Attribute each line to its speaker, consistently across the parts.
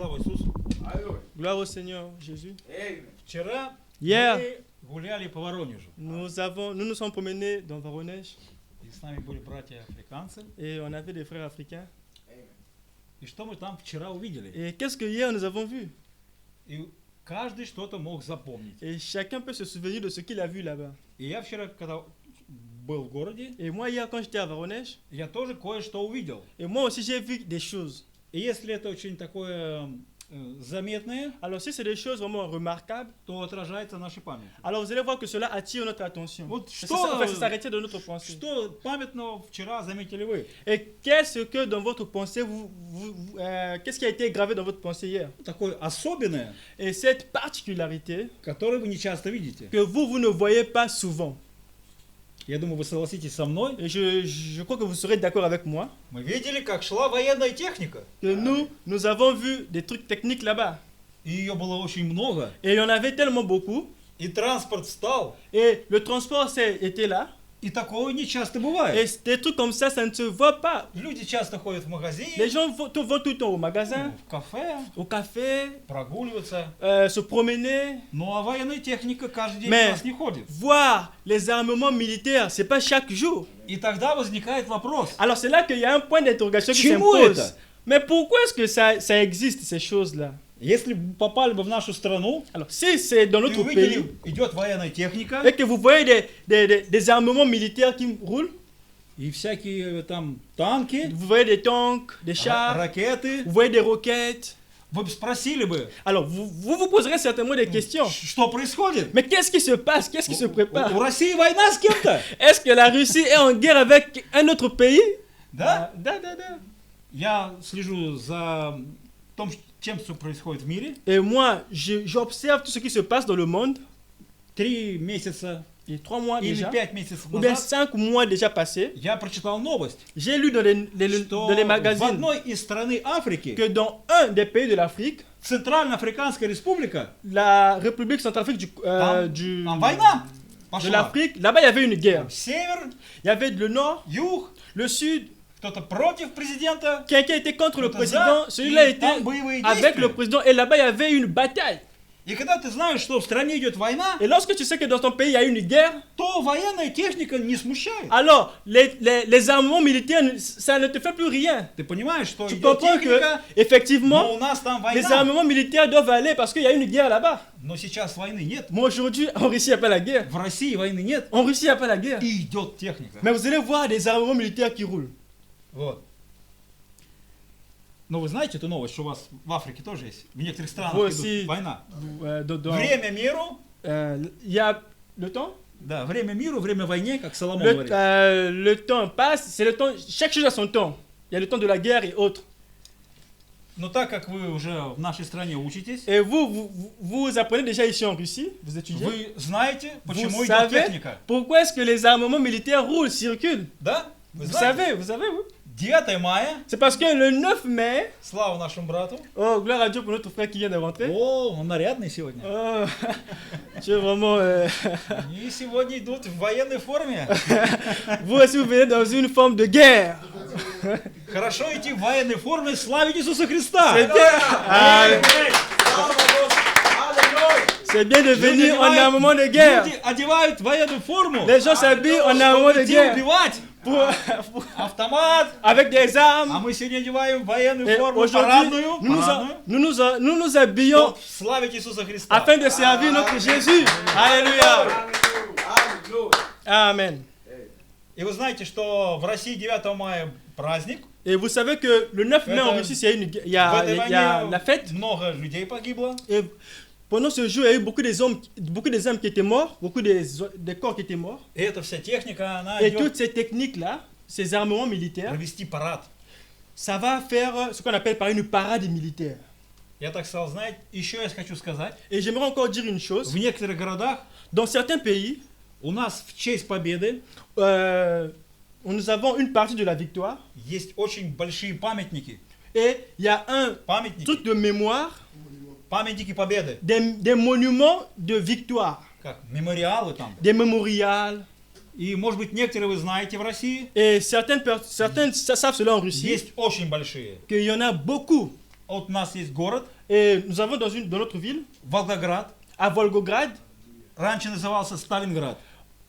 Speaker 1: Слава Иисусу.
Speaker 2: Gloire au Seigneur Jésus.
Speaker 1: Вчера
Speaker 2: Hier,
Speaker 1: мы гуляли по Воронежу.
Speaker 2: nous nous sommes promenés dans Voronezh
Speaker 1: И с нами были братья африканцы.
Speaker 2: et on avait des frères africains.
Speaker 1: И что мы там вчера увидели?
Speaker 2: Et qu'est-ce que hier nous avons vu?
Speaker 1: И каждый что-то мог запомнить.
Speaker 2: Et chacun peut se souvenir de ce qu'il a vu là-bas.
Speaker 1: И я вчера, когда был в городе,
Speaker 2: Et moi hier quand j'étais à Voronezh,
Speaker 1: я тоже кое-что увидел.
Speaker 2: et moi aussi j'ai vu des choses.
Speaker 1: И если это очень такое заметное,
Speaker 2: Alors si c'est des choses vraiment remarquables,
Speaker 1: то отражается в нашей памяти.
Speaker 2: alors vous allez voir que cela attire notre attention.
Speaker 1: Вот
Speaker 2: C'est ça, en fait, ça
Speaker 1: что,
Speaker 2: retient de notre pensée.
Speaker 1: что памятного вчера заметили вы?
Speaker 2: Et qu'est-ce que dans votre pensée, qu'est-ce qui a été gravé dans votre pensée hier?
Speaker 1: Такое особенное,
Speaker 2: Et cette particularité
Speaker 1: которое вы не часто видите.
Speaker 2: que vous ne voyez pas souvent.
Speaker 1: Я думаю, вы согласитесь со мной.
Speaker 2: Et je crois que vous serez d'accord avec moi
Speaker 1: Мы видели, как шла военная техника.
Speaker 2: que nous avons vu des trucs techniques là-bas.
Speaker 1: И ее было очень много.
Speaker 2: Et il y en avait tellement beaucoup.
Speaker 1: И транспорт встал.
Speaker 2: Et le transport était là.
Speaker 1: И такого не часто
Speaker 2: Et
Speaker 1: бывает.
Speaker 2: des trucs comme ça ne se voit pas.
Speaker 1: Люди часто ходят в магазин,
Speaker 2: Les gens vont tout le temps au magasin,
Speaker 1: в кафе,
Speaker 2: au café,
Speaker 1: прогуливаться.
Speaker 2: se promener.
Speaker 1: Ну а военная техника каждый день
Speaker 2: Mais-
Speaker 1: у нас не ходит.
Speaker 2: Voir les armements militaires, c'est pas chaque jour.
Speaker 1: И тогда возникает вопрос.
Speaker 2: Alors c'est là qu'il y a un point d'interrogation qui
Speaker 1: Чему
Speaker 2: s'impose.
Speaker 1: это?
Speaker 2: Mais pourquoi est-ce que ça existe, ces choses-là?
Speaker 1: Если бы попали бы в нашу страну,
Speaker 2: Alors si c'est dans
Speaker 1: и
Speaker 2: notre
Speaker 1: увидели,
Speaker 2: pays,
Speaker 1: идет военная техника,
Speaker 2: et que vous voyez des armements militaires qui roulent,
Speaker 1: и всякие там танки,
Speaker 2: vous voyez des tanks, des chars,
Speaker 1: ракеты,
Speaker 2: vous voyez des roquettes,
Speaker 1: вы бы спросили бы,
Speaker 2: alors vous poserez certainement des questions.
Speaker 1: что происходит?
Speaker 2: Mais qu'est-ce qui se passe? Qu'est-ce qui se prépare?
Speaker 1: У России война с кем-то?
Speaker 2: Est-ce que la Russie est en guerre avec un autre pays?
Speaker 1: Да?
Speaker 2: Да.
Speaker 1: Я слежу за том, чем что происходит в мире.
Speaker 2: Et moi, j'observe tout ce qui se passe dans le monde.
Speaker 1: 3 месяца
Speaker 2: Il y a 3 mois
Speaker 1: или
Speaker 2: déjà,
Speaker 1: 5 месяцев
Speaker 2: ou bien
Speaker 1: назад
Speaker 2: 5 mois déjà passés.
Speaker 1: я прочитал новость,
Speaker 2: J'ai lu dans
Speaker 1: что
Speaker 2: les
Speaker 1: в
Speaker 2: magazines
Speaker 1: одной из страны Африки,
Speaker 2: que dans un des pays de l'Afrique,
Speaker 1: Центральноафриканская республика,
Speaker 2: la République centrafrique
Speaker 1: там война
Speaker 2: de
Speaker 1: пошла.
Speaker 2: l'Afrique, là-bas il y avait une guerre.
Speaker 1: Север,
Speaker 2: Il y avait le nord,
Speaker 1: юг,
Speaker 2: le sud,
Speaker 1: кто-то против президента.
Speaker 2: quelqu'un était contre le
Speaker 1: Это
Speaker 2: président,
Speaker 1: за,
Speaker 2: celui-là
Speaker 1: и
Speaker 2: était
Speaker 1: там боевые
Speaker 2: avec le
Speaker 1: действия.
Speaker 2: président, et là-bas il y avait une bataille.
Speaker 1: И когда ты знаешь, что в стране идет война,
Speaker 2: Et lorsque tu sais que dans ton pays il y a une guerre,
Speaker 1: то военная техника не смущает.
Speaker 2: alors les armements militaires, ça ne te fait plus rien.
Speaker 1: Ты понимаешь, что
Speaker 2: Tu
Speaker 1: идет
Speaker 2: comprends que,
Speaker 1: техника, но
Speaker 2: effectivement,
Speaker 1: у нас там
Speaker 2: les
Speaker 1: война.
Speaker 2: armements militaires doivent aller parce qu'il y a une guerre là-bas.
Speaker 1: Но сейчас войны нет.
Speaker 2: Mais aujourd'hui, en Russie, il n'y a pas la guerre.
Speaker 1: В России войны нет.
Speaker 2: En Russie, il n'y a pas la guerre.
Speaker 1: И идет техника.
Speaker 2: Mais vous allez voir des armements militaires qui roulent.
Speaker 1: Вот. Но вы знаете эту новость, что у вас в Африке тоже есть? В некоторых странах
Speaker 2: Вот
Speaker 1: идет
Speaker 2: си-
Speaker 1: война.
Speaker 2: Dans-
Speaker 1: Время миру,
Speaker 2: il y a le temps.
Speaker 1: да, время миру, время войне, как Соломон
Speaker 2: Le,
Speaker 1: говорит.
Speaker 2: le temps passe, c'est le temps, chaque chose a son temps. Il y a le temps de la guerre et autres.
Speaker 1: Но так как вы уже в нашей стране учитесь,
Speaker 2: Et vous apprenez déjà ici en Russie, vous étudiez.
Speaker 1: вы знаете, почему
Speaker 2: Vous
Speaker 1: идет
Speaker 2: savez
Speaker 1: техника.
Speaker 2: pourquoi est-ce que les armements militaires roulent, circulent.
Speaker 1: Да? Вы
Speaker 2: Vous
Speaker 1: знаете?
Speaker 2: savez, oui.
Speaker 1: 9 мая,
Speaker 2: C'est parce que le 9 mai,
Speaker 1: слава нашему брату.
Speaker 2: oh, gloire à Dieu pour notre frère qui vient de rentrer.
Speaker 1: О, он нарядный сегодня.
Speaker 2: Oh, tu es vraiment...
Speaker 1: Они сегодня идут в военной форме.
Speaker 2: vous aussi, vous venez dans une forme de guerre.
Speaker 1: Хорошо идти в военной форме, славить Иисуса Христа.
Speaker 2: C'est bien. C'est bien de venir en armement de guerre.
Speaker 1: Люди одевают военную форму.
Speaker 2: Les gens s'habillent en armement de
Speaker 1: Идти
Speaker 2: guerre
Speaker 1: убивать.
Speaker 2: pour-
Speaker 1: Автомат.
Speaker 2: avec des
Speaker 1: А
Speaker 2: armes.
Speaker 1: мы сегодня одеваем военную
Speaker 2: Et
Speaker 1: форму
Speaker 2: aujourd'hui,
Speaker 1: парадную.
Speaker 2: nous nous habillons
Speaker 1: Чтоб славить Иисуса Христа.
Speaker 2: afin de servir notre Jésus. Alléluia. Amen.
Speaker 1: И вы знаете, что в России 9 мая праздник.
Speaker 2: Et vous savez que le 9 mai en
Speaker 1: Это-
Speaker 2: Russie, il y
Speaker 1: В
Speaker 2: a,
Speaker 1: этой
Speaker 2: il y a la
Speaker 1: войне
Speaker 2: fête.
Speaker 1: много людей погибло.
Speaker 2: Et pendant ce jour, il y a eu beaucoup des hommes qui étaient morts, beaucoup des corps qui étaient morts.
Speaker 1: И эта вся техника, она
Speaker 2: Et
Speaker 1: идет
Speaker 2: toutes ces techniques-là, ces armements militaires,
Speaker 1: провести парад.
Speaker 2: ça va faire ce qu'on appelle par une parade militaire.
Speaker 1: Я так сказал, знаете, еще я хочу сказать.
Speaker 2: Et j'aimerais encore dire une chose.
Speaker 1: В некоторых городах
Speaker 2: Dans certains pays,
Speaker 1: у нас в честь победы
Speaker 2: nous avons une partie de la victoire
Speaker 1: есть очень большие памятники.
Speaker 2: et il y a un
Speaker 1: Памятники.
Speaker 2: truc de mémoire,
Speaker 1: Памятники победы.
Speaker 2: des monuments de victoire,
Speaker 1: Как мемориалы там.
Speaker 2: des mémorials.
Speaker 1: И, может быть, некоторые вы знаете в России.
Speaker 2: Et certains savent cela en Russie,
Speaker 1: Есть очень большие.
Speaker 2: qu'il y en a beaucoup.
Speaker 1: Вот у нас есть город,
Speaker 2: Et nous avons dans notre ville,
Speaker 1: Волгоград,
Speaker 2: à Volgograd,
Speaker 1: раньше назывался Сталинград.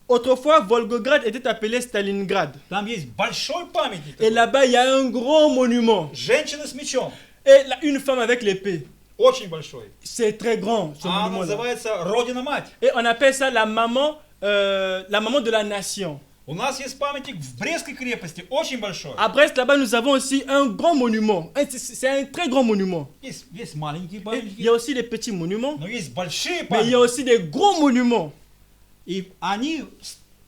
Speaker 2: autrefois Volgograd était appelé Stalingrad.
Speaker 1: Там есть большой памятник.
Speaker 2: Et
Speaker 1: такой.
Speaker 2: là-bas, il y a un grand monument.
Speaker 1: Женщина с мечом.
Speaker 2: Et là, une femme avec l'épée.
Speaker 1: Очень большой.
Speaker 2: C'est très grand, ce
Speaker 1: Она
Speaker 2: monument.
Speaker 1: называется Родина-Мать.
Speaker 2: Et on appelle ça la maman de la nation.
Speaker 1: У нас есть памятник в Брестской крепости, очень большой.
Speaker 2: À Brest, là-bas, nous avons aussi un grand monument. C'est un très grand monument.
Speaker 1: Есть маленькие
Speaker 2: Et il y
Speaker 1: памятники,
Speaker 2: a aussi des petits monuments,
Speaker 1: но есть большие
Speaker 2: mais il y a
Speaker 1: памятники.
Speaker 2: aussi des gros monuments.
Speaker 1: И они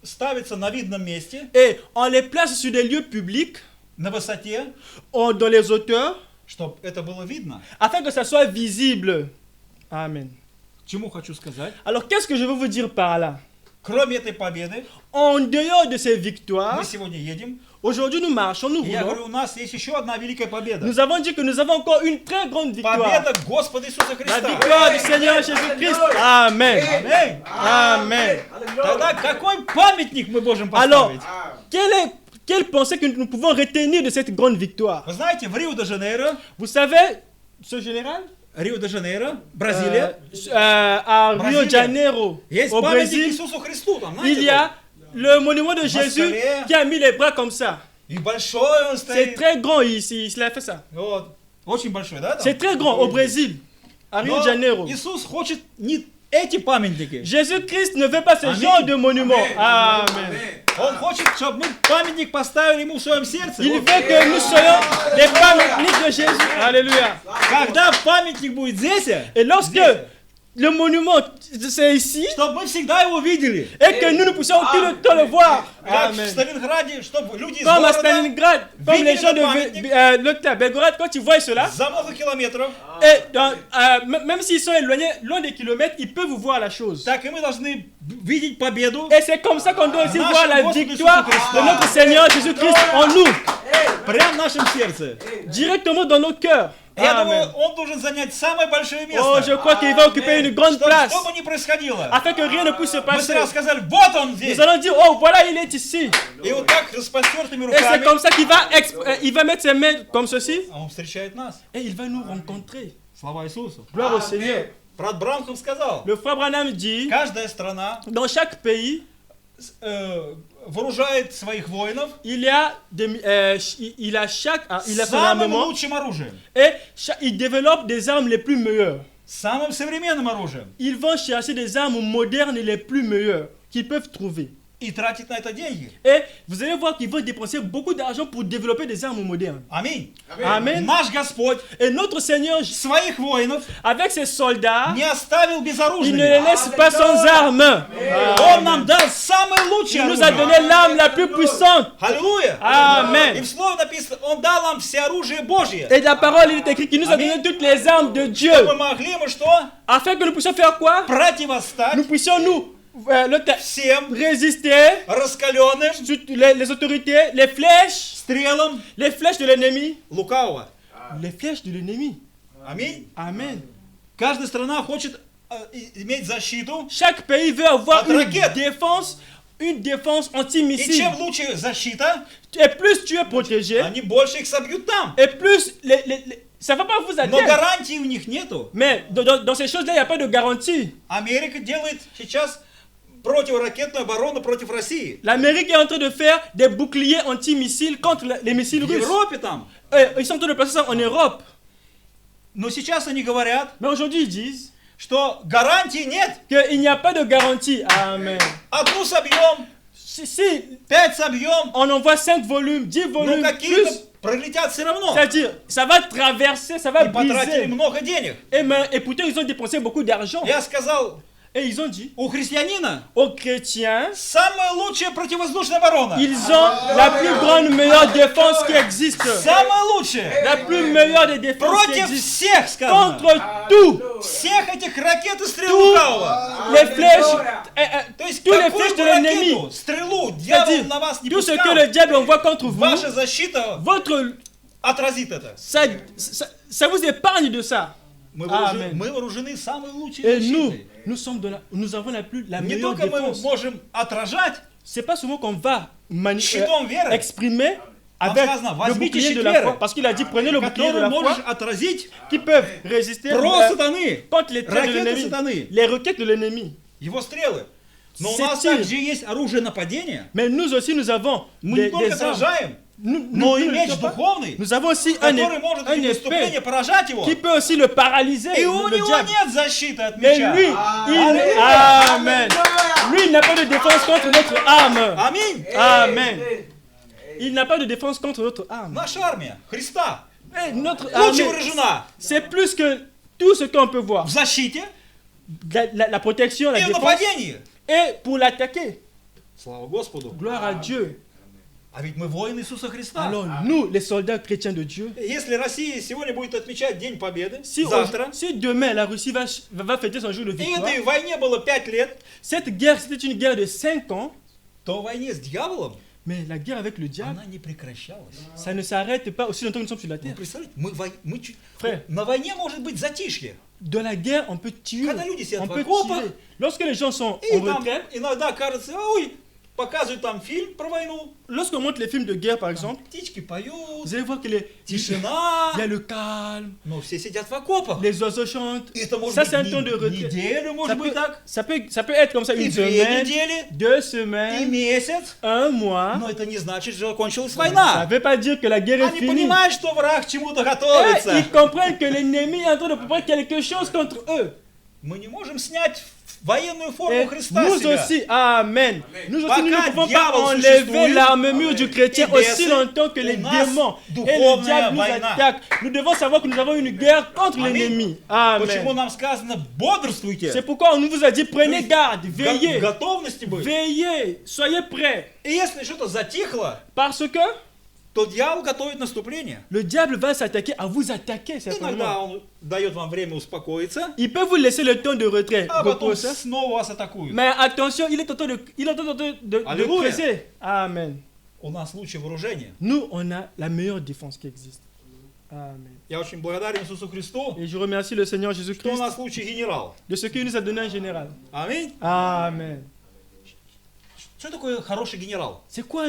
Speaker 1: ставятся на видном месте,
Speaker 2: Et on les place sur des lieux publics,
Speaker 1: на высоте,
Speaker 2: dans les hauteurs,
Speaker 1: чтобы это было видно.
Speaker 2: afin que ça soit visible. Amen.
Speaker 1: К чему хочу сказать?
Speaker 2: Alors, qu'est-ce que je veux vous dire par là?
Speaker 1: Кроме этой победы,
Speaker 2: En dehors de ces
Speaker 1: мы
Speaker 2: victoires,
Speaker 1: сегодня едем.
Speaker 2: aujourd'hui nous marchons, nous
Speaker 1: И я говорю,
Speaker 2: roulons.
Speaker 1: у нас есть еще одна великая победа.
Speaker 2: Nous avons dit que nous avons encore une très grande victoire.
Speaker 1: Победа Господа Иисуса
Speaker 2: La
Speaker 1: Христа.
Speaker 2: victoire du Seigneur Jésus-Christ. Amen.
Speaker 1: Аминь.
Speaker 2: Amen.
Speaker 1: Тогда какой памятник мы можем
Speaker 2: Alors,
Speaker 1: поставить?
Speaker 2: quelle pensée que nous pouvons retenir de cette grande victoire?
Speaker 1: Вы знаете, в Рио-де-Жанейро,
Speaker 2: Vous savez, ce général,
Speaker 1: Рио-де-Жанейро, Бразилия,
Speaker 2: à Rio de
Speaker 1: Brésil.
Speaker 2: Janeiro,
Speaker 1: есть
Speaker 2: au
Speaker 1: памятник
Speaker 2: Brésil,
Speaker 1: Иисусу Христу. Там,
Speaker 2: il
Speaker 1: знаете,
Speaker 2: y a le monument de Jésus
Speaker 1: Mascalé.
Speaker 2: qui a mis les bras comme ça.
Speaker 1: и большой он
Speaker 2: C'est
Speaker 1: стоит.
Speaker 2: très grand ici, il a fait ça.
Speaker 1: Вот. Очень большой, да? там?
Speaker 2: C'est très grand au Brésil, à Rio
Speaker 1: Но
Speaker 2: de Janeiro.
Speaker 1: Иисус хочет не эти памятники.
Speaker 2: Jésus-Christ ne veut pas ce
Speaker 1: Amen.
Speaker 2: genre de monument. Amen.
Speaker 1: Он хочет, чтобы мы памятник поставили ему в своем сердце.
Speaker 2: Il veut
Speaker 1: Вот.
Speaker 2: que nous soyons les pamphlétiques de Jésus. Alléluia.
Speaker 1: Когда памятник будет здесь,
Speaker 2: Et lorsque le monument c'est ici,
Speaker 1: чтобы мы всегда его видели.
Speaker 2: et que nous puissions tout le temps le voir.
Speaker 1: Как в
Speaker 2: Amen.
Speaker 1: Сталинграде, чтобы люди из
Speaker 2: Comme à
Speaker 1: города
Speaker 2: Stalingrad, comme les
Speaker 1: видели
Speaker 2: gens
Speaker 1: le памятник
Speaker 2: de l'autre Belgorod, quand ils voient cela,
Speaker 1: за много километров,
Speaker 2: et même s'ils sont éloignés, loin des kilomètres, ils peuvent voir la chose.
Speaker 1: так и мы должны видеть победу
Speaker 2: Et c'est comme ça qu'on doit aussi
Speaker 1: Нашим
Speaker 2: voir la
Speaker 1: Господом
Speaker 2: victoire
Speaker 1: Иисусу Христу.
Speaker 2: de notre Seigneur Jésus-Christ en nous,
Speaker 1: прямо в нашем сердце.
Speaker 2: directement dans nos cœurs.
Speaker 1: Я
Speaker 2: Amen.
Speaker 1: думаю, он должен занять самое большое
Speaker 2: Oh, je
Speaker 1: место.
Speaker 2: crois qu'il va occuper une grande place,
Speaker 1: Что бы ни происходило,
Speaker 2: afin que rien ne puisse se
Speaker 1: мы
Speaker 2: passer.
Speaker 1: сразу сказали, вот он здесь.
Speaker 2: Nous allons dire, oh voilà, il est ici.
Speaker 1: И вот так распростертыми
Speaker 2: Et c'est
Speaker 1: руками
Speaker 2: comme ça qu'il il va mettre ses mains comme ceci,
Speaker 1: он встречает нас.
Speaker 2: et il va nous rencontrer.
Speaker 1: Слава Иисусу.
Speaker 2: Gloire au Seigneur.
Speaker 1: Брат Брамхам сказал,
Speaker 2: Le frère Branham dit,
Speaker 1: каждая страна
Speaker 2: dans chaque pays,
Speaker 1: вооружает своих воинов
Speaker 2: il y a il a son
Speaker 1: самым
Speaker 2: armement,
Speaker 1: лучшим оружием,
Speaker 2: et il développe des armes les plus meilleures.
Speaker 1: самым современным оружием.
Speaker 2: Ils vont chercher des armes modernes les plus meilleures qu'ils peuvent trouver.
Speaker 1: И тратить на это деньги.
Speaker 2: Et vous allez voir qu'ils vont dépenser beaucoup d'argent pour développer des armes modernes.
Speaker 1: Аминь.
Speaker 2: Amen.
Speaker 1: Наш Господь
Speaker 2: Et notre Seigneur,
Speaker 1: своих воинов
Speaker 2: avec ses soldats,
Speaker 1: не оставил
Speaker 2: il ne
Speaker 1: безоружными.
Speaker 2: les laisse pas sans armes.
Speaker 1: Он нам дал самое лучшее
Speaker 2: Il nous a
Speaker 1: оружие.
Speaker 2: donné l'arme la plus puissante.
Speaker 1: Аллилуйя. И
Speaker 2: Amen.
Speaker 1: в слове написано, Он дал нам все оружие Божье.
Speaker 2: Et la parole, il est écrit qu'il nous a
Speaker 1: Amen.
Speaker 2: donné toutes les armes de Dieu.
Speaker 1: Мы могли мы что?
Speaker 2: Afin que nous puissions faire quoi?
Speaker 1: Противостать
Speaker 2: Nous puissions
Speaker 1: всем
Speaker 2: résister
Speaker 1: раскаленным
Speaker 2: les autorités, les flèches de l'ennemi.
Speaker 1: лукавого.
Speaker 2: Les flèches de l'ennemi.
Speaker 1: Аминь.
Speaker 2: Amen.
Speaker 1: Каждая страна хочет иметь защиту.
Speaker 2: Chaque pays veut avoir
Speaker 1: Contre raquette.
Speaker 2: une défense
Speaker 1: И
Speaker 2: antimissile.
Speaker 1: чем lучше защита,
Speaker 2: Et plus tu es protégé,
Speaker 1: они больше их собьют там.
Speaker 2: et plus ça va pas vous
Speaker 1: Но
Speaker 2: atteindre.
Speaker 1: гарантий у них нету.
Speaker 2: Mais dans ces choses-là, il n'y a pas de garantie.
Speaker 1: Америка делает сейчас противоракетную оборону против России.
Speaker 2: L'Amérique est en train de faire des boucliers antimissiles contre les missiles
Speaker 1: В
Speaker 2: russes.
Speaker 1: Европе там.
Speaker 2: Ils sont en train de placer ça en Europe.
Speaker 1: Но сейчас они говорят,
Speaker 2: Mais aujourd'hui, ils disent
Speaker 1: что гарантий нет.
Speaker 2: qu'il n'y a pas de garantie. Amen.
Speaker 1: Одну собьем,
Speaker 2: Si
Speaker 1: 5 собьем,
Speaker 2: on envoie 5 volumes, 10
Speaker 1: но
Speaker 2: volumes,
Speaker 1: какие-то
Speaker 2: plus,
Speaker 1: пролетят все равно.
Speaker 2: c'est-à-dire, ça va traverser, ça va
Speaker 1: И потратили
Speaker 2: briser.
Speaker 1: много денег.
Speaker 2: Et pourtant, ils ont dépensé beaucoup d'argent.
Speaker 1: Я сказал,
Speaker 2: Et ils ont dit
Speaker 1: у христианина
Speaker 2: aux chrétiens,
Speaker 1: самая лучшая противовоздушная оборона.
Speaker 2: ils ont la plus grande, meilleure défense qui existe.
Speaker 1: Самая лучшая.
Speaker 2: La plus meilleure des défenses qui
Speaker 1: Против
Speaker 2: existent.
Speaker 1: всех, сказано.
Speaker 2: Contre tout.
Speaker 1: Всех этих ракет и стрел
Speaker 2: Tous
Speaker 1: лукавого.
Speaker 2: les flèches,
Speaker 1: То есть
Speaker 2: tous les
Speaker 1: какую
Speaker 2: flèches de
Speaker 1: бы
Speaker 2: l'ennemi.
Speaker 1: ракету, стрелу дьявол
Speaker 2: C'est-à-dire,
Speaker 1: на вас не
Speaker 2: tout ce
Speaker 1: пускал,
Speaker 2: que le diable envoie contre vous,
Speaker 1: ваша защита
Speaker 2: votre,
Speaker 1: отразит это.
Speaker 2: ça vous épargne de ça. Amen.
Speaker 1: Мы вооружены самой лучшей
Speaker 2: Et nous,
Speaker 1: защитой.
Speaker 2: nous avons la
Speaker 1: Не
Speaker 2: meilleure
Speaker 1: только мы
Speaker 2: défense.
Speaker 1: можем отражать
Speaker 2: C'est pas seulement qu'on va
Speaker 1: щитом веры,
Speaker 2: exprimer avec
Speaker 1: сказано,
Speaker 2: le
Speaker 1: возьмите
Speaker 2: bouclier
Speaker 1: щит
Speaker 2: de la
Speaker 1: веры,
Speaker 2: foi, parce qu'il a dit prenez le bouclier de
Speaker 1: который
Speaker 2: la
Speaker 1: можешь
Speaker 2: foi,
Speaker 1: отразить
Speaker 2: qui peuvent résister
Speaker 1: трос сатаны,
Speaker 2: contre les traits de
Speaker 1: ракеты
Speaker 2: l'ennemi,
Speaker 1: сатаны,
Speaker 2: les requêtes de l'ennemi.
Speaker 1: его стрелы. Но у
Speaker 2: C'est
Speaker 1: нас
Speaker 2: il.
Speaker 1: также есть оружие нападения.
Speaker 2: Mais nous aussi, nous avons
Speaker 1: Мы не
Speaker 2: des
Speaker 1: только
Speaker 2: armes.
Speaker 1: сражаем,
Speaker 2: Nous,
Speaker 1: но
Speaker 2: nous
Speaker 1: и
Speaker 2: ne
Speaker 1: меч
Speaker 2: sommes pas-
Speaker 1: духовный,
Speaker 2: nous avons aussi un
Speaker 1: который может эти
Speaker 2: épée
Speaker 1: преступления поражать его.
Speaker 2: qui peut aussi le paralyser,
Speaker 1: И у
Speaker 2: le
Speaker 1: него
Speaker 2: diable.
Speaker 1: нет защиты от
Speaker 2: Mais
Speaker 1: меча.
Speaker 2: lui, Amen. Lui, il n'a pas de défense contre notre arme.
Speaker 1: Аминь.
Speaker 2: Amen. Il n'a pas de défense contre notre arme.
Speaker 1: Наша армия Христа
Speaker 2: Et notre
Speaker 1: лучше
Speaker 2: armée,
Speaker 1: вооружена
Speaker 2: c'est plus que tout ce qu'on peut voir.
Speaker 1: в защите
Speaker 2: La protection, la
Speaker 1: и в
Speaker 2: défense.
Speaker 1: нападении.
Speaker 2: Et pour l'attaquer.
Speaker 1: Слава Господу.
Speaker 2: Gloire à Dieu.
Speaker 1: А ведь мы воины Иисуса Христа.
Speaker 2: Alors nous, les soldats chrétiens de Dieu,
Speaker 1: Если Россия сегодня будет отмечать День Победы,
Speaker 2: si,
Speaker 1: завтра,
Speaker 2: si demain la Russie va fêter son jour de
Speaker 1: и
Speaker 2: victoire,
Speaker 1: этой войне было 5 лет,
Speaker 2: cette guerre, c'était une guerre de 5 ans,
Speaker 1: то в войне с дьяволом
Speaker 2: mais la guerre avec le diable,
Speaker 1: она не прекращалась.
Speaker 2: ça ne s'arrête pas aussi longtemps que nous sommes sur la
Speaker 1: Вы
Speaker 2: terre.
Speaker 1: представляете,
Speaker 2: Frère,
Speaker 1: на войне может быть затишье.
Speaker 2: dans la guerre, on peut tuer.
Speaker 1: Когда люди сидят
Speaker 2: On
Speaker 1: в
Speaker 2: peut
Speaker 1: окопах,
Speaker 2: tirer. Lorsque les gens sont
Speaker 1: и
Speaker 2: en
Speaker 1: там
Speaker 2: retraite,
Speaker 1: иногда кажется, ой, показывают там фильм про войну,
Speaker 2: lorsqu'on montre les films de guerre par exemple,
Speaker 1: птички поют,
Speaker 2: vous allez voir que il
Speaker 1: тишина,
Speaker 2: y a le calme,
Speaker 1: но все сидят в окопах.
Speaker 2: les oiseaux chantent.
Speaker 1: И это может
Speaker 2: Ça,
Speaker 1: быть
Speaker 2: c'est un temps de retraite.
Speaker 1: неделю,
Speaker 2: Ça
Speaker 1: может быть
Speaker 2: peut,
Speaker 1: так,
Speaker 2: ça peut être comme ça
Speaker 1: и
Speaker 2: une
Speaker 1: 2
Speaker 2: semaine,
Speaker 1: недели,
Speaker 2: 2
Speaker 1: и
Speaker 2: semaines,
Speaker 1: месяц.
Speaker 2: 1 mois.
Speaker 1: Но это не значит, что закончилась
Speaker 2: Ça ne
Speaker 1: война.
Speaker 2: veut pas dire que la guerre est
Speaker 1: Они
Speaker 2: finie.
Speaker 1: понимают, что враг к чему-то
Speaker 2: Et
Speaker 1: готовится.
Speaker 2: ils comprennent que l'ennemi est en train de préparer quelque chose contre eux.
Speaker 1: Мы не можем снять военную форму
Speaker 2: Et
Speaker 1: Христа
Speaker 2: nous
Speaker 1: с себя.
Speaker 2: aussi, Amen. Nous aussi, nous
Speaker 1: Пока
Speaker 2: ne pouvons pas
Speaker 1: дьявол
Speaker 2: enlever
Speaker 1: существует,
Speaker 2: l'armure du chrétien
Speaker 1: и
Speaker 2: aussi
Speaker 1: бесы,
Speaker 2: longtemps que les
Speaker 1: у нас
Speaker 2: démons et le
Speaker 1: духовная
Speaker 2: diable nous
Speaker 1: война.
Speaker 2: attaquent. Nous devons savoir que nous avons une guerre contre
Speaker 1: Аминь.
Speaker 2: l'ennemi.
Speaker 1: Почему
Speaker 2: Amen.
Speaker 1: нам сказано бодрствуйте?
Speaker 2: C'est pourquoi on vous a dit prenez
Speaker 1: есть
Speaker 2: garde,
Speaker 1: В
Speaker 2: veillez,
Speaker 1: готовности быть.
Speaker 2: veillez, soyez prêts.
Speaker 1: И если что-то затихло,
Speaker 2: Parce que
Speaker 1: то дьявол готовит наступление.
Speaker 2: le diable va s'attaquer à vous attaquer
Speaker 1: Иногда
Speaker 2: certainement.
Speaker 1: он дает вам время успокоиться,
Speaker 2: Il peut vous laisser le temps de retrait,
Speaker 1: а потом
Speaker 2: reposer.
Speaker 1: снова вас атакует.
Speaker 2: Mais attention, il est en train de
Speaker 1: Alléluia.
Speaker 2: presser. Amen.
Speaker 1: У нас лучшее вооружение.
Speaker 2: Nous, on a la meilleure défense qui existe. Amen.
Speaker 1: Я очень благодарен Иисусу Христу,
Speaker 2: Et je remercie le Seigneur
Speaker 1: что у
Speaker 2: Jésus-Christ
Speaker 1: нас лучший генерал.
Speaker 2: de ce qu'il nous a donné en général.
Speaker 1: Аминь.
Speaker 2: Amen.
Speaker 1: Что такое хороший генерал?
Speaker 2: C'est quoi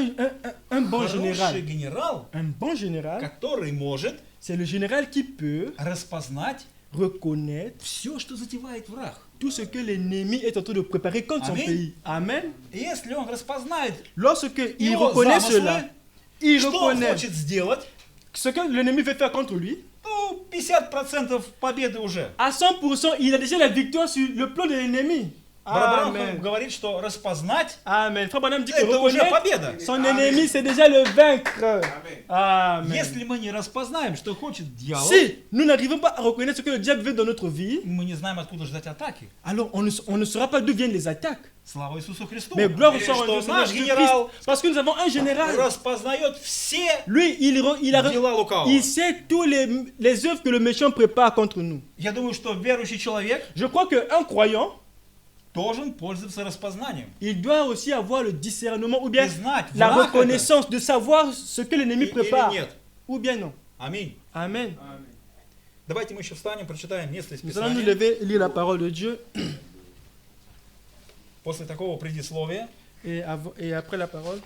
Speaker 2: un bon
Speaker 1: Хороший
Speaker 2: général?
Speaker 1: генерал,
Speaker 2: Un bon général,
Speaker 1: который может
Speaker 2: c'est le général qui peut
Speaker 1: распознать
Speaker 2: reconnaître
Speaker 1: все, что затевает враг.
Speaker 2: tout ce que l'ennemi est en train de préparer contre son
Speaker 1: Amen.
Speaker 2: pays. Amen.
Speaker 1: И если он распознает,
Speaker 2: Lorsque il
Speaker 1: Его
Speaker 2: reconnaît
Speaker 1: замыслы,
Speaker 2: cela, il
Speaker 1: что он
Speaker 2: reconnaît
Speaker 1: хочет сделать,
Speaker 2: ce que l'ennemi veut faire contre lui,
Speaker 1: ну, 50% победы уже.
Speaker 2: à 100%, il a déjà la victoire sur le plan de l'ennemi.
Speaker 1: Барабрам
Speaker 2: Amen.
Speaker 1: говорит, что распознать
Speaker 2: Amen. Frère Branham dit que
Speaker 1: это уже
Speaker 2: reconnaître
Speaker 1: победа.
Speaker 2: son ennemi, c'est déjà le vaincre. Amen.
Speaker 1: Если мы не распознаем, что хочет дьявол,
Speaker 2: Si nous n'arrivons pas à reconnaître ce que le diable veut dans notre vie,
Speaker 1: мы не знаем, откуда ждать атаки.
Speaker 2: alors on ne saura pas d'où viennent les attaques.
Speaker 1: Слава Иисусу Христу.
Speaker 2: Mais gloire
Speaker 1: И
Speaker 2: soit au
Speaker 1: что
Speaker 2: Seigneur
Speaker 1: наш
Speaker 2: Jésus-Christ.
Speaker 1: генерал
Speaker 2: Parce que nous avons un général.
Speaker 1: распознает все
Speaker 2: Lui,
Speaker 1: дела лукавого.
Speaker 2: il sait tous les œuvres que le méchant prépare contre nous.
Speaker 1: Я думаю, что верующий человек
Speaker 2: Je crois qu'un croyant,
Speaker 1: должен пользоваться распознанием.
Speaker 2: il doit aussi avoir le discernement ou bien
Speaker 1: И знать,
Speaker 2: la
Speaker 1: враг это
Speaker 2: reconnaissance de savoir ce que l'ennemi
Speaker 1: или
Speaker 2: prépare.
Speaker 1: нет.
Speaker 2: Ou bien non.
Speaker 1: Аминь.
Speaker 2: Amen.
Speaker 1: Давайте мы еще встанем, прочитаем место из
Speaker 2: Nous allons nous
Speaker 1: Писания.
Speaker 2: lever et lire la parole de Dieu.
Speaker 1: После такого предисловия.
Speaker 2: Et après la parole,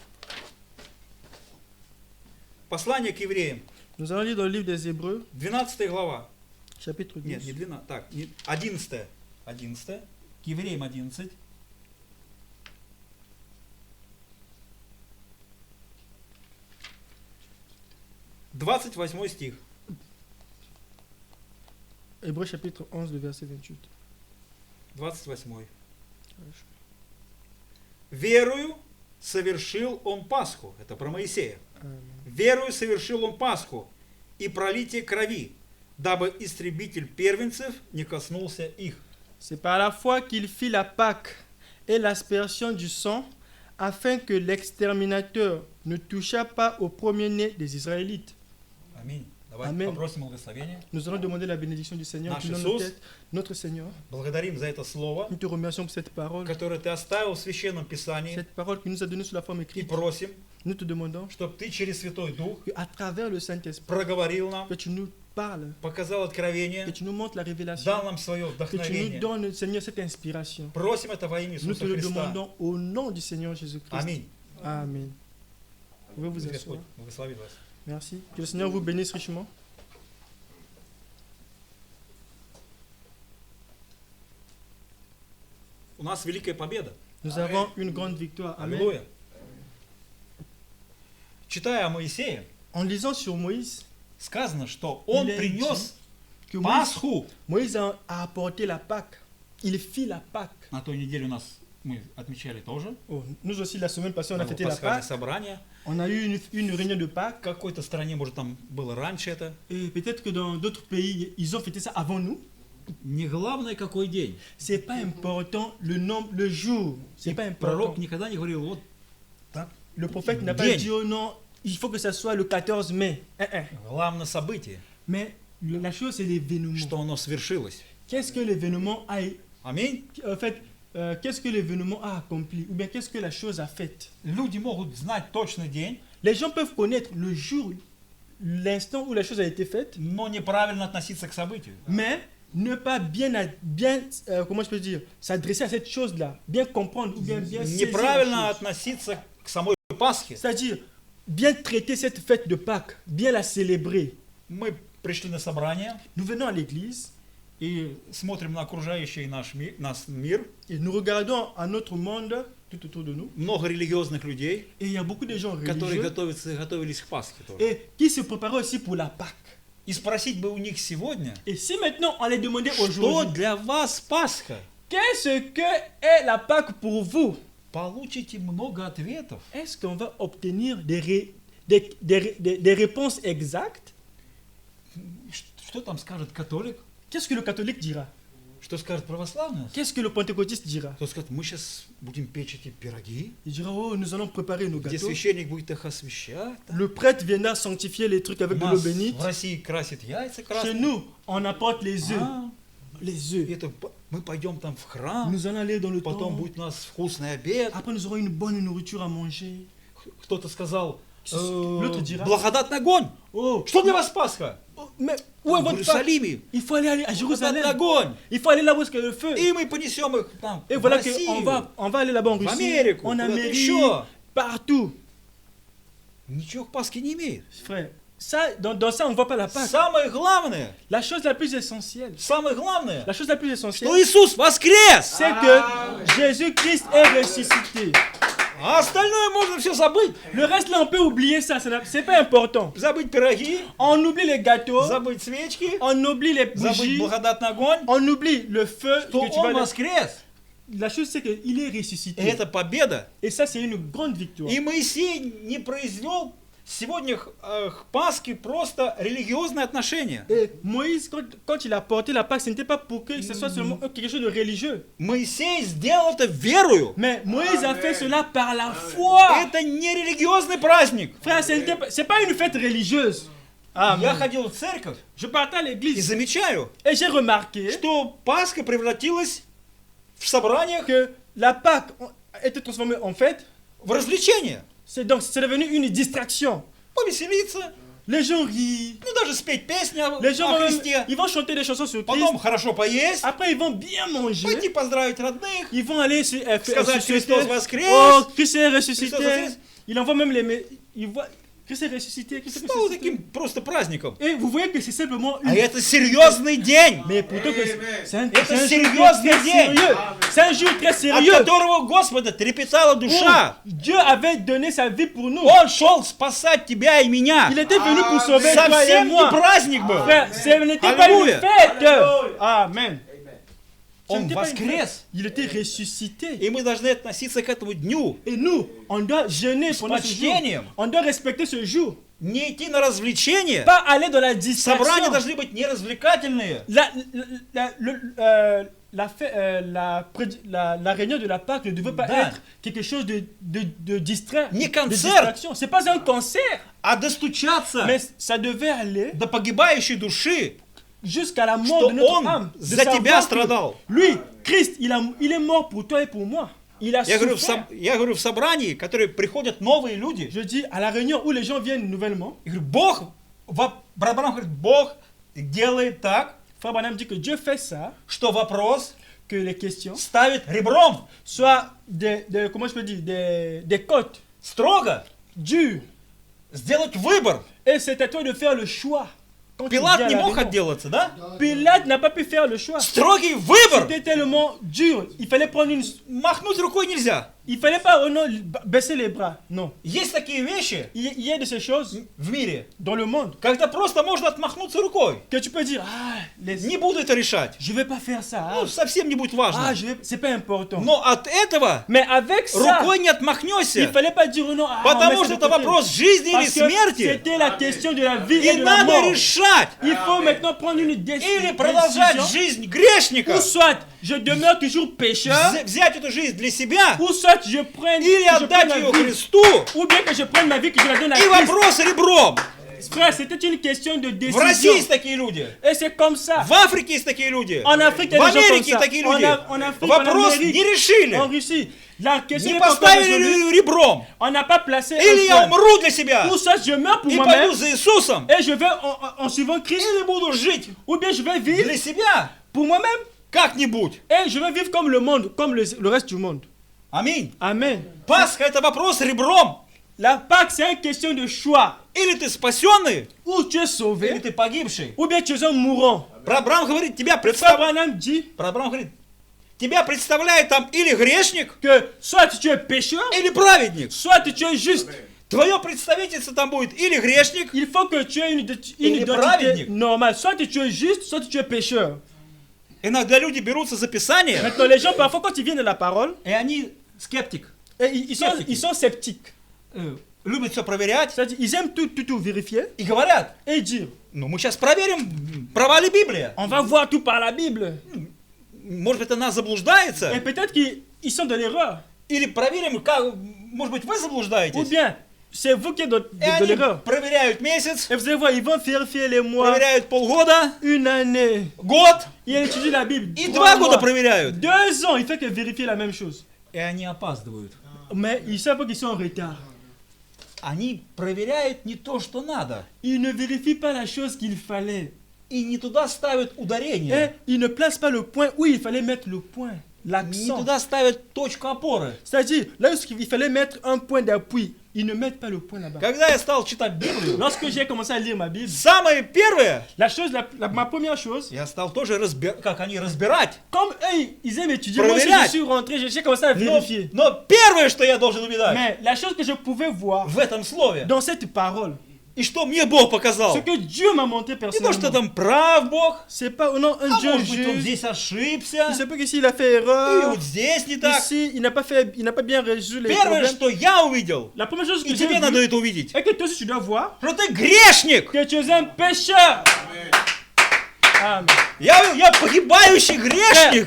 Speaker 1: Послание к евреям.
Speaker 2: nous allons lire dans le livre des Hébreux,
Speaker 1: 12 глава.
Speaker 2: chapitre 10.
Speaker 1: Нет, не 12, так, 11. 11. К евреям 11. Двадцать восьмой стих.
Speaker 2: Hébreux chapitre 11, le verset 28.
Speaker 1: 28.
Speaker 2: Хорошо.
Speaker 1: Верою совершил он Пасху. Это про Моисея.
Speaker 2: Amen.
Speaker 1: Верою совершил он Пасху и пролитие крови, дабы истребитель первенцев не коснулся их.
Speaker 2: C'est par la foi qu'il fit la Pâque et l'aspersion du sang, afin que l'exterminateur ne touchât pas au premier-né des Israélites.
Speaker 1: Аминь. Давайте
Speaker 2: Аминь.
Speaker 1: попросим благословения.
Speaker 2: Nous allons demander la bénédiction du Seigneur.
Speaker 1: Nаш
Speaker 2: Inclinons nos
Speaker 1: Иисус.
Speaker 2: têtes. Notre Seigneur,
Speaker 1: Благодарим за это слово,
Speaker 2: nous te remercions pour cette parole,
Speaker 1: которое ты оставил в Священном Писании.
Speaker 2: cette parole que nous a donnée sous la forme
Speaker 1: И
Speaker 2: écrite.
Speaker 1: просим,
Speaker 2: Nous te demandons
Speaker 1: чтобы ты через Святой Дух
Speaker 2: qu'à travers le Saint-Esprit,
Speaker 1: проговорил нам,
Speaker 2: que tu nous parles,
Speaker 1: показал откровение,
Speaker 2: que tu nous montres la révélation,
Speaker 1: дал нам свое
Speaker 2: que tu nous
Speaker 1: вдохновение.
Speaker 2: donnes, Seigneur, cette inspiration.
Speaker 1: Просим это во имя
Speaker 2: Nous
Speaker 1: Иисуса
Speaker 2: te le
Speaker 1: Христа.
Speaker 2: demandons au nom du Seigneur Jésus-Christ.
Speaker 1: Аминь.
Speaker 2: Amen. Vous pouvez vous
Speaker 1: Пусть
Speaker 2: asseoir.
Speaker 1: Господь благословит вас.
Speaker 2: Merci. Que le Seigneur vous bénisse richement.
Speaker 1: У нас великая победа.
Speaker 2: Nous avons une grande victoire. Amen.
Speaker 1: Аллилуйя. Читая о Моисее,
Speaker 2: En lisant sur Moïse,
Speaker 1: сказано, что он
Speaker 2: Il est
Speaker 1: принес
Speaker 2: que Moïse,
Speaker 1: Пасху.
Speaker 2: Moïse a apporté la Pâque. Il fit la Pâque.
Speaker 1: На той неделе у нас мы отмечали тоже.
Speaker 2: Oh, nous aussi, la semaine passée, on a
Speaker 1: Было
Speaker 2: fêté la
Speaker 1: пасхальное
Speaker 2: Pâque.
Speaker 1: собрание.
Speaker 2: On a eu une réunion de Pâques.
Speaker 1: В какой-то стране, может, там было раньше это.
Speaker 2: Et peut-être que dans d'autres pays, ils ont fêté ça avant nous.
Speaker 1: Не главное, какой день.
Speaker 2: C'est pas important le nombre, le jour. C'est pas important.
Speaker 1: Пророк никогда не говорил, вот так.
Speaker 2: Le prophète n'a pas
Speaker 1: День.
Speaker 2: dit oh non, il faut que ça soit le 14 mai.
Speaker 1: Главное событие,
Speaker 2: Mais la chose, c'est l'événement.
Speaker 1: что оно свершилось.
Speaker 2: Qu'est-ce que l'événement a,
Speaker 1: Аминь.
Speaker 2: en fait, qu'est-ce que l'événement a accompli? Ou bien qu'est-ce que la chose a fait?
Speaker 1: Люди могут знать точный день,
Speaker 2: Les gens peuvent connaître le jour, l'instant où la chose a été faite,
Speaker 1: но неправильно относиться к событию.
Speaker 2: mais ne pas comment je peux dire, s'adresser à cette chose-là, bien comprendre ou bien saisir la
Speaker 1: Неправильно
Speaker 2: chose.
Speaker 1: относиться к самой Пасхе.
Speaker 2: C'est-à-dire, bien traiter cette fête de Pâques, bien la célébrer.
Speaker 1: Мы пришли на собрание
Speaker 2: Nous venons à l'église
Speaker 1: и смотрим на окружающий нас мир.
Speaker 2: et nous regardons à notre monde tout autour de nous.
Speaker 1: Много религиозных людей,
Speaker 2: Et il y a beaucoup de gens
Speaker 1: которые
Speaker 2: religieux
Speaker 1: готовились к Пасхе тоже.
Speaker 2: et qui se préparaient aussi pour la Pâque.
Speaker 1: И спросить бы у них сегодня,
Speaker 2: Et si maintenant on les demandait
Speaker 1: что
Speaker 2: aujourd'hui,
Speaker 1: для вас Пасха?
Speaker 2: qu'est-ce que est la Pâque pour vous?
Speaker 1: Получите много ответов.
Speaker 2: Est-ce qu'on va obtenir des réponses exactes?
Speaker 1: Что там скажет католик?
Speaker 2: Qu'est-ce que le catholique dira?
Speaker 1: Что скажет православный?
Speaker 2: Qu'est-ce que le pentecôtiste dira?
Speaker 1: Кто скажет, мы сейчас будем печь эти пироги,
Speaker 2: Il dira, oh, nous allons préparer nos
Speaker 1: где
Speaker 2: gâteaux.
Speaker 1: священник будет их освещать.
Speaker 2: Le prêtre viendra sanctifier les trucs avec
Speaker 1: У
Speaker 2: de l'eau
Speaker 1: нас
Speaker 2: bénite.
Speaker 1: в России красит яйца
Speaker 2: Chez
Speaker 1: красными.
Speaker 2: nous, on apporte les œufs.
Speaker 1: А,
Speaker 2: Les
Speaker 1: и
Speaker 2: œufs.
Speaker 1: это мы пойдем там в храм,
Speaker 2: Nous allons aller dans le
Speaker 1: потом
Speaker 2: temple.
Speaker 1: будет у нас вкусный обед.
Speaker 2: Après, nous aurons une bonne nourriture à manger.
Speaker 1: Кто-то сказал,
Speaker 2: L'autre dira,
Speaker 1: благодатный огонь.
Speaker 2: oh,
Speaker 1: Что для вас Пасха?
Speaker 2: mais où est
Speaker 1: В
Speaker 2: votre Pâque?
Speaker 1: Иерусалиме.
Speaker 2: Il faut aller à
Speaker 1: Благодатный
Speaker 2: Jérusalem.
Speaker 1: огонь.
Speaker 2: Il faut aller là où est-ce qu'il y a le feu.
Speaker 1: И мы понесем их там,
Speaker 2: Et
Speaker 1: в
Speaker 2: voilà
Speaker 1: Россию.
Speaker 2: qu'on va aller là-bas en Russie,
Speaker 1: Amérique,
Speaker 2: en
Speaker 1: куда-то
Speaker 2: Amérique,
Speaker 1: еще.
Speaker 2: partout.
Speaker 1: Ничего к Пасхе не имеет.
Speaker 2: Frère, ça, dans ça, on ne voit pas la Pâque.
Speaker 1: Самое главное,
Speaker 2: La chose la plus essentielle,
Speaker 1: самое главное,
Speaker 2: la chose la plus essentielle,
Speaker 1: что Иисус воскрес.
Speaker 2: c'est que Jésus-Christ est ressuscité.
Speaker 1: А остальное можно все забыть.
Speaker 2: Le reste, là, on peut oublier ça, c'est pas important.
Speaker 1: Забыть пироги,
Speaker 2: On oublie les gâteaux,
Speaker 1: забыть свечки,
Speaker 2: on oublie les
Speaker 1: забыть
Speaker 2: bougies,
Speaker 1: благодатный огонь,
Speaker 2: on oublie le feu
Speaker 1: что
Speaker 2: que tu
Speaker 1: Он
Speaker 2: vas...
Speaker 1: воскрес.
Speaker 2: La chose, c'est qu'il est
Speaker 1: И
Speaker 2: ressuscité.
Speaker 1: это победа.
Speaker 2: Et ça, c'est une grande victoire.
Speaker 1: И Моисей не произвел сегодня к Пасхе просто религиозное отношение.
Speaker 2: Et Moïse, quand il a porté la Pâque, ce n'était pas pour que ce soit seulement quelque chose de religieux.
Speaker 1: Моисей сделал это верою.
Speaker 2: Mais Moïse a fait cela par la foi.
Speaker 1: Это не религиозный праздник.
Speaker 2: Frère, c'est pas une fête religieuse. Ah,
Speaker 1: Я ходил в церковь
Speaker 2: je partais à
Speaker 1: и
Speaker 2: l'église
Speaker 1: замечаю,
Speaker 2: et j'ai remarqué
Speaker 1: что Пасха превратилась в собраниях
Speaker 2: que la Pâque a été transformée en fête.
Speaker 1: в развлечение.
Speaker 2: C'est devenu une distraction.
Speaker 1: Повеселиться,
Speaker 2: Les gens rient.
Speaker 1: ну даже спеть песни
Speaker 2: Les gens
Speaker 1: о
Speaker 2: vont
Speaker 1: Христе.
Speaker 2: ils vont chanter des chansons sur Christ.
Speaker 1: Потом хорошо поесть,
Speaker 2: Après, ils vont bien manger.
Speaker 1: пойти поздравить родных.
Speaker 2: Ils vont aller
Speaker 1: Сказать,
Speaker 2: ressusciter.
Speaker 1: Христос воскрес.
Speaker 2: Oh, Christ est
Speaker 1: Христос
Speaker 2: ressuscité.
Speaker 1: воскрес.
Speaker 2: Il envoie même les... Il voit... Christ est ressuscité. Christ est
Speaker 1: Стало
Speaker 2: ressuscité.
Speaker 1: таким просто праздником.
Speaker 2: Et vous voyez que c'est simplement
Speaker 1: А
Speaker 2: une...
Speaker 1: это серьезный день,
Speaker 2: Mais plutôt que c'est un
Speaker 1: Это
Speaker 2: jour
Speaker 1: серьезный
Speaker 2: très
Speaker 1: день.
Speaker 2: sérieux. C'est un jour très
Speaker 1: от
Speaker 2: sérieux.
Speaker 1: которого Господа трепетала
Speaker 2: Où
Speaker 1: душа.
Speaker 2: Dieu avait donné sa vie pour nous.
Speaker 1: Он шел спасать тебя и меня.
Speaker 2: Il était venu pour sauver toi et
Speaker 1: Совсем не
Speaker 2: moi.
Speaker 1: праздник был.
Speaker 2: Frère, ce n'était pas une
Speaker 1: Alléluia.
Speaker 2: fête. Amen. Ce
Speaker 1: Он
Speaker 2: n'était pas une fête.
Speaker 1: воскрес.
Speaker 2: Il était ressuscité.
Speaker 1: И мы должны относиться к этому дню.
Speaker 2: Et nous, on doit jeûner pendant ce jour.
Speaker 1: почтением.
Speaker 2: On doit respecter ce jour.
Speaker 1: Не идти на развлечения.
Speaker 2: Pas aller dans la distraction.
Speaker 1: Собрания должны быть не развлекательные.
Speaker 2: La réunion de la Pâque ne devait pas
Speaker 1: Да.
Speaker 2: être quelque chose de distrait.
Speaker 1: Не
Speaker 2: de
Speaker 1: концерт.
Speaker 2: distraction. C'est pas un concert.
Speaker 1: А достучаться
Speaker 2: Mais ça devait aller
Speaker 1: до погибающей души,
Speaker 2: jusqu'à la mort
Speaker 1: что
Speaker 2: de notre
Speaker 1: Он
Speaker 2: âme. De
Speaker 1: за тебя
Speaker 2: savoir que
Speaker 1: страдал.
Speaker 2: lui, Christ, il est mort pour toi et pour moi. Il a
Speaker 1: Я говорю,
Speaker 2: souffert.
Speaker 1: я говорю в собрании, в которые приходят новые люди.
Speaker 2: Je dis à la réunion où les gens viennent nouvellement,
Speaker 1: Я говорю, Бог, Брабрам говорит, Бог делает так,
Speaker 2: Frère Branham dit que Dieu fait ça,
Speaker 1: что вопрос
Speaker 2: que les questions
Speaker 1: ставит ребром,
Speaker 2: soient comment je peux dire, des côtes
Speaker 1: строго.
Speaker 2: dures.
Speaker 1: сделать выбор.
Speaker 2: Et c'est à toi de faire le choix. Quand tu
Speaker 1: Пилат
Speaker 2: viens à
Speaker 1: не
Speaker 2: la
Speaker 1: мог
Speaker 2: maison.
Speaker 1: отделаться, да?
Speaker 2: Pilate n'a pas pu faire le choix.
Speaker 1: Строгий выбор.
Speaker 2: C'était tellement dur. Il fallait prendre une.
Speaker 1: Махнуть рукой нельзя.
Speaker 2: Il fallait pas, oh non, baisser les bras. Non.
Speaker 1: Есть такие вещи
Speaker 2: Il y a de ces choses
Speaker 1: в мире,
Speaker 2: dans le monde
Speaker 1: когда просто можно отмахнуться рукой.
Speaker 2: que tu peux dire,
Speaker 1: Не буду это решать.
Speaker 2: je vais pas faire ça.
Speaker 1: Ну, совсем не будет важно.
Speaker 2: C'est pas important.
Speaker 1: Но от этого
Speaker 2: Mais avec ça,
Speaker 1: рукой не
Speaker 2: il
Speaker 1: отмахнешься.
Speaker 2: fallait pas dire oh non. On
Speaker 1: Потому
Speaker 2: met
Speaker 1: что
Speaker 2: ça de
Speaker 1: это
Speaker 2: côté.
Speaker 1: вопрос жизни или
Speaker 2: Parce que
Speaker 1: смерти.
Speaker 2: c'était la question de la vie et
Speaker 1: И
Speaker 2: de la
Speaker 1: надо
Speaker 2: mort.
Speaker 1: решать.
Speaker 2: Il faut maintenant prendre une
Speaker 1: Или продолжать
Speaker 2: décision.
Speaker 1: жизнь грешника.
Speaker 2: Ou soit je demeure toujours pécheur,
Speaker 1: Взять эту жизнь для себя.
Speaker 2: ou soit je prenne,
Speaker 1: Или
Speaker 2: que je prenne
Speaker 1: отдать
Speaker 2: la
Speaker 1: ее
Speaker 2: vie,
Speaker 1: Христу.
Speaker 2: ou bien que je prenne ma vie, que je la donne à
Speaker 1: И
Speaker 2: Christ.
Speaker 1: вопрос ребром.
Speaker 2: Frère, c'était une question de
Speaker 1: В России
Speaker 2: décision.
Speaker 1: есть такие люди.
Speaker 2: Et c'est comme ça.
Speaker 1: В Африке есть такие люди.
Speaker 2: En Afrique, il y
Speaker 1: В
Speaker 2: a des gens comme
Speaker 1: Америке
Speaker 2: ça.
Speaker 1: такие люди.
Speaker 2: En Afrique, en
Speaker 1: Вопрос
Speaker 2: Amérique,
Speaker 1: не решили.
Speaker 2: en Russie. La question
Speaker 1: Не
Speaker 2: n'est pas encore résolue.
Speaker 1: поставили ребром.
Speaker 2: On n'a pas placé
Speaker 1: Или я
Speaker 2: un point.
Speaker 1: умру для себя
Speaker 2: Ou soit je meurs pour
Speaker 1: и
Speaker 2: moi-même
Speaker 1: пойду за Иисусом.
Speaker 2: et je vais en suivant Christ.
Speaker 1: Или буду жить
Speaker 2: Ou bien je vais vivre
Speaker 1: для себя
Speaker 2: pour moi-même
Speaker 1: как-нибудь.
Speaker 2: et je vais vivre comme le monde, comme le reste du monde.
Speaker 1: Аминь.
Speaker 2: Amen.
Speaker 1: Пасха это вопрос ребром.
Speaker 2: La Pâque, c'est une question de choix.
Speaker 1: Или ты спасенный,
Speaker 2: Ou tu es
Speaker 1: или
Speaker 2: sauvé,
Speaker 1: ты погибший.
Speaker 2: ou bien tu es un mourant.
Speaker 1: Абрам говорит, тебя
Speaker 2: Frère
Speaker 1: представляет.
Speaker 2: Branham dit
Speaker 1: Абрам говорит, тебя представляет там или грешник,
Speaker 2: que soit tu es pécheur,
Speaker 1: или праведник.
Speaker 2: soit tu es juste.
Speaker 1: Твое представительство там будет или грешник,
Speaker 2: Il faut que tu aies une
Speaker 1: Или
Speaker 2: identité
Speaker 1: праведник.
Speaker 2: normale. Soit tu es juste, soit tu es pécheur.
Speaker 1: Иногда люди берутся за Писание,
Speaker 2: Maintenant, les gens, parfois, quand ils viennent de la parole,
Speaker 1: и они скептик.
Speaker 2: et ils sont sceptiques.
Speaker 1: Любят все проверять
Speaker 2: C'est-à-dire, ils aiment tout vérifier
Speaker 1: и говорят,
Speaker 2: et dire
Speaker 1: ну мы сейчас проверим, права ли Библия.
Speaker 2: on va voir tout par la Bible.
Speaker 1: Может быть, она
Speaker 2: Et
Speaker 1: заблуждается.
Speaker 2: peut-être qu'ils sont dans l'erreur.
Speaker 1: Или проверим, как, может быть, вы
Speaker 2: Ou
Speaker 1: заблуждаетесь.
Speaker 2: bien, c'est vous qui êtes
Speaker 1: И
Speaker 2: dans
Speaker 1: они
Speaker 2: l'erreur.
Speaker 1: проверяют месяц,
Speaker 2: Et vous allez voir, ils vont vérifier les mois,
Speaker 1: проверяют полгода,
Speaker 2: une année.
Speaker 1: год,
Speaker 2: Ils étudient la Bible.
Speaker 1: и
Speaker 2: 3
Speaker 1: 2 года
Speaker 2: mois,
Speaker 1: проверяют.
Speaker 2: 2 ans, il fait que vérifier la même chose.
Speaker 1: И они опаздывают.
Speaker 2: Mais ils savent qu'ils sont en retard.
Speaker 1: Они проверяют не то, что надо.
Speaker 2: Ils ne vérifient pas la chose qu'il fallait.
Speaker 1: И не туда ставят
Speaker 2: Et
Speaker 1: ударение.
Speaker 2: ils ne placent pas le point où il fallait mettre le point,
Speaker 1: Не
Speaker 2: l'accent.
Speaker 1: туда ставят точку опоры.
Speaker 2: C'est-à-dire, là où il fallait mettre un point d'appui, ils ne mettent pas le point là-bas.
Speaker 1: Когда я стал читать Библию,
Speaker 2: Lorsque j'ai commencé à lire ma Bible,
Speaker 1: самое первое,
Speaker 2: la chose, ma première chose,
Speaker 1: я стал тоже как они разбирать.
Speaker 2: comme eux, ils aiment étudier, moi aussi
Speaker 1: Проверять.
Speaker 2: je suis rentré, j'ai commencé à vérifier.
Speaker 1: Но первое, что я должен увидать
Speaker 2: Mais la chose que je pouvais voir
Speaker 1: в этом слове,
Speaker 2: dans cette parole,
Speaker 1: и что мне Бог показал,
Speaker 2: ce que Dieu m'a montré
Speaker 1: не то, что
Speaker 2: personnellement,
Speaker 1: там прав Бог,
Speaker 2: c'est pas oh non, un
Speaker 1: а
Speaker 2: Dieu
Speaker 1: может быть, он
Speaker 2: juste.
Speaker 1: здесь ошибся,
Speaker 2: Il se peut qu'ici il a fait
Speaker 1: и
Speaker 2: erreur,
Speaker 1: вот здесь не так.
Speaker 2: ici il n'a pas bien résolu les
Speaker 1: Первое,
Speaker 2: problèmes.
Speaker 1: что я увидел,
Speaker 2: La première chose
Speaker 1: и
Speaker 2: que j'ai
Speaker 1: тебе надо
Speaker 2: vue,
Speaker 1: это увидеть,
Speaker 2: et que toi aussi tu dois voir,
Speaker 1: что ты грешник.
Speaker 2: que tu es un pécheur. Amen.
Speaker 1: Я погибающий грешник.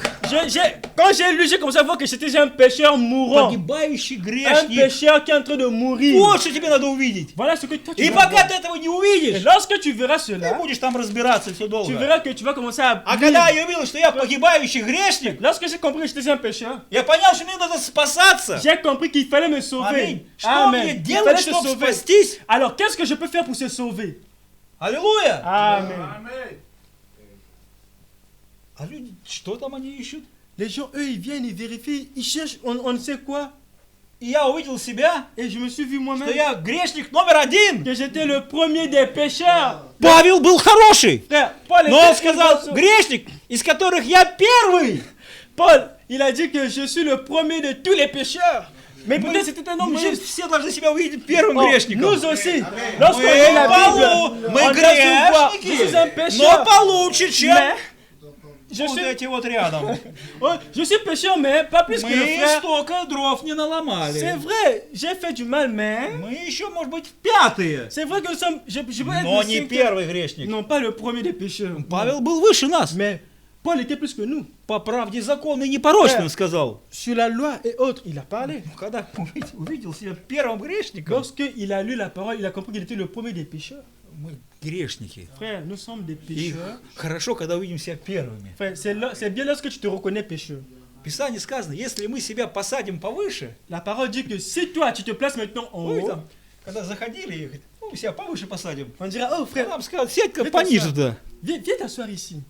Speaker 2: Quand j'ai lu, j'ai commencé à voir que j'étais un pécheur mourant.
Speaker 1: Погибающий
Speaker 2: Un
Speaker 1: грешник.
Speaker 2: pécheur qui est en train de mourir.
Speaker 1: Вот что тебе надо увидеть.
Speaker 2: Voilà ce que toi tu
Speaker 1: И
Speaker 2: dois
Speaker 1: пока
Speaker 2: voir.
Speaker 1: ты этого не
Speaker 2: Et
Speaker 1: увидишь,
Speaker 2: lorsque tu verras
Speaker 1: ты
Speaker 2: cela,
Speaker 1: будешь там разбираться все
Speaker 2: tu
Speaker 1: долго.
Speaker 2: verras que tu vas commencer à
Speaker 1: А
Speaker 2: vivre.
Speaker 1: когда я увидел, что я погибающий грешник,
Speaker 2: Lorsque j'ai compris que j'étais un pécheur,
Speaker 1: я понял, что мне надо спасаться.
Speaker 2: j'ai compris qu'il fallait me sauver.
Speaker 1: Аминь. Что мне
Speaker 2: Amen. Il
Speaker 1: делать,
Speaker 2: fallait se
Speaker 1: чтобы
Speaker 2: sauver.
Speaker 1: спастись?
Speaker 2: Alors, qu'est-ce que je peux faire pour se sauver?
Speaker 1: Аллилуйя.
Speaker 2: Amen.
Speaker 1: А люди, что там они ищут?
Speaker 2: Les gens, eux, ils viennent, ils vérifient, ils cherchent, on ne sait quoi.
Speaker 1: И я увидел себя,
Speaker 2: Et je me suis vu
Speaker 1: что
Speaker 2: moi-même
Speaker 1: я грешник номер один.
Speaker 2: que j'étais le premier des pécheurs.
Speaker 1: Павел был хороший,
Speaker 2: Frère, Paul
Speaker 1: но он
Speaker 2: était
Speaker 1: сказал,
Speaker 2: innocent.
Speaker 1: грешник, из которых я первый.
Speaker 2: Paul, il a dit que je suis le premier de tous les pécheurs. Mais
Speaker 1: Мы,
Speaker 2: peut-être c'était un homme
Speaker 1: мы
Speaker 2: juste.
Speaker 1: все должны себя увидеть первым
Speaker 2: Oh,
Speaker 1: грешником.
Speaker 2: nous aussi, lorsqu'on
Speaker 1: Мы,
Speaker 2: lit la
Speaker 1: полу-
Speaker 2: Bible,
Speaker 1: мы
Speaker 2: on doit se voir, je
Speaker 1: грешники,
Speaker 2: suis un
Speaker 1: но
Speaker 2: pécheur.
Speaker 1: получше, чем
Speaker 2: Mais, je
Speaker 1: вот
Speaker 2: suis,
Speaker 1: эти вот рядом.
Speaker 2: oh, je suis pécheur, mais pas plus que le
Speaker 1: Мы
Speaker 2: frère.
Speaker 1: столько дров не
Speaker 2: C'est
Speaker 1: наломали.
Speaker 2: vrai, j'ai fait du mal, mais
Speaker 1: Мы еще, может быть, пятые,
Speaker 2: c'est vrai que nous sommes, je peux être
Speaker 1: но
Speaker 2: le
Speaker 1: не
Speaker 2: cinquième.
Speaker 1: первый грешник.
Speaker 2: Non, pas le premier des pécheurs.
Speaker 1: Павел был выше нас.
Speaker 2: Mais Paul était plus que nous.
Speaker 1: По правде законной и непорочным сказал.
Speaker 2: Sur la loi et autres, il a parlé.
Speaker 1: Когда увидел себя первым грешником,
Speaker 2: Lorsqu'il a lu la parole, il a compris qu'il était le premier des pécheurs.
Speaker 1: мы грешники.
Speaker 2: Frère, nous sommes des
Speaker 1: И
Speaker 2: pécheurs.
Speaker 1: хорошо, когда увидим себя первыми.
Speaker 2: Frère, c'est bien lorsque tu te reconnais pécheur.
Speaker 1: В Писании сказано, если мы себя посадим повыше,
Speaker 2: La parole dit que si toi, tu te places maintenant en
Speaker 1: ну и
Speaker 2: haut,
Speaker 1: там, когда заходили, и говорят, ну, себя повыше посадим.
Speaker 2: on dira, oh
Speaker 1: А
Speaker 2: frère,
Speaker 1: нам скажут, сядь-ка
Speaker 2: Viens
Speaker 1: пониже
Speaker 2: t'asseoir.
Speaker 1: туда.
Speaker 2: viens t'asseoir ici.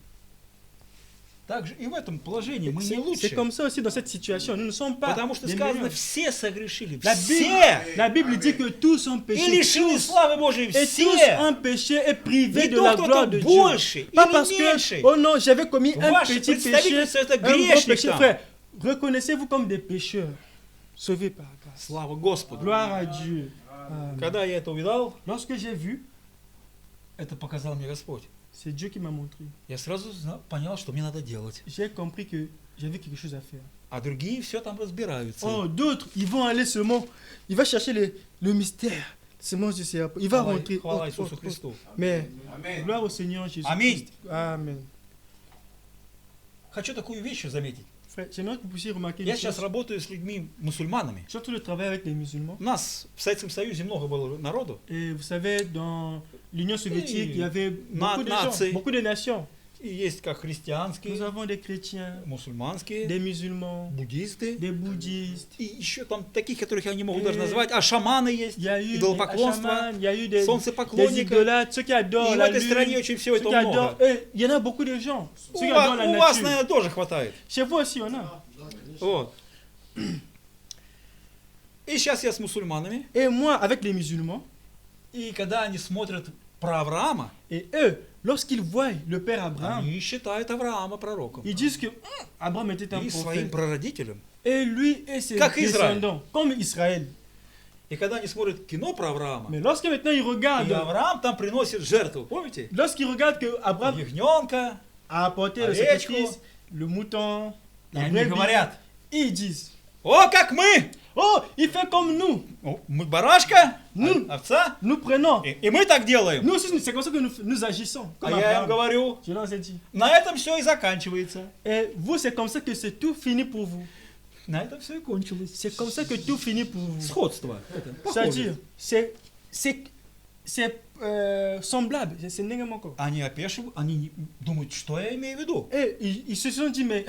Speaker 1: Так же и в этом положении мы не
Speaker 2: C'est
Speaker 1: лучше.
Speaker 2: comme ça aussi dans cette situation. Nous ne sommes pas
Speaker 1: Потому что
Speaker 2: les
Speaker 1: сказано,
Speaker 2: meilleurs.
Speaker 1: все согрешили.
Speaker 2: La
Speaker 1: Все!
Speaker 2: Bible dit que tous ont
Speaker 1: И
Speaker 2: péché.
Speaker 1: лишены
Speaker 2: Tous.
Speaker 1: славы Божьей.
Speaker 2: Et tous
Speaker 1: Все!
Speaker 2: ont péché et privés
Speaker 1: Не
Speaker 2: de
Speaker 1: то
Speaker 2: la
Speaker 1: кто-то
Speaker 2: gloire de Dieu.
Speaker 1: больше
Speaker 2: Pas
Speaker 1: или
Speaker 2: parce
Speaker 1: меньше.
Speaker 2: que, oh non, j'avais commis un
Speaker 1: Ваше
Speaker 2: petit péché,
Speaker 1: представительство это
Speaker 2: un gros
Speaker 1: грешник
Speaker 2: péché.
Speaker 1: там.
Speaker 2: Frère, reconnaissez-vous comme des pécheurs, sauvés par grâce.
Speaker 1: Слава Господу.
Speaker 2: Gloire à Dieu. Amen.
Speaker 1: Когда я это увидал,
Speaker 2: Lorsque j'ai vu,
Speaker 1: это показал мне Господь.
Speaker 2: c'est Dieu qui m'a montré.
Speaker 1: Я сразу понял, что мне надо делать.
Speaker 2: J'ai compris que j'avais quelque chose à faire.
Speaker 1: А другие все там разбираются.
Speaker 2: Oh, d'autres, ils vont aller seulement, il va chercher le mystère. Semence du serpent. Il va rentrer.
Speaker 1: Хвала
Speaker 2: Oh,
Speaker 1: Иисусу
Speaker 2: oh, oh.
Speaker 1: Христу.
Speaker 2: Mais, gloire au Seigneur Jésus.
Speaker 1: Аминь.
Speaker 2: Amen.
Speaker 1: Хочу такую вещь заметить.
Speaker 2: Frère, j'aimerais que vous puissiez remarquer une
Speaker 1: Я сейчас
Speaker 2: chose.
Speaker 1: работаю с людьми мусульманами.
Speaker 2: Surtout le travail avec les musulmans.
Speaker 1: У нас в Советском Союзе много было народу.
Speaker 2: Et vous savez, dans l'Union soviétique, il y avait beaucoup de
Speaker 1: Нации.
Speaker 2: gens, beaucoup de nations.
Speaker 1: И есть как
Speaker 2: Nous
Speaker 1: христианские,
Speaker 2: avons des chrétiens,
Speaker 1: мусульманские,
Speaker 2: des musulmans,
Speaker 1: буддисты.
Speaker 2: des bouddhistes.
Speaker 1: И еще там таких, которых я не могу даже назвать. А шаманы есть,
Speaker 2: Il y a eu des
Speaker 1: идолопоклонство,
Speaker 2: chamans, il y a eu des
Speaker 1: солнцепоклонника.
Speaker 2: idolâtres, ceux qui adorent
Speaker 1: И в
Speaker 2: la
Speaker 1: этой стране
Speaker 2: lune,
Speaker 1: очень всего
Speaker 2: ceux qui
Speaker 1: этого много.
Speaker 2: adorent... Il y en a beaucoup de gens.
Speaker 1: У
Speaker 2: Ceux qui adorent la
Speaker 1: вас,
Speaker 2: nature.
Speaker 1: наверное, тоже хватает.
Speaker 2: Chez vous aussi, on a.
Speaker 1: Вот. И сейчас я с мусульманами.
Speaker 2: Et moi, avec les musulmans,
Speaker 1: И когда они смотрят про Авраама,
Speaker 2: et eux, lorsqu'ils voient le père Abraham,
Speaker 1: они считают Авраама пророком.
Speaker 2: ils disent que Abraham était un
Speaker 1: И своим
Speaker 2: prophète.
Speaker 1: прародителем.
Speaker 2: Et lui et ses
Speaker 1: Как Израиль.
Speaker 2: descendants, comme Israël.
Speaker 1: И когда они смотрят кино про Авраама,
Speaker 2: Mais lorsque maintenant ils
Speaker 1: и
Speaker 2: regardent,
Speaker 1: Авраам там приносит жертву, помните?
Speaker 2: lorsqu'ils regardent que Abraham
Speaker 1: Ягненка.
Speaker 2: a apporté le
Speaker 1: Овечку.
Speaker 2: sacrifice, le mouton,
Speaker 1: И
Speaker 2: la
Speaker 1: они
Speaker 2: brebis,
Speaker 1: говорят,
Speaker 2: ils disent,
Speaker 1: о, как мы!
Speaker 2: oh, il fait comme nous.
Speaker 1: Мы барашка,
Speaker 2: Ну.
Speaker 1: овца,
Speaker 2: Nous prenons.
Speaker 1: и мы так делаем.
Speaker 2: Nous aussi, c'est comme ça que nous agissons.
Speaker 1: А
Speaker 2: Comme
Speaker 1: я им
Speaker 2: Abraham.
Speaker 1: говорю,
Speaker 2: Je leur ai dit.
Speaker 1: на этом все и заканчивается.
Speaker 2: Et vous, c'est comme ça que c'est tout fini pour vous.
Speaker 1: На этом все и кончилось.
Speaker 2: C'est comme ça que tout finit pour vous.
Speaker 1: Сходство. Это
Speaker 2: C'est-à-dire,
Speaker 1: похоже.
Speaker 2: c'est semblable. C'est négalement encore.
Speaker 1: Они опешивают, они думают, что я имею в виду.
Speaker 2: Et ils se sont dit, mais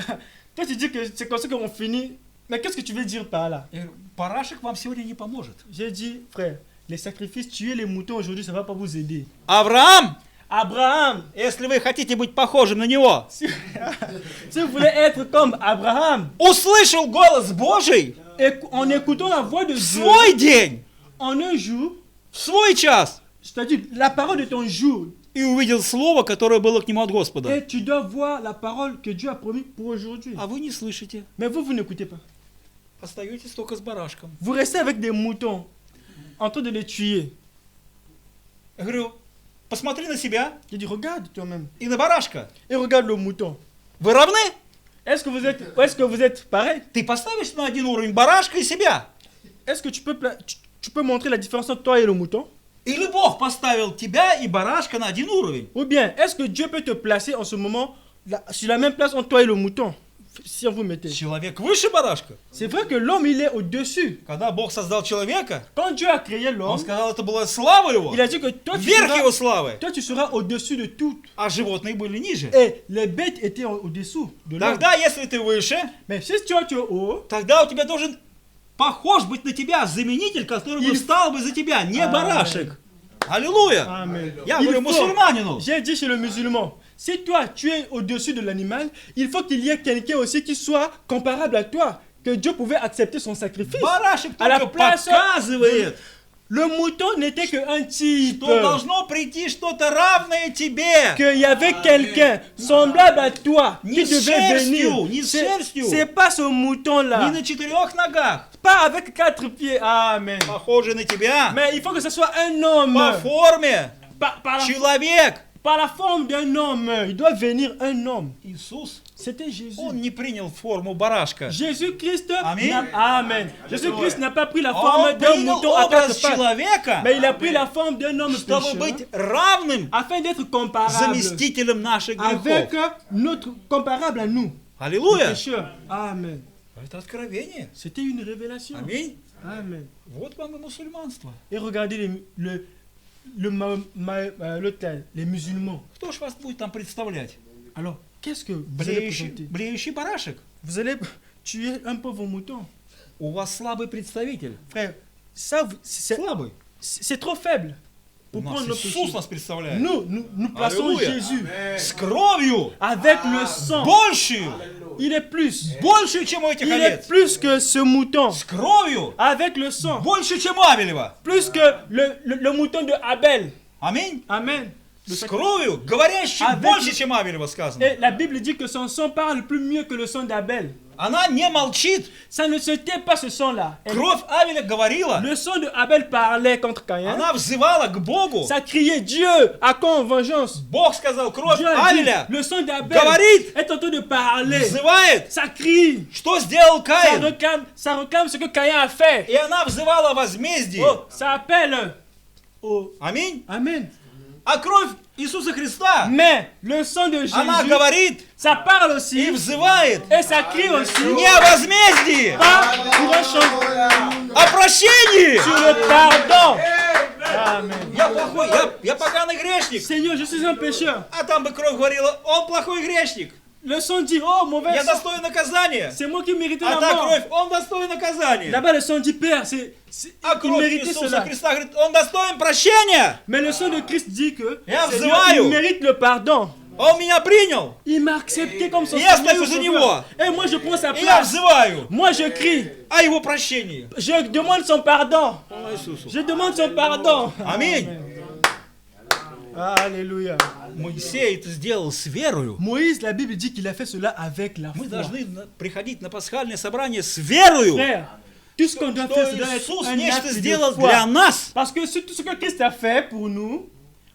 Speaker 2: toi tu dis que c'est comme ça qu'on finit. Mais qu'est-ce que tu veux dire par là?
Speaker 1: Я говорю, барашек вам сегодня не поможет.
Speaker 2: J'ai dit, frère, les sacrifices, tuer les moutons aujourd'hui, ça ne va pas vous aider.
Speaker 1: Авраам,
Speaker 2: Abraham,
Speaker 1: если вы хотите быть похожим на него,
Speaker 2: si vous voulez être comme Abraham,
Speaker 1: услышал голос Божий
Speaker 2: en écoutant la voix de
Speaker 1: в
Speaker 2: Dieu,
Speaker 1: свой день,
Speaker 2: en un jour,
Speaker 1: в свой час,
Speaker 2: c'est-à-dire la parole de ton jour,
Speaker 1: и увидел слово, которое было к нему от Господа.
Speaker 2: et tu dois voir la parole que Dieu a promis pour aujourd'hui.
Speaker 1: А вы не слышите.
Speaker 2: Mais vous n'écoutez pas.
Speaker 1: Остаетесь только с барашком.
Speaker 2: Vous restez avec des moutons, en train de les tuer.
Speaker 1: Я говорю, посмотри на себя
Speaker 2: J'ai dit, regarde toi-même.
Speaker 1: и на барашка.
Speaker 2: Et regarde le mouton.
Speaker 1: Вы равны?
Speaker 2: Est-ce que vous êtes pareil?
Speaker 1: Ты поставишь на один уровень барашка и себя?
Speaker 2: Est-ce que tu peux montrer la différence entre toi et le mouton?
Speaker 1: Или Бог поставил тебя и барашка на один уровень?
Speaker 2: Ou bien, est-ce que Dieu peut te placer en ce moment sur la même place entre toi et le mouton? Si on vous mettez.
Speaker 1: Человек выше барашка.
Speaker 2: C'est vrai que l'homme, il est au-dessus.
Speaker 1: Когда Бог создал человека,
Speaker 2: Quand Dieu a créé
Speaker 1: Он
Speaker 2: l'homme,
Speaker 1: сказал, это была слава его,
Speaker 2: il a dit que
Speaker 1: верх его славы,
Speaker 2: toi, tu seras au-dessus de tout.
Speaker 1: а животные были ниже.
Speaker 2: Et les bêtes étaient au-dessous de l'homme.
Speaker 1: Тогда, если ты выше,
Speaker 2: Mais si tu es haut,
Speaker 1: тогда у тебя должен похож быть на тебя заменитель, который бы встал бы за тебя, не барашек. Аллилуйя!
Speaker 2: Amen.
Speaker 1: Я
Speaker 2: Il
Speaker 1: говорю
Speaker 2: faut-
Speaker 1: мусульманину.
Speaker 2: J'ai dit chez le musulman, si toi tu es au-dessus de l'animal, il faut qu'il y ait quelqu'un aussi qui soit comparable à toi, que Dieu pouvait accepter son sacrifice.
Speaker 1: Барашек
Speaker 2: À la
Speaker 1: только
Speaker 2: place
Speaker 1: показывает,
Speaker 2: Le mouton n'était qu'un type,
Speaker 1: что должно прийти что-то равное тебе.
Speaker 2: qu'il y avait quelqu'un semblable à toi qui
Speaker 1: Ni
Speaker 2: devait
Speaker 1: шерстью,
Speaker 2: venir.
Speaker 1: ni
Speaker 2: C'est
Speaker 1: шерстью.
Speaker 2: c'est pas ce mouton-là,
Speaker 1: Не на 4 ногах,
Speaker 2: pas avec 4 pieds, amen.
Speaker 1: похожий на тебя,
Speaker 2: Mais il faut que ce soit un homme,
Speaker 1: по форме,
Speaker 2: par
Speaker 1: человек.
Speaker 2: la forme d'un homme. Il doit venir un homme.
Speaker 1: Иисус,
Speaker 2: C'était Jésus.
Speaker 1: Он не принял форму барашка.
Speaker 2: Jésus-Christ,
Speaker 1: Amen.
Speaker 2: Amen. Jésus-Christ n'a pas pris la
Speaker 1: Он
Speaker 2: forme d'un
Speaker 1: принял
Speaker 2: mouton à
Speaker 1: образ
Speaker 2: quatre pattes,
Speaker 1: человека,
Speaker 2: mais il a pris la forme d'un homme
Speaker 1: чтобы
Speaker 2: pécheur,
Speaker 1: быть равным
Speaker 2: afin d'être comparable
Speaker 1: заместителем наших
Speaker 2: avec
Speaker 1: грехов.
Speaker 2: notre comparable à nous,
Speaker 1: Аллилуйя!
Speaker 2: pécheurs. Amen.
Speaker 1: Это откровение.
Speaker 2: C'était une révélation.
Speaker 1: Аминь.
Speaker 2: Amen.
Speaker 1: Вот вам и мусульманство.
Speaker 2: Et regardez les musulmans.
Speaker 1: Кто ж вас будет там представлять?
Speaker 2: Alors, qu'est-ce que vous allez
Speaker 1: Блеющий,
Speaker 2: présenter?
Speaker 1: блеющий барашек.
Speaker 2: Vous allez tuer un pauvre mouton.
Speaker 1: У вас слабый представитель.
Speaker 2: Frère, ça,
Speaker 1: Слабый.
Speaker 2: c'est trop faible. pour
Speaker 1: У нас
Speaker 2: prendre nos
Speaker 1: Иисус
Speaker 2: péchés.
Speaker 1: нас представляет.
Speaker 2: Nous plaçons
Speaker 1: Alléluia.
Speaker 2: Jésus
Speaker 1: С кровью
Speaker 2: avec le sang.
Speaker 1: большую,
Speaker 2: Il est plus.
Speaker 1: большую, чем у этих
Speaker 2: Il est
Speaker 1: овец.
Speaker 2: plus que ce mouton.
Speaker 1: С кровью
Speaker 2: Avec le sang.
Speaker 1: больше, чем Авелева.
Speaker 2: Plus que le mouton de Abel.
Speaker 1: Аминь.
Speaker 2: Amen.
Speaker 1: С кровью, говорящим
Speaker 2: Avec-
Speaker 1: больше, чем Авелева сказано.
Speaker 2: Et la Bible dit que son sang parle plus mieux que le sang d'Abel.
Speaker 1: Она не молчит.
Speaker 2: Ça ne se tait pas ce sang-là.
Speaker 1: Кровь Авеля говорила.
Speaker 2: Le sang de Abel parlait contre Caïn.
Speaker 1: Она взывала к Богу.
Speaker 2: Ça criait Dieu, à quand vengeance?
Speaker 1: Бог сказал, кровь
Speaker 2: Dieu a dit,
Speaker 1: Авеля
Speaker 2: le sang d'Abel
Speaker 1: говорит,
Speaker 2: est en train de parler.
Speaker 1: взывает.
Speaker 2: Ça crie.
Speaker 1: Что сделал Каин?
Speaker 2: Ça réclame ce que Caïn a fait.
Speaker 1: И она взывала о возмездии.
Speaker 2: Oh, ça appelle. Oh.
Speaker 1: Аминь.
Speaker 2: Amen.
Speaker 1: А кровь Иисуса Христа,
Speaker 2: Mais le sang de
Speaker 1: она
Speaker 2: Jésus,
Speaker 1: говорит
Speaker 2: ça parle
Speaker 1: и
Speaker 2: aussi.
Speaker 1: взывает
Speaker 2: Et ça crie aussi.
Speaker 1: не о возмездии,
Speaker 2: Pas pour un chant
Speaker 1: о прощении.
Speaker 2: sur le pardon. Amen.
Speaker 1: Я плохой, я поганый грешник.
Speaker 2: Seigneur, je suis un pécheur.
Speaker 1: А там бы кровь говорила, он плохой грешник.
Speaker 2: Le sang dit, oh, mauvais
Speaker 1: Я
Speaker 2: sang.
Speaker 1: достоин наказания.
Speaker 2: C'est moi qui méritais
Speaker 1: А
Speaker 2: la
Speaker 1: та
Speaker 2: mort.
Speaker 1: кровь, он достоин наказания.
Speaker 2: Là-bas, le sang dit, Père,
Speaker 1: А
Speaker 2: il
Speaker 1: кровь
Speaker 2: méritait
Speaker 1: Иисуса
Speaker 2: cela.
Speaker 1: Христа говорит, он достоин прощения.
Speaker 2: Mais le sang de Christ dit que
Speaker 1: Я
Speaker 2: Seigneur,
Speaker 1: взываю.
Speaker 2: il mérite le pardon.
Speaker 1: Он меня принял.
Speaker 2: Il m'a accepté comme son
Speaker 1: И я
Speaker 2: Seigneur,
Speaker 1: стою
Speaker 2: son
Speaker 1: за
Speaker 2: sauveur.
Speaker 1: него.
Speaker 2: Et moi, je prends sa
Speaker 1: И я
Speaker 2: place.
Speaker 1: взываю
Speaker 2: Moi, je crie.
Speaker 1: о его прощении.
Speaker 2: Je demande son pardon.
Speaker 1: О Иисусу.
Speaker 2: Je demande son pardon.
Speaker 1: Аминь.
Speaker 2: Alléluia.
Speaker 1: Моисей это сделал с верою.
Speaker 2: Moïse, la Bible dit qu'il a fait cela avec la
Speaker 1: Мы
Speaker 2: foi.
Speaker 1: должны приходить на пасхальное собрание с верою,
Speaker 2: Frère, tout ce qu'on doit faire,
Speaker 1: что
Speaker 2: c'est doit être
Speaker 1: Иисус
Speaker 2: un
Speaker 1: нечто
Speaker 2: acte de
Speaker 1: сделал
Speaker 2: foi.
Speaker 1: для нас.
Speaker 2: Parce que tout ce que Christ a fait pour nous,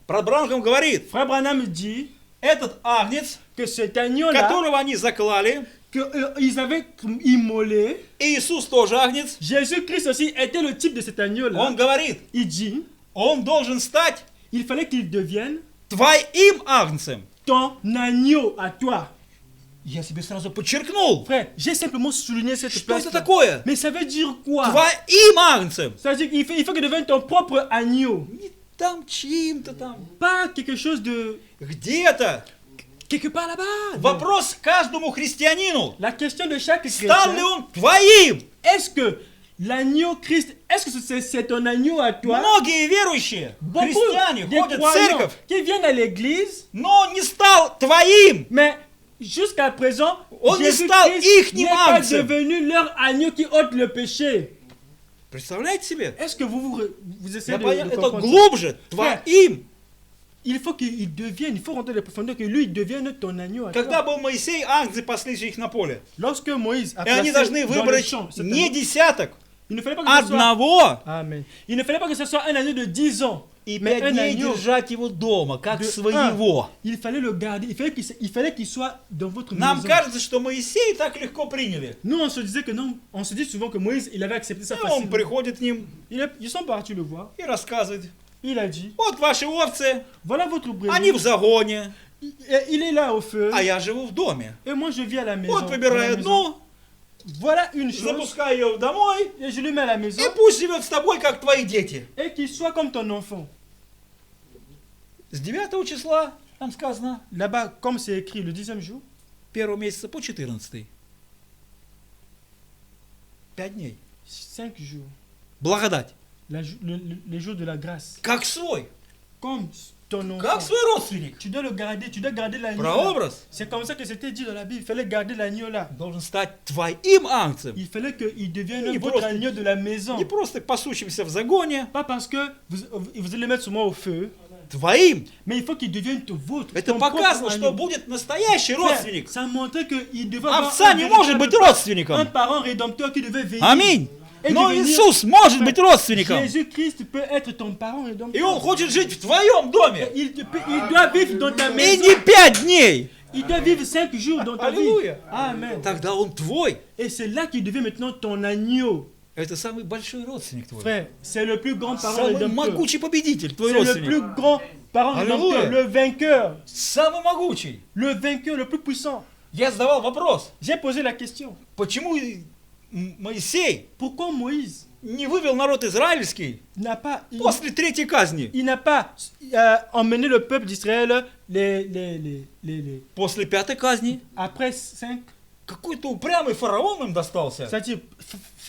Speaker 1: Брат Бранхам говорит,
Speaker 2: Frère Branham dit
Speaker 1: этот агнец,
Speaker 2: que cet agneau-là,
Speaker 1: которого они заклали,
Speaker 2: qu'ils avaient immolé,
Speaker 1: и Иисус тоже агнец,
Speaker 2: Jésus-Christ aussi était le type de cet agneau-là.
Speaker 1: он говорит,
Speaker 2: Il dit,
Speaker 1: он должен стать
Speaker 2: il fallait qu'il devienne
Speaker 1: твоим агнцем.
Speaker 2: ton agneau à toi.
Speaker 1: Я себе сразу подчеркнул,
Speaker 2: Frère, j'ai simplement souligné cette
Speaker 1: что
Speaker 2: place.
Speaker 1: это такое?
Speaker 2: Mais ça veut dire quoi?
Speaker 1: Твоим агнцем.
Speaker 2: Ça veut dire qu'il faut qu'il devienne ton propre agneau.
Speaker 1: Не там чьим-то там,
Speaker 2: Pas quelque chose de...
Speaker 1: где-то.
Speaker 2: quelque part là-bas.
Speaker 1: Вопрос каждому христианину.
Speaker 2: La question de chaque
Speaker 1: Стал ли
Speaker 2: chrétien,
Speaker 1: он твоим?
Speaker 2: est-ce que l'agneau Christ, est-ce que c'est ton agneau à toi?
Speaker 1: Многие верующие,
Speaker 2: Beaucoup
Speaker 1: христиане,
Speaker 2: des
Speaker 1: ходят в
Speaker 2: croyants
Speaker 1: церковь,
Speaker 2: qui viennent à l'église,
Speaker 1: но не стал твоим.
Speaker 2: mais jusqu'à présent,
Speaker 1: On
Speaker 2: Jésus-Christ
Speaker 1: installe
Speaker 2: n'est pas
Speaker 1: agneau.
Speaker 2: devenu leur agneau qui ôte le péché.
Speaker 1: Представляете себе?
Speaker 2: Est-ce que vous essayez
Speaker 1: Я
Speaker 2: de
Speaker 1: понял, это
Speaker 2: comprendre ça?
Speaker 1: глубже, твоим.
Speaker 2: Il faut qu'il devienne, il faut rentrer dans les profondeurs, que lui il devienne ton agneau à
Speaker 1: Когда
Speaker 2: toi.
Speaker 1: был Моисей, агнцы паслись их на поле.
Speaker 2: Lorsque Moïse a
Speaker 1: И они
Speaker 2: placé
Speaker 1: должны
Speaker 2: dans le
Speaker 1: выбрать
Speaker 2: champ cet
Speaker 1: не
Speaker 2: agneau,
Speaker 1: десяток,
Speaker 2: il ne fallait pas que ce soit...
Speaker 1: одного.
Speaker 2: Amen. Il ne fallait pas que ce soit un agneau de 10 ans,
Speaker 1: И
Speaker 2: mais
Speaker 1: 5
Speaker 2: un
Speaker 1: дней
Speaker 2: agneau
Speaker 1: держать его дома, как
Speaker 2: de
Speaker 1: своего.
Speaker 2: 1. Il fallait le garder, il fallait qu'il soit dans votre
Speaker 1: Нам
Speaker 2: maison.
Speaker 1: кажется, что Моисей так легко приняли.
Speaker 2: Nous on se disait que non, on se dit souvent que Moïse il avait accepté ça
Speaker 1: И он
Speaker 2: facilement.
Speaker 1: приходит к ним
Speaker 2: Ils sont partis le voir.
Speaker 1: и рассказывает.
Speaker 2: Il a dit,
Speaker 1: Вот ваши овцы,
Speaker 2: voilà votre
Speaker 1: они в
Speaker 2: brebis.
Speaker 1: загоне,
Speaker 2: Il est là au feu.
Speaker 1: а я живу в доме.
Speaker 2: Et moi je vis à la maison.
Speaker 1: Вот
Speaker 2: à la
Speaker 1: выбираю
Speaker 2: maison.
Speaker 1: одну,
Speaker 2: Voilà une chose.
Speaker 1: запускаю ее домой,
Speaker 2: Et je le mets à la maison.
Speaker 1: и пусть живет с тобой, как твои дети.
Speaker 2: Et qu'il soit comme ton enfant.
Speaker 1: С 9 числа, там сказано,
Speaker 2: Là-bas, comme c'est écrit le 10e jour,
Speaker 1: 1 месяца по 14. 5 дней.
Speaker 2: 5 jours.
Speaker 1: Благодать.
Speaker 2: Les jours de la grâce.
Speaker 1: Как свой.
Speaker 2: Comme ton enfant.
Speaker 1: Как свой родственник.
Speaker 2: Tu dois le garder, tu dois garder l'agneau.
Speaker 1: Прообраз
Speaker 2: C'est comme ça que c'était dit dans la Bible. Il fallait garder l'agneau là.
Speaker 1: должен стать твоим агнцем.
Speaker 2: Il fallait qu'il devienne
Speaker 1: Il
Speaker 2: votre
Speaker 1: просто-
Speaker 2: agneau de la maison.
Speaker 1: Не просто пасущимся в загоне,
Speaker 2: Pas parce que vous allez le mettre seulement au feu,
Speaker 1: твоим.
Speaker 2: mais il faut qu'il devienne vôtre.
Speaker 1: Это
Speaker 2: ton propre
Speaker 1: показано, что
Speaker 2: agneau.
Speaker 1: будет настоящий
Speaker 2: Frère,
Speaker 1: родственник.
Speaker 2: ça montrait qu'il devait avoir
Speaker 1: Овца не может быть
Speaker 2: un
Speaker 1: родственником.
Speaker 2: parent rédempteur qui devait venir.
Speaker 1: Аминь.
Speaker 2: Et
Speaker 1: Но
Speaker 2: devenir-
Speaker 1: Иисус может быть родственником.
Speaker 2: Jésus-Christ peut être ton parent
Speaker 1: И
Speaker 2: rédempteur.
Speaker 1: Он хочет жить в твоем доме.
Speaker 2: Il doit vivre dans ta
Speaker 1: И
Speaker 2: maison.
Speaker 1: не 5 дней.
Speaker 2: Il doit vivre 5 jours dans ta vie.
Speaker 1: Alléluia.
Speaker 2: Amen.
Speaker 1: Тогда Он твой.
Speaker 2: Et c'est là qu'il devient maintenant ton agneau.
Speaker 1: Это самый большой родственник твой.
Speaker 2: Frère, c'est le plus grand parent
Speaker 1: Самый
Speaker 2: rédempteur.
Speaker 1: могучий победитель, твой
Speaker 2: C'est le
Speaker 1: родственник.
Speaker 2: plus grand parent
Speaker 1: Alléluia.
Speaker 2: rédempteur. Le vainqueur.
Speaker 1: Самый могучий.
Speaker 2: Le vainqueur, le plus puissant.
Speaker 1: Я задавал вопрос,
Speaker 2: J'ai posé la question.
Speaker 1: почему Моисей
Speaker 2: Pourquoi Moïse
Speaker 1: не вывел народ израильский
Speaker 2: n'a pas...
Speaker 1: после третьей казни,
Speaker 2: Il n'a pas emmené le peuple d'Israël
Speaker 1: после пятой казни?
Speaker 2: après 5.
Speaker 1: Какой-то упрямый фараон им достался.
Speaker 2: C'est-à-dire,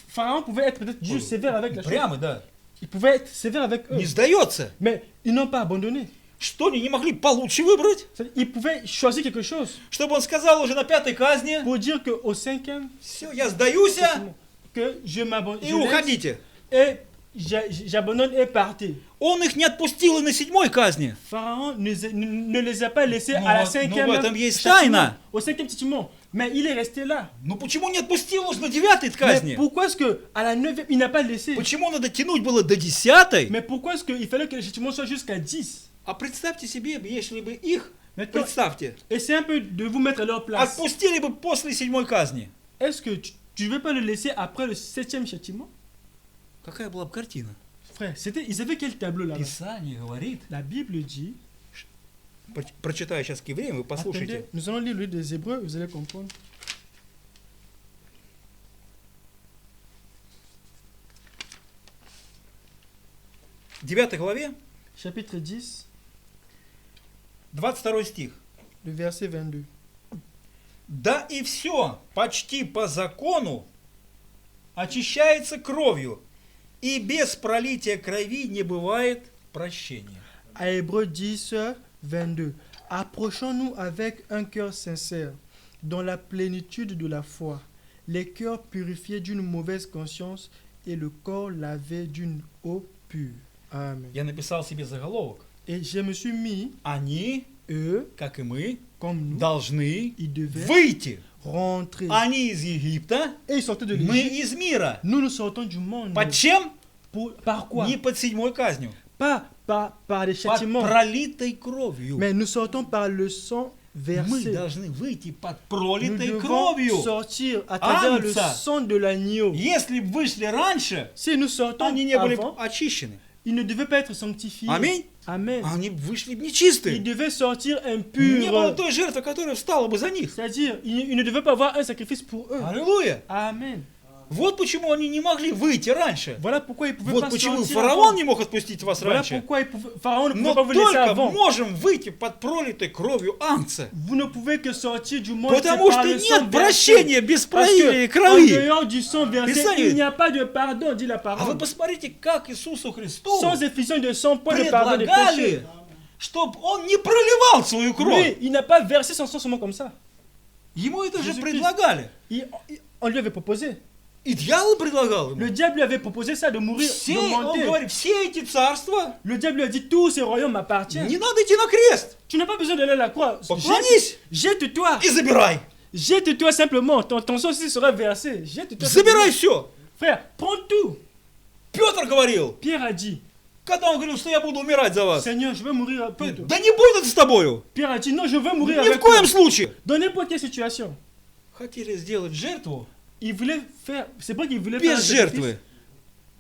Speaker 2: Pharaon pouvait être peut-être juste sévère avec la chose.
Speaker 1: Упрямый, да.
Speaker 2: Il pouvait être sévère avec eux.
Speaker 1: Не сдается.
Speaker 2: Mais ils n'ont pas abandonné.
Speaker 1: Что они не могли получше выбрать?
Speaker 2: C'est-à-dire, ils pouvaient choisir quelque chose
Speaker 1: Чтобы он сказал уже на пятой казни,
Speaker 2: pour dire qu'au 5e,
Speaker 1: все, я сдаюсь
Speaker 2: que je m'abandonne.
Speaker 1: и уходите.
Speaker 2: Et j'abandonne et partez.
Speaker 1: Он их не отпустил и на 7-й казни.
Speaker 2: Pharaon ne les a pas laissés
Speaker 1: Ну
Speaker 2: à la
Speaker 1: вот,
Speaker 2: 5e.
Speaker 1: ну в этом есть
Speaker 2: châtiment,
Speaker 1: тайна.
Speaker 2: au 5e châtiment. Mais il est resté là.
Speaker 1: Ну почему не отпустил уж на 9-й
Speaker 2: Mais
Speaker 1: казни?
Speaker 2: pourquoi est-ce qu'à la 9e, il n'a pas laissé?
Speaker 1: Почему надо тянуть было до 10-й?
Speaker 2: Mais pourquoi est-ce qu'il fallait que le châtiment soit jusqu'à 10?
Speaker 1: А представьте себе, если бы их,
Speaker 2: Maintenant,
Speaker 1: представьте,
Speaker 2: essayez un peu de vous mettre à leur place.
Speaker 1: отпустили бы после 7-й казни.
Speaker 2: Est-ce que tu ne veux pas le laisser après le 7e châtiment?
Speaker 1: Какая была бы картина?
Speaker 2: Frère, ils avaient quel tableau là-bas?
Speaker 1: Писание говорит.
Speaker 2: La Bible dit.
Speaker 1: Прочитаю сейчас к евреям, вы послушайте.
Speaker 2: Attendez, nous allons lire le livre des Hébreux, vous allez comprendre.
Speaker 1: В 9 главе,
Speaker 2: Chapitre 10,
Speaker 1: 22 стих.
Speaker 2: le verset 22.
Speaker 1: Да и все почти по закону очищается кровью, и без пролития крови не бывает прощения.
Speaker 2: À Hébreux 10, 22. Approchons-nous avec un cœur sincère, dans la plénitude de la foi, les cœurs purifiés d'une mauvaise conscience et le corps lavé d'une eau pure. Amen.
Speaker 1: Я написал себе заголовок.
Speaker 2: Et je me suis mis,
Speaker 1: Они,
Speaker 2: eux,
Speaker 1: как и мы,
Speaker 2: comme nous,
Speaker 1: должны
Speaker 2: ils devaient
Speaker 1: выйти.
Speaker 2: rentrer.
Speaker 1: Они из Египта,
Speaker 2: Et ils sortaient de
Speaker 1: мы
Speaker 2: l'Égypte.
Speaker 1: из мира.
Speaker 2: Nous sortons du monde.
Speaker 1: Под чем?
Speaker 2: Par quoi?
Speaker 1: Не под 7-й казнью.
Speaker 2: Pas par les
Speaker 1: Под
Speaker 2: châtiments,
Speaker 1: пролитой кровью.
Speaker 2: mais nous sortons par le sang
Speaker 1: Мы
Speaker 2: versé.
Speaker 1: должны выйти под
Speaker 2: Nous
Speaker 1: пролитой
Speaker 2: devons
Speaker 1: кровью.
Speaker 2: sortir à travers le
Speaker 1: Ангца.
Speaker 2: sang de l'agneau.
Speaker 1: Если бы вышли раньше,
Speaker 2: Si nous sortons
Speaker 1: они не были
Speaker 2: avant,
Speaker 1: очищены.
Speaker 2: ils ne devaient pas être sanctifiés.
Speaker 1: Аминь.
Speaker 2: Amen.
Speaker 1: Они вышли
Speaker 2: Ils
Speaker 1: нечистые.
Speaker 2: devaient sortir
Speaker 1: Не было
Speaker 2: impurs.
Speaker 1: той жертвы, которая встала бы за них.
Speaker 2: C'est-à-dire, ils ne devaient pas avoir un sacrifice pour eux.
Speaker 1: Аллилуйя.
Speaker 2: Amen.
Speaker 1: Вот почему они не могли выйти раньше.
Speaker 2: Voilà pourquoi ils pouvaient
Speaker 1: Вот
Speaker 2: pas
Speaker 1: почему
Speaker 2: sortir
Speaker 1: фараон
Speaker 2: avant.
Speaker 1: не мог отпустить вас
Speaker 2: Voilà
Speaker 1: раньше.
Speaker 2: pourquoi Pharaon ne pouvait
Speaker 1: Но
Speaker 2: pas vous laisser
Speaker 1: только
Speaker 2: avant.
Speaker 1: можем выйти под пролитой кровью Ангца.
Speaker 2: Vous ne pouvez que sortir du monde
Speaker 1: Потому
Speaker 2: par
Speaker 1: что
Speaker 2: le sang
Speaker 1: нет
Speaker 2: versé.
Speaker 1: прощения без
Speaker 2: Parce
Speaker 1: пролития
Speaker 2: que, en
Speaker 1: крови.
Speaker 2: dehors du sang versé,
Speaker 1: Писание-
Speaker 2: il n'y a pas de pardon, dit la
Speaker 1: А вы
Speaker 2: parole.
Speaker 1: посмотрите, как Иисусу Христу
Speaker 2: Sans effusion de sang, point de pardon des péchés.
Speaker 1: предлагали, чтобы он не проливал свою кровь.
Speaker 2: Lui, il n'a pas versé son sang seulement comme ça.
Speaker 1: Ему это же
Speaker 2: Jésus-Christ.
Speaker 1: предлагали.
Speaker 2: On lui avait proposé.
Speaker 1: И дьявол предлагал ему.
Speaker 2: Le diable lui avait proposé ça, de mourir,
Speaker 1: Все,
Speaker 2: de
Speaker 1: он
Speaker 2: monter.
Speaker 1: говорит, все эти царства,
Speaker 2: Le diable lui a dit, tous ces royaumes m'appartiennent.
Speaker 1: не надо идти на крест.
Speaker 2: Tu n'as pas besoin d'aller à la croix.
Speaker 1: Поклонись
Speaker 2: Jette-toi.
Speaker 1: и забирай.
Speaker 2: Jette-toi simplement. Ton sang aussi sera versé. Jette-toi.
Speaker 1: Забирай все.
Speaker 2: Frère, prends tout.
Speaker 1: Петр говорил,
Speaker 2: Pierre a dit,
Speaker 1: когда он говорил, что я буду умирать за вас.
Speaker 2: Seigneur, je veux mourir un peu.
Speaker 1: Да не будет с тобою.
Speaker 2: Pierre a dit, non, je veux mourir
Speaker 1: Ни в
Speaker 2: avec
Speaker 1: коем
Speaker 2: toi.
Speaker 1: случае.
Speaker 2: Dans n'importe quelle situation.
Speaker 1: Хотели сделать жертву
Speaker 2: Il voulait faire, c'est pas qu'il voulait
Speaker 1: без
Speaker 2: faire un sacrifice,
Speaker 1: жертвы,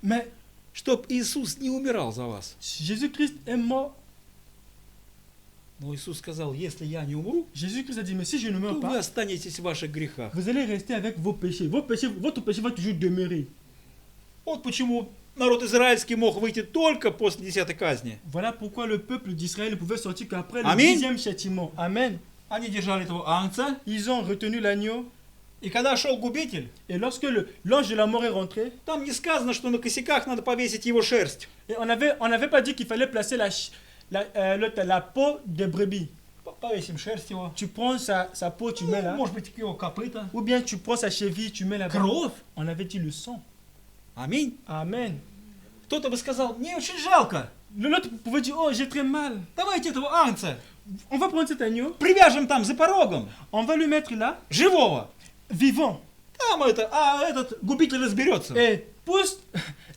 Speaker 2: mais
Speaker 1: чтобы Иисус не умирал за вас.
Speaker 2: Jésus-Christ est mort.
Speaker 1: Но Иисус сказал, если я не умру,
Speaker 2: Jésus-Christ a dit, mais si je ne
Speaker 1: то
Speaker 2: meurs
Speaker 1: вы
Speaker 2: pas,
Speaker 1: останетесь в ваших грехах.
Speaker 2: vous allez rester avec vos péchés. Votre péché va toujours demeurer.
Speaker 1: Вот почему народ израильский мог выйти только после 10-й казни.
Speaker 2: Voilà pourquoi le peuple d'Israël ne pouvait sortir qu'après le
Speaker 1: Amen.
Speaker 2: 10e châtiment. Amen.
Speaker 1: Они держали этого ангца,
Speaker 2: Ils ont retenu l'agneau.
Speaker 1: и когда шел губитель,
Speaker 2: Et lorsque l'ange de la mort est rentré,
Speaker 1: там не сказано, что на косяках надо повесить его шерсть.
Speaker 2: et on n'avait pas dit qu'il fallait placer la peau de brebis.
Speaker 1: Повесим шерсть его.
Speaker 2: Tu prends sa peau, tu mets là.
Speaker 1: Может быть, его копыта.
Speaker 2: Ou bien tu prends sa cheville, tu mets là-bas.
Speaker 1: Кровь.
Speaker 2: On avait dit le sang.
Speaker 1: Аминь.
Speaker 2: Amen.
Speaker 1: Кто-то бы сказал, мне очень жалко.
Speaker 2: L'autre pouvait dire, oh, j'ai très mal.
Speaker 1: Давайте этого ангца
Speaker 2: On va prendre cet agneau,
Speaker 1: привяжем там за порогом.
Speaker 2: on va le mettre là,
Speaker 1: Живого.
Speaker 2: vivant.
Speaker 1: Там этот губитель разберется.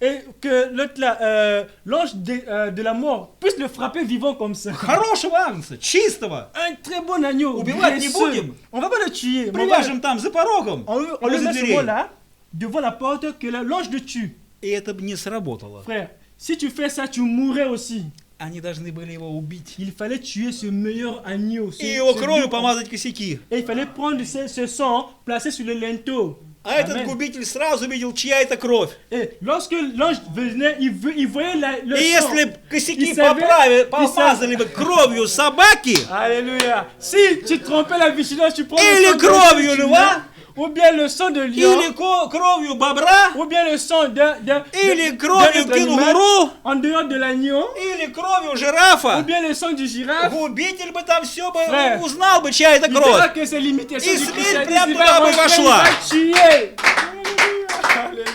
Speaker 2: Et que l'autre là, l'ange de la mort puisse le frapper vivant comme ça.
Speaker 1: Хорошего ангца, чистого.
Speaker 2: Un très bon agneau.
Speaker 1: Убивать не
Speaker 2: graisseux.
Speaker 1: будем.
Speaker 2: On va pas le tuer. mais
Speaker 1: Привяжем там за порогом.
Speaker 2: on le
Speaker 1: возле
Speaker 2: met
Speaker 1: дверей.
Speaker 2: seulement là, devant la porte, que l'ange le tue.
Speaker 1: И это бы не сработало.
Speaker 2: Frère, si tu fais ça, tu mourrais aussi.
Speaker 1: Они должны были его убить.
Speaker 2: Il fallait tuer ce meilleur agneau.
Speaker 1: И его кровью
Speaker 2: lion.
Speaker 1: помазать косяки.
Speaker 2: Et il fallait prendre ce sang, placer sur le linteau.
Speaker 1: А этот
Speaker 2: Amen.
Speaker 1: губитель сразу видел, чья это кровь.
Speaker 2: Et lorsque l'ange venait, il voyait le
Speaker 1: И
Speaker 2: sang.
Speaker 1: если б косяки
Speaker 2: Il savait-
Speaker 1: помазали бы кровью собаки
Speaker 2: Alléluia. Si tu trompais la vigilance, tu prends le
Speaker 1: или
Speaker 2: sang de
Speaker 1: кровью
Speaker 2: tu
Speaker 1: льва,
Speaker 2: ou bien le sang de lion,
Speaker 1: или кровью бобра,
Speaker 2: ou bien le sang
Speaker 1: или кровью
Speaker 2: d'un animal
Speaker 1: кенгуру,
Speaker 2: en dehors de l'agneau,
Speaker 1: или кровью
Speaker 2: ou
Speaker 1: жирафа,
Speaker 2: bien le sang du girafe,
Speaker 1: губитель бы там все бы
Speaker 2: Frère,
Speaker 1: узнал бы, чья это
Speaker 2: il verra
Speaker 1: кровь.
Speaker 2: que c'est l'imitation
Speaker 1: И
Speaker 2: du
Speaker 1: смерть
Speaker 2: christianisme,
Speaker 1: прям
Speaker 2: il va
Speaker 1: туда бы
Speaker 2: rentrer, il
Speaker 1: вошла.
Speaker 2: va tuer. Alléluia. Alléluia.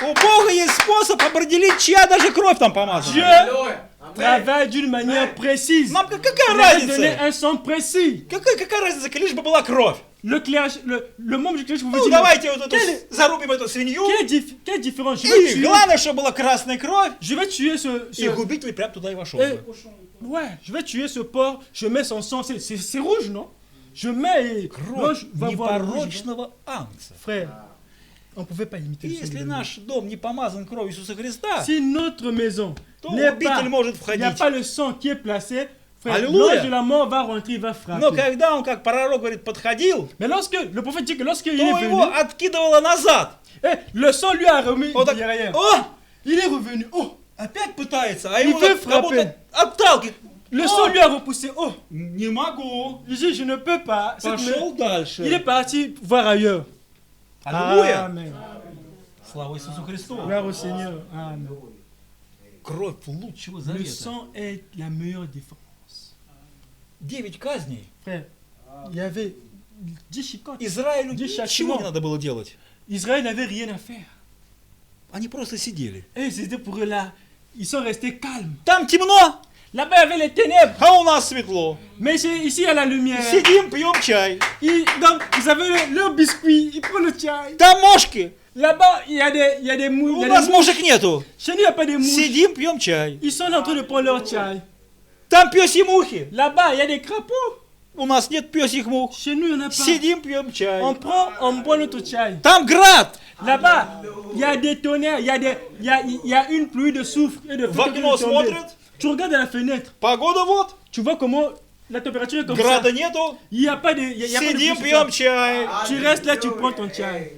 Speaker 1: У Бога есть способ определить, чья даже кровь там помазана.
Speaker 2: Dieu travaille d'une manière précise.
Speaker 1: Нам какая
Speaker 2: Il va donner
Speaker 1: разница?
Speaker 2: un sang précis.
Speaker 1: Какая разница, лишь бы была кровь.
Speaker 2: Le clergé, le membre du clergé, je vous
Speaker 1: Ну,
Speaker 2: dis,
Speaker 1: давайте вот эту,
Speaker 2: quelle-
Speaker 1: зарубим эту свинью.
Speaker 2: quelle différence? Je vais
Speaker 1: И
Speaker 2: tuer,
Speaker 1: главное, чтобы была красная кровь.
Speaker 2: je vais tuer
Speaker 1: И губитель прям туда и вошел.
Speaker 2: Eh, ouais, je vais tuer ce porc, je mets son sang, c'est rouge, non? Je mets et
Speaker 1: Кровь
Speaker 2: l'ange va voir le rouge.
Speaker 1: непорочного агнца.
Speaker 2: Frère, on ne pouvait pas imiter
Speaker 1: И
Speaker 2: le sang
Speaker 1: если
Speaker 2: de
Speaker 1: наш дом не помазан кровью Иисуса Христа,
Speaker 2: Si notre maison
Speaker 1: то
Speaker 2: n'est pas,
Speaker 1: губитель может
Speaker 2: il n'y a
Speaker 1: входить.
Speaker 2: pas le sang qui est placé, frère,
Speaker 1: Alléluia.
Speaker 2: l'ange de la mort va rentrer, il va
Speaker 1: Но
Speaker 2: frapper.
Speaker 1: когда он, как пророк говорит, подходил,
Speaker 2: Mais lorsque, le prophète dit que lorsqu'il
Speaker 1: то
Speaker 2: est
Speaker 1: его
Speaker 2: venu,
Speaker 1: откидывало назад.
Speaker 2: le sang lui a remis
Speaker 1: Он так,
Speaker 2: derrière.
Speaker 1: о,
Speaker 2: Il est revenu, oh,
Speaker 1: опять пытается, а
Speaker 2: Il
Speaker 1: его
Speaker 2: veut
Speaker 1: так как будто
Speaker 2: frapper.
Speaker 1: отталкивает.
Speaker 2: le sang lui a repoussé, oh,
Speaker 1: Не могу.
Speaker 2: il dit, je ne peux pas.
Speaker 1: Пошел дальше.
Speaker 2: Il est parti voir ailleurs.
Speaker 1: Аллилуйя.
Speaker 2: Amen.
Speaker 1: Слава Иисусу Христу.
Speaker 2: Gloire au Seigneur. Amen.
Speaker 1: Кровь лучшего
Speaker 2: Le
Speaker 1: завета.
Speaker 2: sang est la meilleure défense.
Speaker 1: 9 казней.
Speaker 2: Frère, il y avait 10 chicottes.
Speaker 1: Израилю
Speaker 2: Десять
Speaker 1: ничего
Speaker 2: часов.
Speaker 1: не надо было делать.
Speaker 2: Israël n'avait rien à faire.
Speaker 1: Они просто сидели.
Speaker 2: Et c'était pour eux là. Ils sont restés calmes.
Speaker 1: Там темно,
Speaker 2: Là-bas, il y avait les ténèbres.
Speaker 1: а у нас светло.
Speaker 2: Mais ici, il y a la lumière.
Speaker 1: Сидим, пьем чай.
Speaker 2: Donc, ils avaient leur biscuit. Ils prennent le chai.
Speaker 1: Там мошки.
Speaker 2: Là-bas, il y a des moules.
Speaker 1: У нас мошек нету.
Speaker 2: Chez nous, il n'y a pas de mouches.
Speaker 1: Сидим, пьем чай.
Speaker 2: Ils sont en train de prendre leur chai.
Speaker 1: Там пёсьи мухи.
Speaker 2: Là-bas, il y a des crapauds.
Speaker 1: У нас нет пёсьих мух.
Speaker 2: Chez nous, il n'y en a pas.
Speaker 1: Сидим, пьем чай.
Speaker 2: On boit notre chai.
Speaker 1: Там град.
Speaker 2: Là-bas, il y a des tonnerres, il y a une pluie de soufre et de
Speaker 1: В
Speaker 2: feu qui
Speaker 1: окно
Speaker 2: vient tomber.
Speaker 1: смотрят.
Speaker 2: Tu regardes à la fenêtre,
Speaker 1: Погода вот.
Speaker 2: tu vois comment la température est comme ça.
Speaker 1: Града нету.
Speaker 2: Il n'y a pas de, il y a pas de
Speaker 1: Сидим,
Speaker 2: pluie
Speaker 1: пьем
Speaker 2: sur
Speaker 1: чай.
Speaker 2: toi. Tu restes là, tu prends ton chai.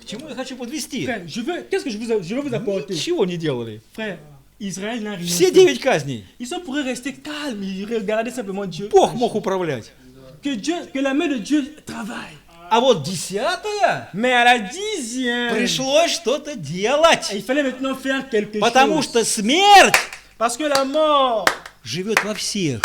Speaker 1: К чему я хочу подвести?
Speaker 2: Frère, qu'est-ce que je veux vous apporter?
Speaker 1: Ничего не делали.
Speaker 2: Frère, Israël n'a rien
Speaker 1: Все
Speaker 2: fait.
Speaker 1: 9 казней.
Speaker 2: Ils sont pourraient rester calmes, ils regardaient simplement Dieu.
Speaker 1: Бог мог управлять.
Speaker 2: Que la main de Dieu travaille.
Speaker 1: А вот 10-я
Speaker 2: Mais à la 10e,
Speaker 1: пришлось что-то делать.
Speaker 2: il fallait maintenant faire quelque
Speaker 1: Потому
Speaker 2: chose.
Speaker 1: что смерть
Speaker 2: Parce que la mort
Speaker 1: живет во всех.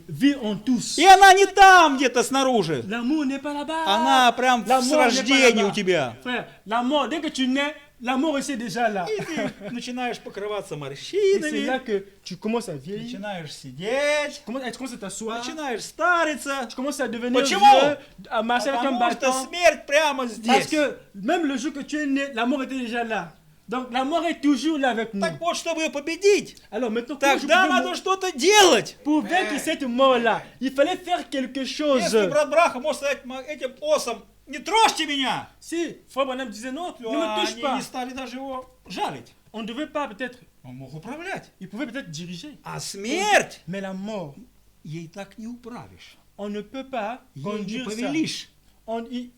Speaker 2: vit en tous.
Speaker 1: И она не там где-то снаружи.
Speaker 2: L'amour n'est pas là-bas.
Speaker 1: Она прям
Speaker 2: La
Speaker 1: с
Speaker 2: mort n'est pas
Speaker 1: рождения
Speaker 2: là-bas.
Speaker 1: у тебя.
Speaker 2: Frère, la mort, dès que tu nais, la mort est déjà là.
Speaker 1: И ты начинаешь покрываться
Speaker 2: Et c'est là
Speaker 1: морщинами,
Speaker 2: que tu commences à vieillir,
Speaker 1: начинаешь сидеть,
Speaker 2: tu commences à t'asseoir,
Speaker 1: начинаешь стариться.
Speaker 2: tu commences à devenir
Speaker 1: Почему?
Speaker 2: vieux, à marcher avec un
Speaker 1: Потому что
Speaker 2: bâton.
Speaker 1: смерть прямо
Speaker 2: Parce
Speaker 1: здесь.
Speaker 2: que même le jour que tu es né, la mort était déjà là. Donc la mort est toujours là avec nous.
Speaker 1: Так вот, чтобы ее победить,
Speaker 2: Alors maintenant, comment je
Speaker 1: тогда
Speaker 2: peux
Speaker 1: надо что-то делать.
Speaker 2: pour vaincre cette mort-là, il fallait faire quelque chose.
Speaker 1: Если брат Браха может сказать этим осам, не трожьте меня,
Speaker 2: Si Frère Branham disait non, ne
Speaker 1: то
Speaker 2: me touche
Speaker 1: они
Speaker 2: pas,
Speaker 1: не стали даже его жалить.
Speaker 2: on ne devait pas peut-être,
Speaker 1: Он мог управлять.
Speaker 2: il pouvait peut-être diriger.
Speaker 1: А смерть
Speaker 2: Mais la mort,
Speaker 1: ей так не управишь.
Speaker 2: on ne peut pas
Speaker 1: Ей не
Speaker 2: conduire ça.
Speaker 1: повелишь.
Speaker 2: On ne peut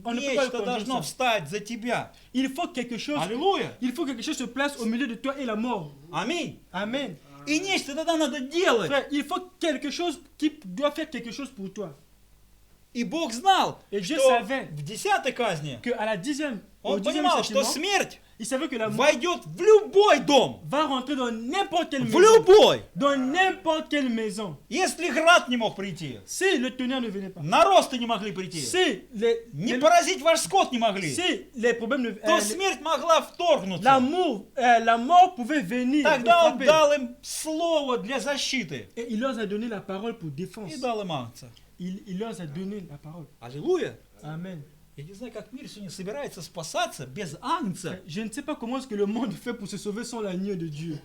Speaker 2: pas le
Speaker 1: Нечто
Speaker 2: conduire
Speaker 1: должно
Speaker 2: ça.
Speaker 1: встать за тебя.
Speaker 2: Il faut quelque chose.
Speaker 1: Аллилуйя.
Speaker 2: Il faut que quelque chose se place au milieu de toi et la mort.
Speaker 1: Аминь.
Speaker 2: Amen.
Speaker 1: И нечто тогда надо делать.
Speaker 2: Frère, il faut quelque chose qui doit faire quelque chose pour toi.
Speaker 1: И Бог знал,
Speaker 2: Et Dieu
Speaker 1: что
Speaker 2: savait
Speaker 1: в 10-й казни
Speaker 2: que à la 10e, au
Speaker 1: он
Speaker 2: 10e
Speaker 1: понимал, что
Speaker 2: châtiment,
Speaker 1: смерть
Speaker 2: il savait que la mort
Speaker 1: войдет в любой дом.
Speaker 2: va rentrer dans n'importe quelle
Speaker 1: В
Speaker 2: maison.
Speaker 1: любой.
Speaker 2: Dans n'importe quelle maison.
Speaker 1: Если град не мог прийти,
Speaker 2: Si le tonnerre ne venait pas.
Speaker 1: наросты не могли прийти,
Speaker 2: Si
Speaker 1: не поразить ваш скот не могли,
Speaker 2: si les problèmes ne
Speaker 1: то смерть могла вторгнуться.
Speaker 2: la mort pouvait venir.
Speaker 1: Тогда он
Speaker 2: les frapper.
Speaker 1: дал им слово для защиты.
Speaker 2: Et il leur a donné la parole pour défense.
Speaker 1: И дал им агнца.
Speaker 2: Il leur a donné la parole.
Speaker 1: Аллилуйя.
Speaker 2: Amen.
Speaker 1: Я не знаю, как мир сегодня собирается спасаться без агнца.
Speaker 2: Je ne sais pas comment est-ce que le monde fait pour se sauver sans l'agneau de Dieu.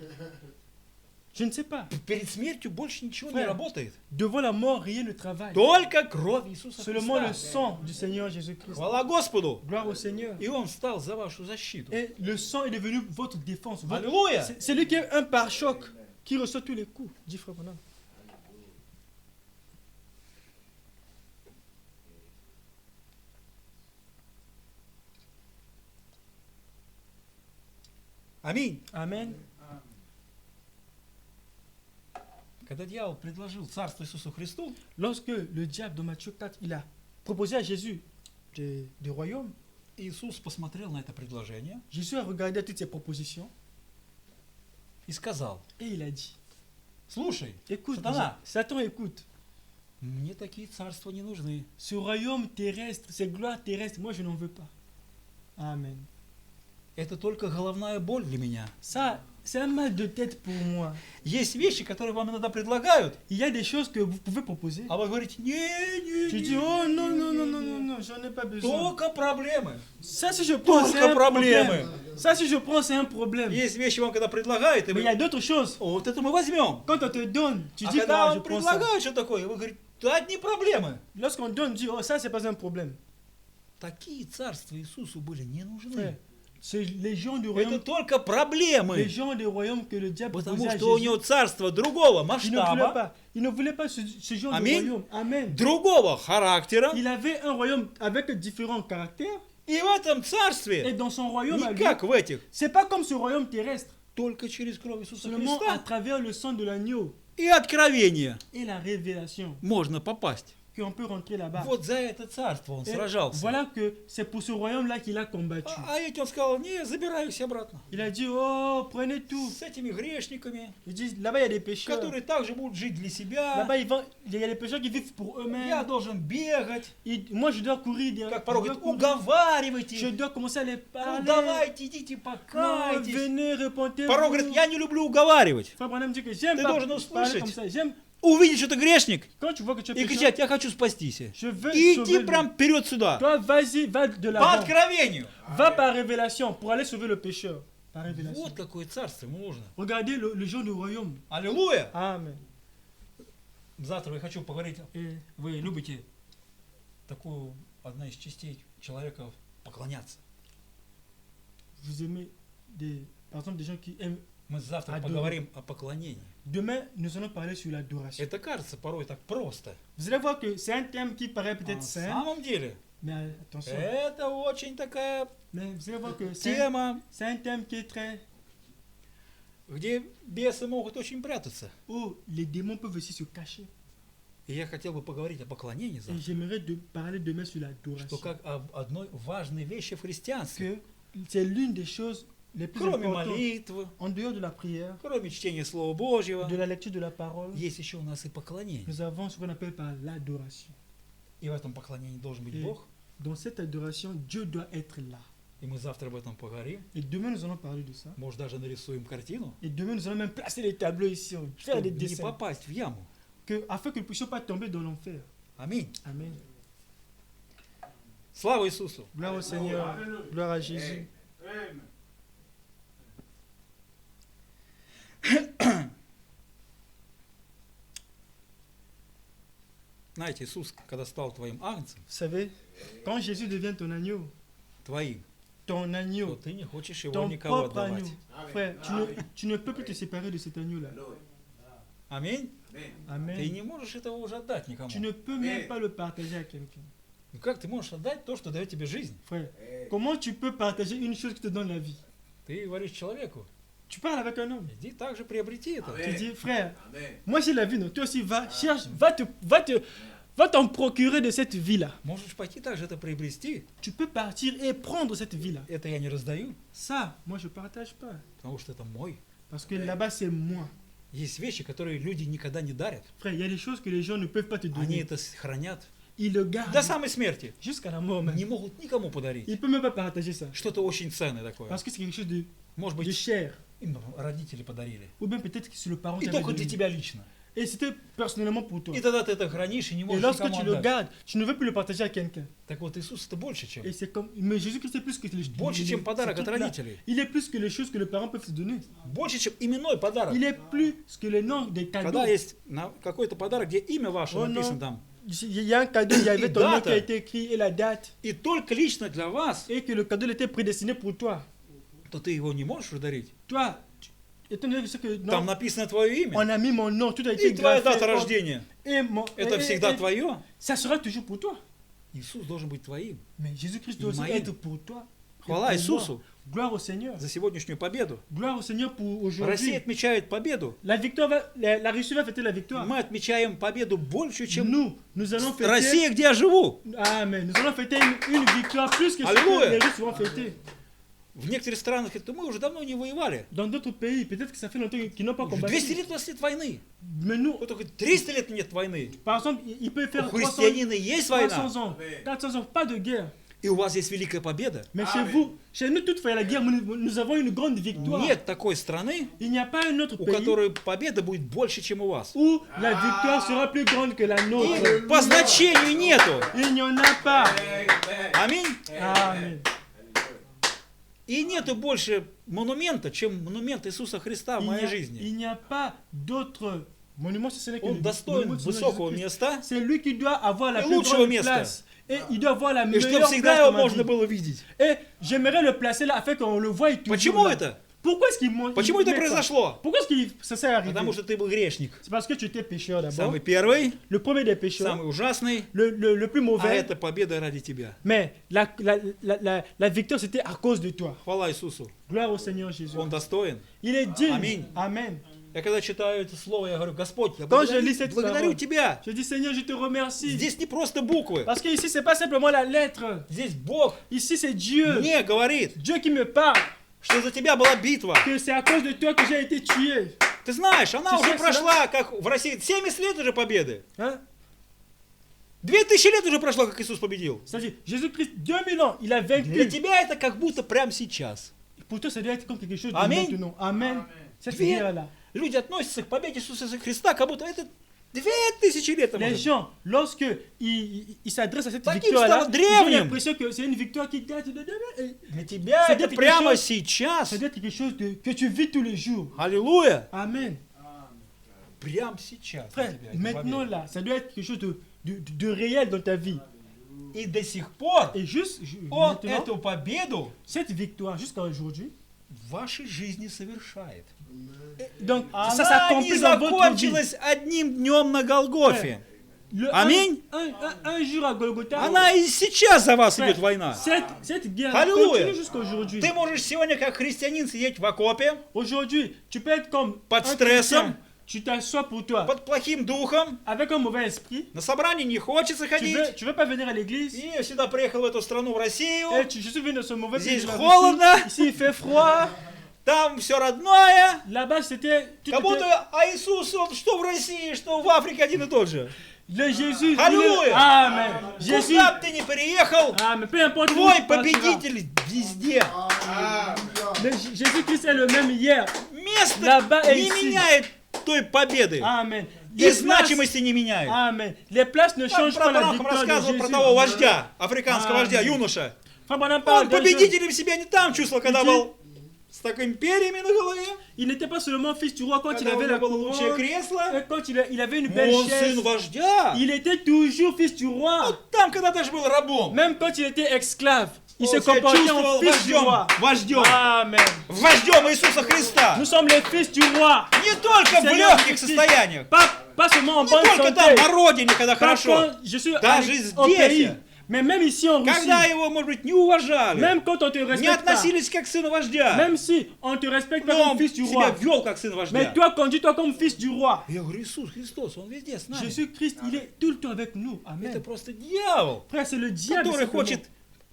Speaker 2: Je ne sais pas.
Speaker 1: Перед смертью больше ничего не
Speaker 2: Frère,
Speaker 1: работает.
Speaker 2: devant la mort, rien ne travaille.
Speaker 1: Только кровь Иисуса
Speaker 2: Seulement le
Speaker 1: Христа.
Speaker 2: sang du Seigneur Jésus-Christ.
Speaker 1: Хвала Господу.
Speaker 2: Gloire au Seigneur.
Speaker 1: И Он встал за вашу защиту.
Speaker 2: Et le sang est devenu votre défense.
Speaker 1: Alléluia.
Speaker 2: C'est lui qui est un pare-choc, qui reçoit tous les coups, dit Frère Branham.
Speaker 1: Аминь.
Speaker 2: Amen.
Speaker 1: Когда дьявол предложил царство Иисусу Христу,
Speaker 2: Lorsque le diable dans Matthieu 4, il a proposé à Jésus du royaume.
Speaker 1: Иисус посмотрел на это предложение
Speaker 2: Jésus a regardé toutes ces propositions
Speaker 1: и сказал:
Speaker 2: et il a dit,
Speaker 1: слушай,
Speaker 2: écoute,
Speaker 1: Satan,
Speaker 2: Satan, écoute,
Speaker 1: мне такие царства не нужны.
Speaker 2: ce royaume terrestre, ces gloires terrestres, moi je n'en veux pas. Amen.
Speaker 1: Это только головная боль для меня.
Speaker 2: Ça, c'est un mal de tête pour moi.
Speaker 1: Есть вещи, которые вам иногда предлагают,
Speaker 2: Il y a des choses que vous pouvez proposer.
Speaker 1: а вы говорите: не,
Speaker 2: Tu dis, oh non, non, non, non, non, non, j'en ai pas besoin.
Speaker 1: только проблемы.
Speaker 2: Ça, si je prends, c'est
Speaker 1: Только
Speaker 2: un
Speaker 1: проблемы.
Speaker 2: problème. Ça, si je prends, c'est un problème.
Speaker 1: Есть вещи вам когда предлагают, и
Speaker 2: Mais il y
Speaker 1: вы:
Speaker 2: a d'autres choses.
Speaker 1: вот это мы возьмем.
Speaker 2: Quand on te donne, tu
Speaker 1: А
Speaker 2: dis,
Speaker 1: когда
Speaker 2: ah, je
Speaker 1: вам
Speaker 2: prends ça.
Speaker 1: предлагают что такое, вы говорите: да одни проблемы.
Speaker 2: Lorsqu'on donne, tu dis, oh, ça, c'est pas un problème.
Speaker 1: Такие царства Иисусу были не
Speaker 2: Frère,
Speaker 1: нужны.
Speaker 2: c'est les gens du
Speaker 1: Это
Speaker 2: royaume,
Speaker 1: только
Speaker 2: les
Speaker 1: проблемы.
Speaker 2: gens du royaume que le diable
Speaker 1: Потому
Speaker 2: proposait à
Speaker 1: что у
Speaker 2: Jésus.
Speaker 1: него царство другого масштаба,
Speaker 2: Il ne voulait pas ce genre
Speaker 1: Amen.
Speaker 2: de royaume. Amen.
Speaker 1: другого характера.
Speaker 2: Il avait un royaume avec différents caractères.
Speaker 1: И в этом
Speaker 2: Et
Speaker 1: царстве,
Speaker 2: dans son royaume, à
Speaker 1: не
Speaker 2: lui,
Speaker 1: как в этих,
Speaker 2: c'est pas comme ce royaume terrestre.
Speaker 1: только через кровь Иисуса
Speaker 2: Seulement à
Speaker 1: Христа
Speaker 2: travers le sang de l'agneau
Speaker 1: и откровение
Speaker 2: et la révélation
Speaker 1: можно попасть.
Speaker 2: qu'on peut rentrer là-bas.
Speaker 1: Вот за это царство он
Speaker 2: Et
Speaker 1: сражался.
Speaker 2: voilà que c'est pour ce royaume-là qu'il a combattu.
Speaker 1: А эти он сказал: не, забираю все обратно.
Speaker 2: Il a dit, oh, prenez tout.
Speaker 1: С этими грешниками,
Speaker 2: Il dit, là-bas, il y a des pécheurs.
Speaker 1: которые также будут жить для себя.
Speaker 2: Là-bas, il y a des pécheurs qui vivent pour
Speaker 1: Я
Speaker 2: eux-mêmes.
Speaker 1: должен бегать.
Speaker 2: Moi, je dois courir.
Speaker 1: Как
Speaker 2: Je
Speaker 1: порой
Speaker 2: dois
Speaker 1: говорит:
Speaker 2: courir. Je
Speaker 1: уговаривайте.
Speaker 2: dois commencer à les
Speaker 1: Ну,
Speaker 2: parler.
Speaker 1: давайте, идите,
Speaker 2: Non,
Speaker 1: покайтесь.
Speaker 2: venez, repentez-vous.
Speaker 1: Порой говорит: я не люблю уговаривать.
Speaker 2: Frère Branham dit que j'aime
Speaker 1: Ты
Speaker 2: pas
Speaker 1: должен
Speaker 2: parler
Speaker 1: услышать.
Speaker 2: comme ça. J'aime
Speaker 1: Увидеть, что ты грешник,
Speaker 2: quand tu vois que tu es
Speaker 1: и
Speaker 2: pécheur.
Speaker 1: кричать: я хочу спастись.
Speaker 2: Je veux
Speaker 1: И
Speaker 2: sauver
Speaker 1: идти
Speaker 2: le-
Speaker 1: прям вперед сюда.
Speaker 2: Toi, vas-y, va de
Speaker 1: По
Speaker 2: l'avant.
Speaker 1: откровению.
Speaker 2: Va par révélation pour aller sauver le pécheur. Par révélation.
Speaker 1: Вот какое царство ему нужно.
Speaker 2: Regardez le genre du royaume.
Speaker 1: Аллилуйя.
Speaker 2: Amen.
Speaker 1: Завтра я хочу поговорить.
Speaker 2: Et
Speaker 1: Вы любите такую, одна из частей человека, поклоняться.
Speaker 2: vous aimez par exemple des gens qui aiment.
Speaker 1: Мы завтра
Speaker 2: Адору.
Speaker 1: поговорим о поклонении.
Speaker 2: Demain, nous allons parler sur l'adoration.
Speaker 1: Это кажется порой так просто.
Speaker 2: Vous allez voir que c'est un thème qui paraît
Speaker 1: А
Speaker 2: peut-être
Speaker 1: на
Speaker 2: simple,
Speaker 1: самом деле,
Speaker 2: mais attention.
Speaker 1: это очень такая
Speaker 2: Mais vous allez voir que
Speaker 1: тема,
Speaker 2: c'est un thème qui est très.
Speaker 1: где бесы могут очень прятаться.
Speaker 2: Où les démons peuvent aussi se cacher.
Speaker 1: И я хотел бы поговорить о поклонении
Speaker 2: Et
Speaker 1: завтра.
Speaker 2: j'aimerais parler demain sur
Speaker 1: Что
Speaker 2: l'adoration.
Speaker 1: как об одной важной вещи в христианстве.
Speaker 2: Que c'est l'une des choses les plus
Speaker 1: Кроме
Speaker 2: importantes.
Speaker 1: молитвы,
Speaker 2: En dehors de la prière,
Speaker 1: кроме чтения Слова Божьего,
Speaker 2: de la lecture de la parole,
Speaker 1: есть еще у нас и поклонение.
Speaker 2: nous avons ce qu'on appelle par l'adoration.
Speaker 1: И в этом поклонении должен быть
Speaker 2: Et
Speaker 1: Бог.
Speaker 2: dans cette adoration, Dieu doit être là.
Speaker 1: И мы завтра об этом поговорим.
Speaker 2: Et demain, nous allons parler de ça.
Speaker 1: Может, даже нарисуем картину,
Speaker 2: Et demain, nous allons même placer les tableaux ici, faire des
Speaker 1: чтобы не
Speaker 2: dessins,
Speaker 1: попасть в яму.
Speaker 2: afin que nous ne puissions pas tomber dans l'enfer.
Speaker 1: Аминь.
Speaker 2: Amen.
Speaker 1: Слава Иисусу!
Speaker 2: Gloire au Seigneur, gloire à Jésus.
Speaker 1: Знаете, Иисус, когда стал твоим агнцем,
Speaker 2: Vous savez, quand Jésus devient ton agneau,
Speaker 1: твоим,
Speaker 2: ton
Speaker 1: то
Speaker 2: agneau,
Speaker 1: ты не хочешь его
Speaker 2: ton
Speaker 1: никого
Speaker 2: propre agneau,
Speaker 1: отдавать.
Speaker 2: frère, tu ne peux plus te séparer de cet agneau-là.
Speaker 1: Аминь. Ты
Speaker 2: Amen.
Speaker 1: не можешь этого уже отдать никому.
Speaker 2: Tu ne peux même pas le partager à quelqu'un.
Speaker 1: Ну как ты можешь отдать то, что дает тебе жизнь?
Speaker 2: Frère, comment tu peux partager une chose qui te donne la vie?
Speaker 1: Ты говоришь человеку:
Speaker 2: Tu parles avec un homme.
Speaker 1: иди также приобрети это.
Speaker 2: Tu dis, frère, moi j'ai la vie, non? Toi aussi, va, cherche, va t'en procurer de cette vie-là.
Speaker 1: Можешь пойти также это приобрести.
Speaker 2: Tu peux partir et prendre cette vie-là.
Speaker 1: Это я не раздаю,
Speaker 2: Ça, moi je partage pas.
Speaker 1: потому что это мой.
Speaker 2: Parce que là-bas c'est moi.
Speaker 1: Есть вещи, которые люди никогда не дарят.
Speaker 2: Frère, il y a des choses que les gens ne peuvent pas te
Speaker 1: Они
Speaker 2: donner.
Speaker 1: это хранят
Speaker 2: Ils le gardent
Speaker 1: до самой смерти.
Speaker 2: jusqu'à la mort même.
Speaker 1: Не могут никому подарить.
Speaker 2: Ils ne peuvent même pas partager ça.
Speaker 1: Что-то очень ценное такое.
Speaker 2: Parce que c'est quelque chose de
Speaker 1: Может
Speaker 2: de
Speaker 1: быть,
Speaker 2: cher.
Speaker 1: им родители подарили.
Speaker 2: Ou bien peut-être que c'est le parent
Speaker 1: И
Speaker 2: qui avait
Speaker 1: только для
Speaker 2: donné.
Speaker 1: тебя лично.
Speaker 2: Et c'était personnellement pour toi.
Speaker 1: И тогда ты это хранишь и не
Speaker 2: Et
Speaker 1: можешь
Speaker 2: lorsque
Speaker 1: никому
Speaker 2: tu le
Speaker 1: отдать.
Speaker 2: gardes, tu ne veux plus le partager à quelqu'un.
Speaker 1: Так вот, Иисус это больше, чем.
Speaker 2: Et c'est comme. Mais Jésus-Christ est plus que les
Speaker 1: Больше, чем подарок
Speaker 2: ces
Speaker 1: от
Speaker 2: trucs-là.
Speaker 1: родителей.
Speaker 2: Il est plus que les choses que les parents peuvent te donner.
Speaker 1: Больше, чем именной подарок.
Speaker 2: Il est plus que les noms des cadeaux.
Speaker 1: Когда есть какой-то подарок, где имя ваше
Speaker 2: Oh
Speaker 1: написано
Speaker 2: non.
Speaker 1: там,
Speaker 2: Il y a un cadeau, il y avait ton nom qui a été écrit et la date.
Speaker 1: и только лично для вас,
Speaker 2: Et que le cadeau il était prédestiné pour toi.
Speaker 1: то ты его не можешь ударить.
Speaker 2: Toi, étant donné que
Speaker 1: Там
Speaker 2: non,
Speaker 1: написано твое имя.
Speaker 2: on a mis mon nom, tout a été
Speaker 1: И твоя
Speaker 2: gravé.
Speaker 1: дата рождения.
Speaker 2: Et mon,
Speaker 1: Это всегда
Speaker 2: et
Speaker 1: твое.
Speaker 2: ça sera toujours pour toi.
Speaker 1: Иисус должен быть твоим.
Speaker 2: Mais Jésus-Christ doit aussi
Speaker 1: Моим.
Speaker 2: être pour toi. Et
Speaker 1: Хвала
Speaker 2: pour
Speaker 1: Иисусу.
Speaker 2: moi. Gloire au Seigneur.
Speaker 1: за сегодняшнюю победу.
Speaker 2: Gloire au Seigneur pour
Speaker 1: Россия
Speaker 2: aujourd'hui.
Speaker 1: отмечает победу.
Speaker 2: La victoire la Russie va fêter la victoire.
Speaker 1: Мы отмечаем победу больше, чем
Speaker 2: Nous allons fêter.
Speaker 1: Россия, где я живу.
Speaker 2: Amen. Nous allons fêter une victoire plus que ce
Speaker 1: Alléluia.
Speaker 2: que les Russes vont fêter.
Speaker 1: В некоторых странах это мы уже давно не воевали.
Speaker 2: Dans d'autres pays, peut-être que ça fait longtemps qu'ils n'ont pas
Speaker 1: Уже
Speaker 2: combattu.
Speaker 1: 200 лет у нас нет войны.
Speaker 2: Mais nous,
Speaker 1: Вот только 300 лет нет войны.
Speaker 2: par exemple, il peut
Speaker 1: У
Speaker 2: faire 300,
Speaker 1: христианина есть война.
Speaker 2: 300 ans, 400 ans, pas de guerre.
Speaker 1: И у вас есть великая победа.
Speaker 2: Mais chez nous, toutefois, la guerre, nous avons une grande victoire.
Speaker 1: Нет такой страны,
Speaker 2: Il n'y a pas un autre
Speaker 1: у
Speaker 2: pays
Speaker 1: которой победа будет больше, чем у вас.
Speaker 2: où la victoire sera plus grande que la nôtre.
Speaker 1: И по значению нету.
Speaker 2: Il n'y en a pas.
Speaker 1: Аминь.
Speaker 2: Amen.
Speaker 1: И нету больше монумента, чем монумент Иисуса Христа в моей жизни.
Speaker 2: Il n'y a pas d'autre monument, si ce n'est que
Speaker 1: Он
Speaker 2: le
Speaker 1: достоин
Speaker 2: monument du Seigneur
Speaker 1: высокого
Speaker 2: Jésus-Christ.
Speaker 1: места,
Speaker 2: C'est lui qui doit avoir la
Speaker 1: Et
Speaker 2: plus
Speaker 1: лучшего
Speaker 2: grande
Speaker 1: места.
Speaker 2: place. Et il doit avoir la
Speaker 1: и чтобы
Speaker 2: meilleure
Speaker 1: всегда
Speaker 2: place
Speaker 1: его
Speaker 2: dans ma
Speaker 1: можно
Speaker 2: vie.
Speaker 1: было видеть.
Speaker 2: Et j'aimerais le placer là afin qu'on le voie toujours.
Speaker 1: Почему
Speaker 2: là.
Speaker 1: это?
Speaker 2: Pourquoi est-ce qu'il monte?
Speaker 1: Почему это произошло?
Speaker 2: Pourquoi est-ce que ça s'est arrivé?
Speaker 1: Потому что ты был грешник.
Speaker 2: C'est parce que tu étais pécheur d'abord.
Speaker 1: Самый первый,
Speaker 2: Le premier des pécheurs,
Speaker 1: самый ужасный,
Speaker 2: le plus
Speaker 1: а
Speaker 2: mauvais.
Speaker 1: это победа ради тебя.
Speaker 2: Mais la victoire c'était à cause de toi.
Speaker 1: Хвала Иисусу.
Speaker 2: Gloire au Seigneur Jésus.
Speaker 1: Он достоин.
Speaker 2: Il est digne.
Speaker 1: Аминь.
Speaker 2: Amen.
Speaker 1: Я когда читаю это слово, я говорю, Господь, я
Speaker 2: Quand je lis cette
Speaker 1: благодарю
Speaker 2: parole,
Speaker 1: тебя.
Speaker 2: je dis Seigneur, je te remercie.
Speaker 1: Здесь не просто буквы.
Speaker 2: Parce que ici c'est pas simplement la lettre.
Speaker 1: Здесь Бог
Speaker 2: Ici c'est Dieu.
Speaker 1: мне говорит,
Speaker 2: Dieu qui me parle.
Speaker 1: что за тебя была битва.
Speaker 2: Que c'est à cause de toi que j'ai été tué.
Speaker 1: Ты знаешь, она
Speaker 2: Ты
Speaker 1: уже
Speaker 2: знаешь,
Speaker 1: прошла, как в России, 70 лет уже победы.
Speaker 2: Hein?
Speaker 1: 2000 лет уже прошло, как Иисус победил.
Speaker 2: C'est-à-dire, Jésus-Christ, 2000 ans, il a
Speaker 1: Для
Speaker 2: vaincu.
Speaker 1: тебя это как будто прямо сейчас.
Speaker 2: Pour toi, ça doit être comme quelque chose de
Speaker 1: Amen.
Speaker 2: maintenant. Amen. Cette
Speaker 1: Две-
Speaker 2: guerre-là.
Speaker 1: Люди относятся к победе Иисуса Христа, как будто это 2000 лет тому
Speaker 2: Les
Speaker 1: назад.
Speaker 2: gens, lorsque ils s'adressent à cette
Speaker 1: Таким
Speaker 2: victoire-là,
Speaker 1: стало
Speaker 2: ils ont
Speaker 1: древним.
Speaker 2: l'impression que c'est une victoire qui date de demain. Et
Speaker 1: Для тебя
Speaker 2: Ça
Speaker 1: это
Speaker 2: doit être
Speaker 1: прямо
Speaker 2: quelque chose-
Speaker 1: сейчас.
Speaker 2: ça doit être quelque chose que tu vis tous les jours.
Speaker 1: Аллилуйя.
Speaker 2: Amen.
Speaker 1: Прямо сейчас. для
Speaker 2: Frère,
Speaker 1: тебя это
Speaker 2: maintenant
Speaker 1: победа.
Speaker 2: là, ça doit être quelque chose de réel dans ta vie.
Speaker 1: И до сих пор
Speaker 2: Et juste
Speaker 1: Он
Speaker 2: maintenant,
Speaker 1: эту победу
Speaker 2: cette victoire jusqu'à aujourd'hui,
Speaker 1: в вашей жизни совершает.
Speaker 2: donc ça
Speaker 1: Она не
Speaker 2: s'accomplit dans votre vie.
Speaker 1: закончилась одним днем на Голгофе.
Speaker 2: Аминь.
Speaker 1: Аминь.
Speaker 2: Un jour à Golgotha,
Speaker 1: Она и сейчас за вас
Speaker 2: frère,
Speaker 1: идет война.
Speaker 2: cette guerre
Speaker 1: Аллилуйя.
Speaker 2: continue jusqu'à aujourd'hui.
Speaker 1: Ты можешь сегодня как христианин сидеть в окопе
Speaker 2: Aujourd'hui, tu peux être comme
Speaker 1: Под
Speaker 2: un
Speaker 1: стрессом.
Speaker 2: chrétien. Tu t'assois pour toi
Speaker 1: под плохим духом,
Speaker 2: avec un mauvais esprit.
Speaker 1: на собрание не хочется ходить.
Speaker 2: Tu veux pas venir à l'église.
Speaker 1: И я сюда приехал в эту страну, в Россию.
Speaker 2: Je suis venu dans ce mauvais pays.
Speaker 1: Здесь
Speaker 2: de la
Speaker 1: холодно.
Speaker 2: Russie. Ici, il fait froid.
Speaker 1: Там все родное.
Speaker 2: Là-bas, c'était. tout
Speaker 1: Как
Speaker 2: était-
Speaker 1: будто а Иисус, он что в России, что в Африке один и тот же.
Speaker 2: Le Jésus.
Speaker 1: Alléluia.
Speaker 2: Amen. Jésus.
Speaker 1: Куда бы ты ни переехал,
Speaker 2: Amen. Peu importe où
Speaker 1: твой
Speaker 2: tu passeras.
Speaker 1: победитель везде.
Speaker 2: Jésus-Christ est le même hier.
Speaker 1: Место
Speaker 2: Là-bas et
Speaker 1: не
Speaker 2: ici.
Speaker 1: меняет той победы.
Speaker 2: Amen.
Speaker 1: И значимости не меняет.
Speaker 2: Amen. Les places ne
Speaker 1: Как
Speaker 2: changent pas la
Speaker 1: Брат
Speaker 2: victoire de
Speaker 1: рассказывал про
Speaker 2: Jésus.
Speaker 1: того вождя, африканского
Speaker 2: Amen.
Speaker 1: вождя, юноша.
Speaker 2: Frère Branham parle
Speaker 1: Он
Speaker 2: d'un jeune.
Speaker 1: победителем себя не там чувствовал, когда
Speaker 2: Il
Speaker 1: был с такими перьями на голове,
Speaker 2: Il n'était pas seulement fils du roi quand il
Speaker 1: когда у
Speaker 2: avait
Speaker 1: него
Speaker 2: la
Speaker 1: было лучшее
Speaker 2: couronne,
Speaker 1: кресло.
Speaker 2: et quand il avait une belle
Speaker 1: Он
Speaker 2: chaise.
Speaker 1: сын вождя.
Speaker 2: Il était toujours fils du roi.
Speaker 1: Вот там когда-то же был рабом.
Speaker 2: Même quand il était esclave, il se
Speaker 1: Он себя
Speaker 2: comportait en
Speaker 1: чувствовал
Speaker 2: fils du roi.
Speaker 1: вождем
Speaker 2: Amen.
Speaker 1: вождем Иисуса Христа.
Speaker 2: Nous sommes les fils du roi.
Speaker 1: Не только в
Speaker 2: Seigneur
Speaker 1: легких
Speaker 2: Jésus.
Speaker 1: состояниях,
Speaker 2: Pas seulement en
Speaker 1: не
Speaker 2: bonne
Speaker 1: только там,
Speaker 2: santé.
Speaker 1: на родине, когда
Speaker 2: Pas
Speaker 1: хорошо.
Speaker 2: quand je suis
Speaker 1: Даже
Speaker 2: au
Speaker 1: здесь.
Speaker 2: pays. Mais même ici en Russie.
Speaker 1: Когда его, может быть, не уважали,
Speaker 2: Même quand on te
Speaker 1: не
Speaker 2: respecte pas.
Speaker 1: относились как к сыну вождя,
Speaker 2: Même si on te respecte pas
Speaker 1: но
Speaker 2: comme
Speaker 1: он
Speaker 2: fils du
Speaker 1: себя
Speaker 2: roi.
Speaker 1: вел как сын
Speaker 2: Mais
Speaker 1: вождя.
Speaker 2: toi, conduis-toi comme fils du roi.
Speaker 1: Я говорю, Иисус Христос, Он везде с нами.
Speaker 2: Jésus-Christ, il est tout le temps avec nous.
Speaker 1: Это
Speaker 2: Amen.
Speaker 1: просто дьявол,
Speaker 2: Frère, c'est le diable
Speaker 1: который
Speaker 2: simplement,
Speaker 1: хочет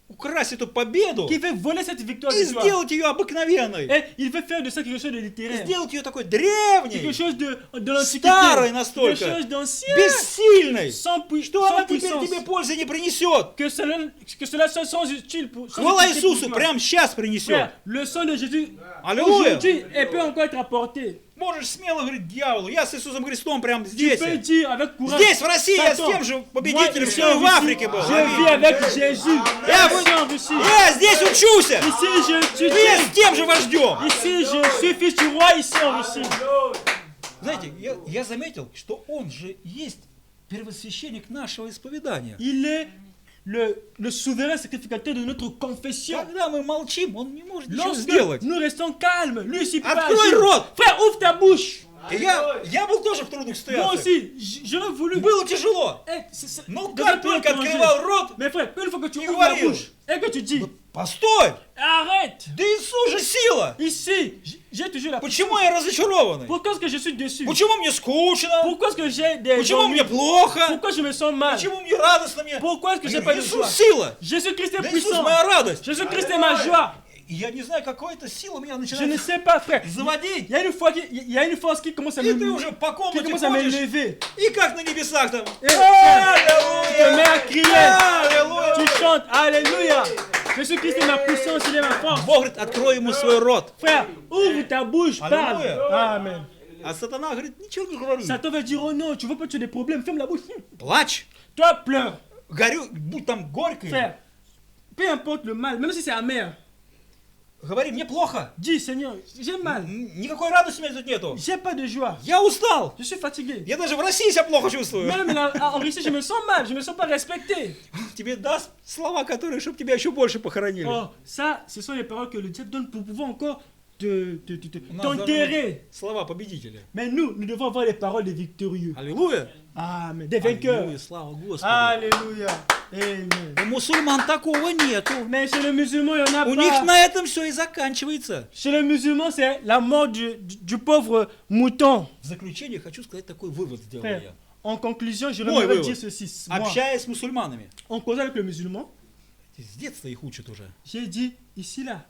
Speaker 1: украсть эту победу
Speaker 2: qui veut voler cette victoire
Speaker 1: и
Speaker 2: de toi.
Speaker 1: сделать ее обыкновенной.
Speaker 2: Et il veut faire de ça quelque chose de littéraire.
Speaker 1: Сделать ее такой
Speaker 2: Quelque
Speaker 1: древней,
Speaker 2: chose de l'Antiquité.
Speaker 1: Старой
Speaker 2: Quelque
Speaker 1: настолько,
Speaker 2: chose d'ancien.
Speaker 1: бессильной,
Speaker 2: Sans
Speaker 1: что она
Speaker 2: sans
Speaker 1: теперь
Speaker 2: puissance.
Speaker 1: тебе пользы не принесет.
Speaker 2: Que cela soit sans utile pour sans
Speaker 1: Хвала
Speaker 2: utilité pour
Speaker 1: Иисусу
Speaker 2: toi.
Speaker 1: прямо сейчас принесет.
Speaker 2: Frère, le sang de Jésus
Speaker 1: Аллилуйя.
Speaker 2: aujourd'hui elle peut encore être apporté.
Speaker 1: Можешь смело говорить дьяволу, я с Иисусом Христом прямо
Speaker 2: Tu
Speaker 1: здесь.
Speaker 2: peux dire avec courage.
Speaker 1: Здесь, в России, я с
Speaker 2: Satan,
Speaker 1: тем же
Speaker 2: moi,
Speaker 1: победителем,
Speaker 2: ici
Speaker 1: что и
Speaker 2: en
Speaker 1: в
Speaker 2: Russie,
Speaker 1: Африке был.
Speaker 2: je vis avec Jésus.
Speaker 1: Я
Speaker 2: Ici en Russie.
Speaker 1: Я здесь учусь.
Speaker 2: Ici je suis
Speaker 1: Я с тем же вождем.
Speaker 2: Ici je suis fils du roi ici en Russie.
Speaker 1: Знаете, я заметил, что он же есть первосвященник нашего исповедания.
Speaker 2: Il est le souverain sacrificateur de notre confession.
Speaker 1: Когда мы молчим, он не может ничего
Speaker 2: Lorsque
Speaker 1: сделать.
Speaker 2: nous restons calmes, lui ici peut pas
Speaker 1: Открой
Speaker 2: agir.
Speaker 1: рот.
Speaker 2: Frère, ouvre ta bouche.
Speaker 1: И я был тоже в трудных
Speaker 2: Moi
Speaker 1: ситуациях.
Speaker 2: aussi, j'aurais voulu.
Speaker 1: Было тяжело.
Speaker 2: C'est
Speaker 1: Но
Speaker 2: dans
Speaker 1: как
Speaker 2: un pays
Speaker 1: только
Speaker 2: étranger.
Speaker 1: открывал рот,
Speaker 2: Mais frère, une fois que tu
Speaker 1: Il
Speaker 2: ouvres la
Speaker 1: говорил.
Speaker 2: bouche et que tu dis,
Speaker 1: Постой!
Speaker 2: Arrête!
Speaker 1: Да Иисус же сила!
Speaker 2: Ici, j'ai toujours la
Speaker 1: Почему я разочарованный?
Speaker 2: Pourquoi est-ce que je suis déçu?
Speaker 1: Почему мне скучно?
Speaker 2: Pourquoi est-ce que j'ai des
Speaker 1: Почему
Speaker 2: ennuis?
Speaker 1: мне плохо?
Speaker 2: Pourquoi je me sens mal?
Speaker 1: Почему мне радостно? Мне...
Speaker 2: Pourquoi est-ce que j'ai pas de joie?
Speaker 1: Иисус сила!
Speaker 2: Jésus-Christ est
Speaker 1: Да Иисус
Speaker 2: puissant.
Speaker 1: моя радость!
Speaker 2: Jésus-Christ est ma joie.
Speaker 1: И я не знаю, какая-то сила меня
Speaker 2: Je ne
Speaker 1: начинает
Speaker 2: sais pas, frère.
Speaker 1: заводить.
Speaker 2: Il y a une fois il y a une force qui commence à
Speaker 1: И
Speaker 2: me,
Speaker 1: ты уже по
Speaker 2: qui
Speaker 1: комнате
Speaker 2: commence à
Speaker 1: ходишь,
Speaker 2: m'élever.
Speaker 1: и как на небесах там.
Speaker 2: Et tu te mets à
Speaker 1: Аллилуйя!
Speaker 2: crier.
Speaker 1: Аллилуйя!
Speaker 2: Tu chantes. Alléluia. Jésus-Christ est ma puissance, il est ma force.
Speaker 1: Бог говорит, открой ему свой рот.
Speaker 2: Frère, ouvre ta bouche, parle.
Speaker 1: Аллилуйя.
Speaker 2: Amen.
Speaker 1: А сатана говорит, ничего не говори.
Speaker 2: Satan va dire, oh non, tu veux pas que tu aies des problèmes, ferme la bouche.
Speaker 1: Плачь,
Speaker 2: Toi, pleure.
Speaker 1: горю, будь там горькой.
Speaker 2: Frère, peu importe le mal, même si c'est amer,
Speaker 1: Говори, мне плохо.
Speaker 2: dis, Seigneur, j'ai mal.
Speaker 1: Никакой радости у меня тут нету.
Speaker 2: J'ai pas de joie.
Speaker 1: Я устал.
Speaker 2: Je suis fatigué.
Speaker 1: Я даже в России себя плохо чувствую.
Speaker 2: Même là, en Russie, je me sens mal, je me sens pas respecté.
Speaker 1: Тебе даст слова, которые, чтобы тебя еще больше похоронили.
Speaker 2: Oh, ça, ce sont les paroles que le diable donne pour pouvoir encore
Speaker 1: У нас
Speaker 2: t'enterrer.
Speaker 1: должны слова победителя.
Speaker 2: Mais nous devons avoir les paroles des victorieux.
Speaker 1: Аллилуйя.
Speaker 2: Amen. Des vainqueurs.
Speaker 1: Аллилуйя, слава Господу.
Speaker 2: Alléluia. Amen.
Speaker 1: У мусульман такого нету.
Speaker 2: Mais chez le musulman, il n'y en a
Speaker 1: У них
Speaker 2: pas.
Speaker 1: на этом все и заканчивается.
Speaker 2: Chez le musulman, c'est la mort du pauvre mouton.
Speaker 1: В заключение хочу сказать такой вывод сделал
Speaker 2: Frère,
Speaker 1: я.
Speaker 2: en conclusion, je
Speaker 1: Мой
Speaker 2: voudrais
Speaker 1: вывод.
Speaker 2: dire ceci. Moi,
Speaker 1: Общаясь с мусульманами.
Speaker 2: en causant avec le musulman,
Speaker 1: С детства их учат уже.
Speaker 2: j'ai dit, ici, là,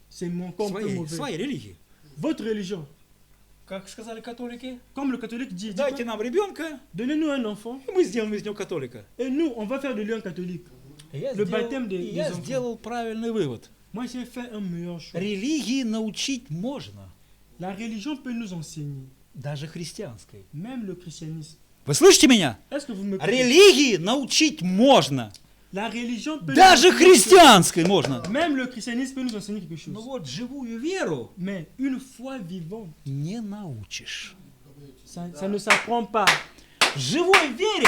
Speaker 2: c'est mon corps un peu mauvais.
Speaker 1: Своей религии.
Speaker 2: Votre religion,
Speaker 1: Как сказали католики,
Speaker 2: comme le catholique dit,
Speaker 1: дайте нам ребенка,
Speaker 2: donnez-nous un enfant,
Speaker 1: и мы сделаем из него католика.
Speaker 2: et nous, on va faire de lui un catholique.
Speaker 1: И я
Speaker 2: Le
Speaker 1: сделал,
Speaker 2: baptême des-
Speaker 1: и я
Speaker 2: des enfants.
Speaker 1: сделал правильный вывод.
Speaker 2: Moi, j'ai fait un meilleur choix.
Speaker 1: Религии научить можно,
Speaker 2: La religion peut nous enseigner,
Speaker 1: даже христианской.
Speaker 2: même le christianisme.
Speaker 1: Вы слышите меня?
Speaker 2: Est-ce que vous me
Speaker 1: Религии научить можно,
Speaker 2: La religion peut
Speaker 1: даже
Speaker 2: nous enseigner
Speaker 1: христианской можно.
Speaker 2: Même le christianisme peut nous enseigner quelque chose.
Speaker 1: Но вот живую веру
Speaker 2: Mais une foi vivante,
Speaker 1: не научишь.
Speaker 2: ça ne s'apprend pas.
Speaker 1: Живой вере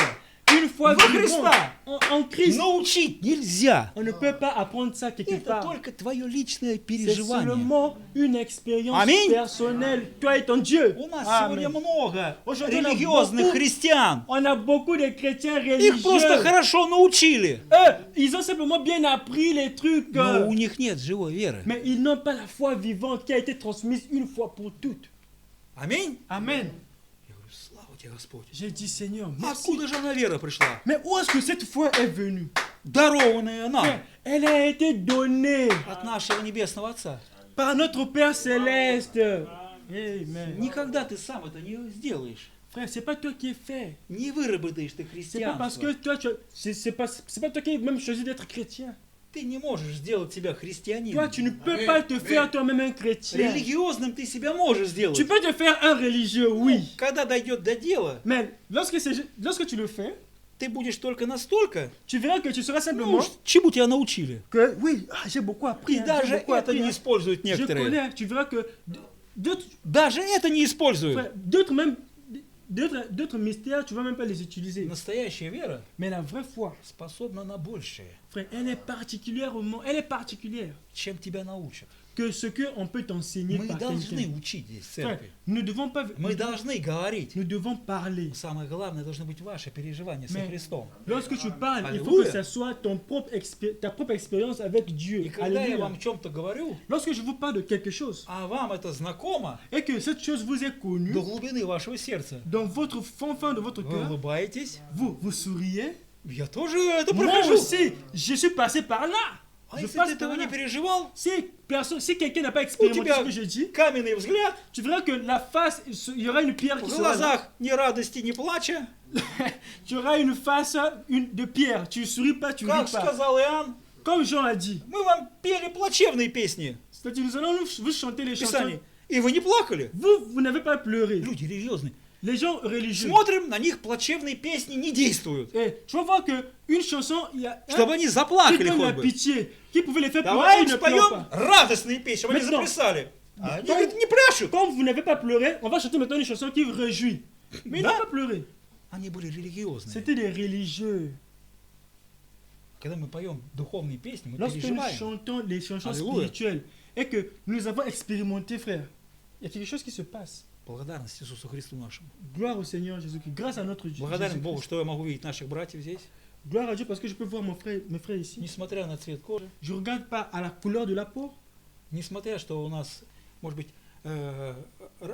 Speaker 2: Une foi
Speaker 1: Во
Speaker 2: vivante
Speaker 1: Христа.
Speaker 2: en Christ,
Speaker 1: научить нельзя.
Speaker 2: on ne peut pas apprendre ça quelque
Speaker 1: Это
Speaker 2: part.
Speaker 1: только твое личное
Speaker 2: C'est
Speaker 1: переживание.
Speaker 2: seulement une expérience
Speaker 1: Аминь.
Speaker 2: personnelle, toi et ton Dieu.
Speaker 1: У нас
Speaker 2: Amen.
Speaker 1: сегодня много
Speaker 2: Aujourd'hui, on a
Speaker 1: религиозных
Speaker 2: beaucoup-
Speaker 1: христиан.
Speaker 2: On a beaucoup de chrétiens
Speaker 1: Их просто
Speaker 2: religieux.
Speaker 1: хорошо научили.
Speaker 2: Eux, ils ont simplement bien appris les trucs.
Speaker 1: Но у них нет живой веры.
Speaker 2: Mais ils n'ont pas la foi vivante qui a été transmise une fois pour toutes.
Speaker 1: Аминь.
Speaker 2: Amen.
Speaker 1: Я говорю, слава тебе, Господь.
Speaker 2: J'ai dit, Seigneur, merci.
Speaker 1: Откуда же она вера пришла?
Speaker 2: Mais où est-ce que cette foi est venue?
Speaker 1: Дарованная нам
Speaker 2: Elle a été donnée
Speaker 1: от нашего Небесного Отца.
Speaker 2: par notre Père Céleste. Amen.
Speaker 1: Никогда ты сам это не сделаешь.
Speaker 2: Frère, c'est pas toi qui es fait.
Speaker 1: Не выработаешь ты
Speaker 2: C'est pas parce
Speaker 1: христианство.
Speaker 2: que toi, c'est pas toi qui as même choisi d'être chrétien.
Speaker 1: Ты не можешь сделать себя
Speaker 2: Toi,
Speaker 1: христианином.
Speaker 2: tu ne peux pas te faire toi-même un chrétien.
Speaker 1: Религиозным ты себя можешь сделать.
Speaker 2: Tu peux te faire un religieux, oui.
Speaker 1: Когда дойдет до дела,
Speaker 2: Mais lorsque tu le fais,
Speaker 1: ты будешь только настолько,
Speaker 2: tu verras que tu seras
Speaker 1: ну,
Speaker 2: simplement
Speaker 1: чему тебя научили.
Speaker 2: que, oui, j'ai beaucoup appris.
Speaker 1: И
Speaker 2: hein, j'ai
Speaker 1: даже
Speaker 2: beaucoup
Speaker 1: это
Speaker 2: appris,
Speaker 1: не
Speaker 2: hein.
Speaker 1: используют
Speaker 2: Je
Speaker 1: некоторые.
Speaker 2: connais, tu verras que d'autres,
Speaker 1: Даже это не используют.
Speaker 2: frère, d'autres mystères, tu vas même pas les utiliser.
Speaker 1: Настоящая вера
Speaker 2: Mais la vraie foi,
Speaker 1: способна на большее,
Speaker 2: frère, elle est particulière,
Speaker 1: чем тебя научат.
Speaker 2: que ce qu'on peut t'enseigner
Speaker 1: Мы
Speaker 2: par
Speaker 1: должны
Speaker 2: quelqu'un.
Speaker 1: учить здесь в
Speaker 2: Frère,
Speaker 1: церкви.
Speaker 2: nous ne devons pas,
Speaker 1: Мы должны говорить.
Speaker 2: nous devons parler.
Speaker 1: Но самое главное должно быть ваше переживание со
Speaker 2: Mais
Speaker 1: Христом.
Speaker 2: lorsque tu parles, il faut
Speaker 1: Alléluia.
Speaker 2: que ça soit ta propre expérience avec Dieu.
Speaker 1: И когда я
Speaker 2: Alléluia.
Speaker 1: вам о чем-то говорю,
Speaker 2: Lorsque je vous parle de quelque chose
Speaker 1: а вам это знакомо,
Speaker 2: et que cette chose vous est connue,
Speaker 1: до глубины вашего сердца,
Speaker 2: dans votre fond de votre
Speaker 1: вы
Speaker 2: cœur,
Speaker 1: улыбаетесь,
Speaker 2: vous souriez.
Speaker 1: я тоже это
Speaker 2: Moi
Speaker 1: прохожу.
Speaker 2: aussi, je suis passé par là.
Speaker 1: А
Speaker 2: Je
Speaker 1: если
Speaker 2: passe
Speaker 1: ты этого
Speaker 2: par
Speaker 1: не
Speaker 2: là.
Speaker 1: переживал,
Speaker 2: Si quelqu'un n'a pas
Speaker 1: у
Speaker 2: expérimenté
Speaker 1: тебя
Speaker 2: ce que je dis,
Speaker 1: каменный взгляд,
Speaker 2: tu verras que la face, il y aura une pierre
Speaker 1: в
Speaker 2: qui sera là.
Speaker 1: глазах ни радости, ни плача.
Speaker 2: Tu auras une face de pierre. Tu souris pas, tu
Speaker 1: Как
Speaker 2: ris pas.
Speaker 1: сказал Иоанн,
Speaker 2: Comme Jean a dit,
Speaker 1: мы вам пели плачевные песни
Speaker 2: c'est-à-dire nous allons vous chanter les
Speaker 1: в
Speaker 2: chansons.
Speaker 1: Писании, и вы не плакали.
Speaker 2: Vous n'avez pas pleuré.
Speaker 1: Люди религиозные.
Speaker 2: Les gens religieux.
Speaker 1: Смотрим, на них плачевные песни не действуют.
Speaker 2: Et tu vas voir que une chanson, il y a un
Speaker 1: Чтобы они
Speaker 2: qui
Speaker 1: заплакали
Speaker 2: donne la
Speaker 1: хоть бы.
Speaker 2: pitié, qui pouvait les faire pleurer,
Speaker 1: Давай
Speaker 2: ils ne pleurent
Speaker 1: споем
Speaker 2: pas.
Speaker 1: радостные песни, чтобы они
Speaker 2: Maintenant.
Speaker 1: заплясали. А они,
Speaker 2: Donc,
Speaker 1: говорят, не пляшут.
Speaker 2: Comme vous n'avez pas pleuré, on va chanter maintenant une chanson qui réjouit. Mais ils
Speaker 1: Да.
Speaker 2: n'ont pas pleuré.
Speaker 1: Они были религиозные.
Speaker 2: C'était des religieux.
Speaker 1: Когда мы поем духовные песни, мы
Speaker 2: Lorsque nous
Speaker 1: переживаем.
Speaker 2: chantons les chansons
Speaker 1: Alléluia.
Speaker 2: spirituelles et que nous avons expérimenté, frère, il y a quelque chose qui se passe.
Speaker 1: Благодарность Иисусу Христу нашему.
Speaker 2: Gloire au Seigneur Jésus-Christ. Grâce à notre Dieu.
Speaker 1: Благодарен
Speaker 2: Jésus-Christ.
Speaker 1: Богу, что я могу видеть наших братьев здесь.
Speaker 2: Gloire à Dieu parce que je peux voir mes frères ici.
Speaker 1: Несмотря на цвет кожи,
Speaker 2: Je regarde pas à la couleur de la peau.
Speaker 1: несмотря, что у нас, может быть,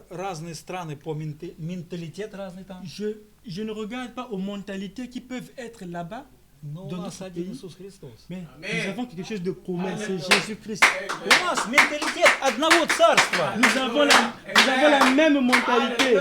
Speaker 1: разные страны по менталитет разный там,
Speaker 2: Je ne regarde pas aux mentalités qui peuvent être là-bas.
Speaker 1: но у
Speaker 2: Dans
Speaker 1: нас
Speaker 2: d'autres
Speaker 1: один
Speaker 2: pays.
Speaker 1: Иисус Христос.
Speaker 2: Mais nous avons quelque chose de commun, c'est Jésus-Christ.
Speaker 1: У нас менталитет одного царства.
Speaker 2: Nous avons la même mentalité.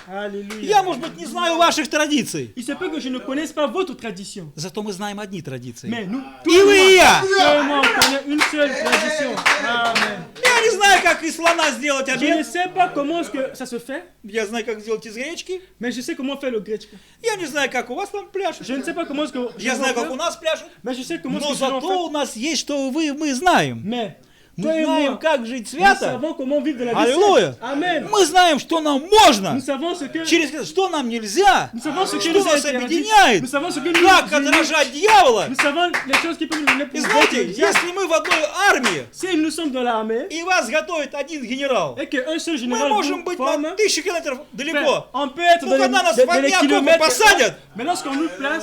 Speaker 2: Alléluia.
Speaker 1: Я, может быть, не знаю ваших традиций,
Speaker 2: Il se peut que je ne connaisse pas votre tradition.
Speaker 1: зато мы знаем одни традиции.
Speaker 2: Mais nous,
Speaker 1: И вы, и я.
Speaker 2: seulement, on connaît une seule tradition. Amen.
Speaker 1: Я не знаю, как из слона сделать
Speaker 2: Je ne
Speaker 1: обед.
Speaker 2: sais pas comment est-ce que ça se fait,
Speaker 1: Я знаю, как сделать из гречки.
Speaker 2: mais je sais comment faire le gretchka.
Speaker 1: Я не знаю, как у вас там пляшут.
Speaker 2: Je ne sais pas comment est-ce que
Speaker 1: Я знаю, как у нас пляшут.
Speaker 2: mais je sais comment est-ce
Speaker 1: Но
Speaker 2: que je
Speaker 1: зато у нас есть, что мы знаем.
Speaker 2: Mais
Speaker 1: Мы
Speaker 2: toi et
Speaker 1: знаем,
Speaker 2: moi,
Speaker 1: как жить
Speaker 2: nous
Speaker 1: свято.
Speaker 2: savons comment vivre de la vie
Speaker 1: Alléluia.
Speaker 2: sainte. Amen.
Speaker 1: Мы знаем, что нам можно.
Speaker 2: Nous savons ce que
Speaker 1: Через что нам нельзя.
Speaker 2: nous savons ce que
Speaker 1: Что
Speaker 2: nous
Speaker 1: нас
Speaker 2: interdit.
Speaker 1: объединяет.
Speaker 2: Nous savons ce que nous
Speaker 1: Как
Speaker 2: unit.
Speaker 1: отражать дьявола.
Speaker 2: Nous savons les choses qui peuvent nous mener
Speaker 1: И
Speaker 2: pour
Speaker 1: знаете,
Speaker 2: vaincre le diable.
Speaker 1: если мы в одной армии,
Speaker 2: Si nous sommes dans l'armée
Speaker 1: и вас готовит один генерал,
Speaker 2: et qu'un seul
Speaker 1: мы
Speaker 2: général
Speaker 1: можем
Speaker 2: vous
Speaker 1: быть
Speaker 2: forme,
Speaker 1: на 1000 километров далеко.
Speaker 2: on peut être
Speaker 1: Ну,
Speaker 2: dans
Speaker 1: когда нас в
Speaker 2: les
Speaker 1: огне окопы
Speaker 2: kilomètres.
Speaker 1: посадят,
Speaker 2: Mais lorsqu'on nous place,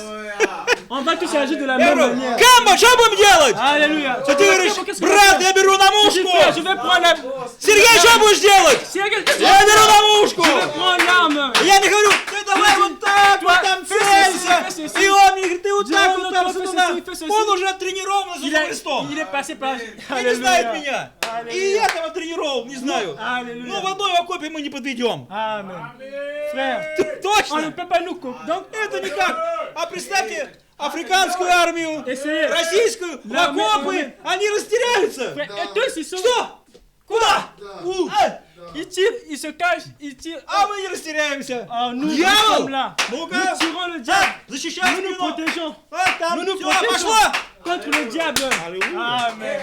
Speaker 2: on va tous agir de la
Speaker 1: я
Speaker 2: même
Speaker 1: говорю,
Speaker 2: manière.
Speaker 1: Камбо, что будем делать?
Speaker 2: Alléluia.
Speaker 1: Что ты говоришь,
Speaker 2: Qu'est-ce qu'on va
Speaker 1: брат,
Speaker 2: faire?
Speaker 1: я беру на
Speaker 2: Je
Speaker 1: мушку.
Speaker 2: vais prendre la...
Speaker 1: Сергей, что будешь делать?
Speaker 2: Sérieux, qu'est-ce que tu
Speaker 1: Я беру
Speaker 2: vas
Speaker 1: на мушку.
Speaker 2: faire? Je vais prendre l'arme.
Speaker 1: Я не говорю, ты давай вот так,
Speaker 2: Toi,
Speaker 1: вот там
Speaker 2: fais ceci,
Speaker 1: целься.
Speaker 2: fais ceci.
Speaker 1: И он мне говорит, ты вот
Speaker 2: Dis,
Speaker 1: так,
Speaker 2: non,
Speaker 1: вот
Speaker 2: non,
Speaker 1: там,
Speaker 2: non,
Speaker 1: вот
Speaker 2: fais
Speaker 1: туда.
Speaker 2: ceci, fais ceci.
Speaker 1: Он уже тренирован за Христом.
Speaker 2: Il est passé par...
Speaker 1: И не знает меня. И
Speaker 2: Alléluia.
Speaker 1: я там тренировал, не знаю.
Speaker 2: Alléluia.
Speaker 1: Но в одной окопе мы не подведем.
Speaker 2: Amen. Frère, on ne
Speaker 1: Точно.
Speaker 2: peut pas nous couper. Donc,
Speaker 1: Это никак. А представьте, африканскую армию,
Speaker 2: essayez.
Speaker 1: российскую, в
Speaker 2: L'armée,
Speaker 1: окопы, они растеряются.
Speaker 2: Frère, et tous, ils sont...
Speaker 1: Что? Куда? Où?
Speaker 2: Ils tirent, ils se cachent, ils tirent.
Speaker 1: А мы не растеряемся.
Speaker 2: Ah, nous
Speaker 1: Дьявол!
Speaker 2: sommes là.
Speaker 1: Ну-ка!
Speaker 2: Nous tirons le diable.
Speaker 1: Защищай
Speaker 2: Nous nous
Speaker 1: спину.
Speaker 2: protégeons
Speaker 1: Там,
Speaker 2: Nous nous
Speaker 1: всё,
Speaker 2: protégeons.
Speaker 1: пошла.
Speaker 2: contre le diable.
Speaker 1: Alléluia.
Speaker 2: Amen.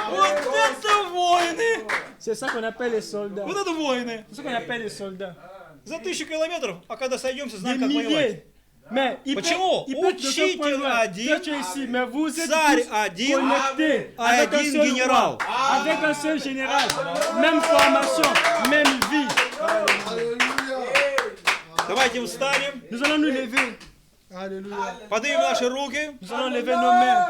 Speaker 1: Вот это воины.
Speaker 2: C'est ça qu'on appelle les soldats.
Speaker 1: Вот это воины.
Speaker 2: C'est ça qu'on appelle les soldats.
Speaker 1: За 1000 километров, а когда сойдемся,
Speaker 2: Des
Speaker 1: знаем, как воевать.
Speaker 2: milliers. Mais il peut,
Speaker 1: Почему?
Speaker 2: il peut être de ce point de vue.
Speaker 1: Учитель
Speaker 2: Toi, tu es ici, mais vous êtes
Speaker 1: Царь
Speaker 2: tous
Speaker 1: один,
Speaker 2: connectés
Speaker 1: а
Speaker 2: avec un
Speaker 1: один
Speaker 2: seul
Speaker 1: генерал.
Speaker 2: roi, avec un seul général. Même formation, même vie.
Speaker 1: Давайте встанем,
Speaker 2: Nous allons nous lever. Alléluia.
Speaker 1: поднимем наши руки
Speaker 2: Nous allons lever nos mains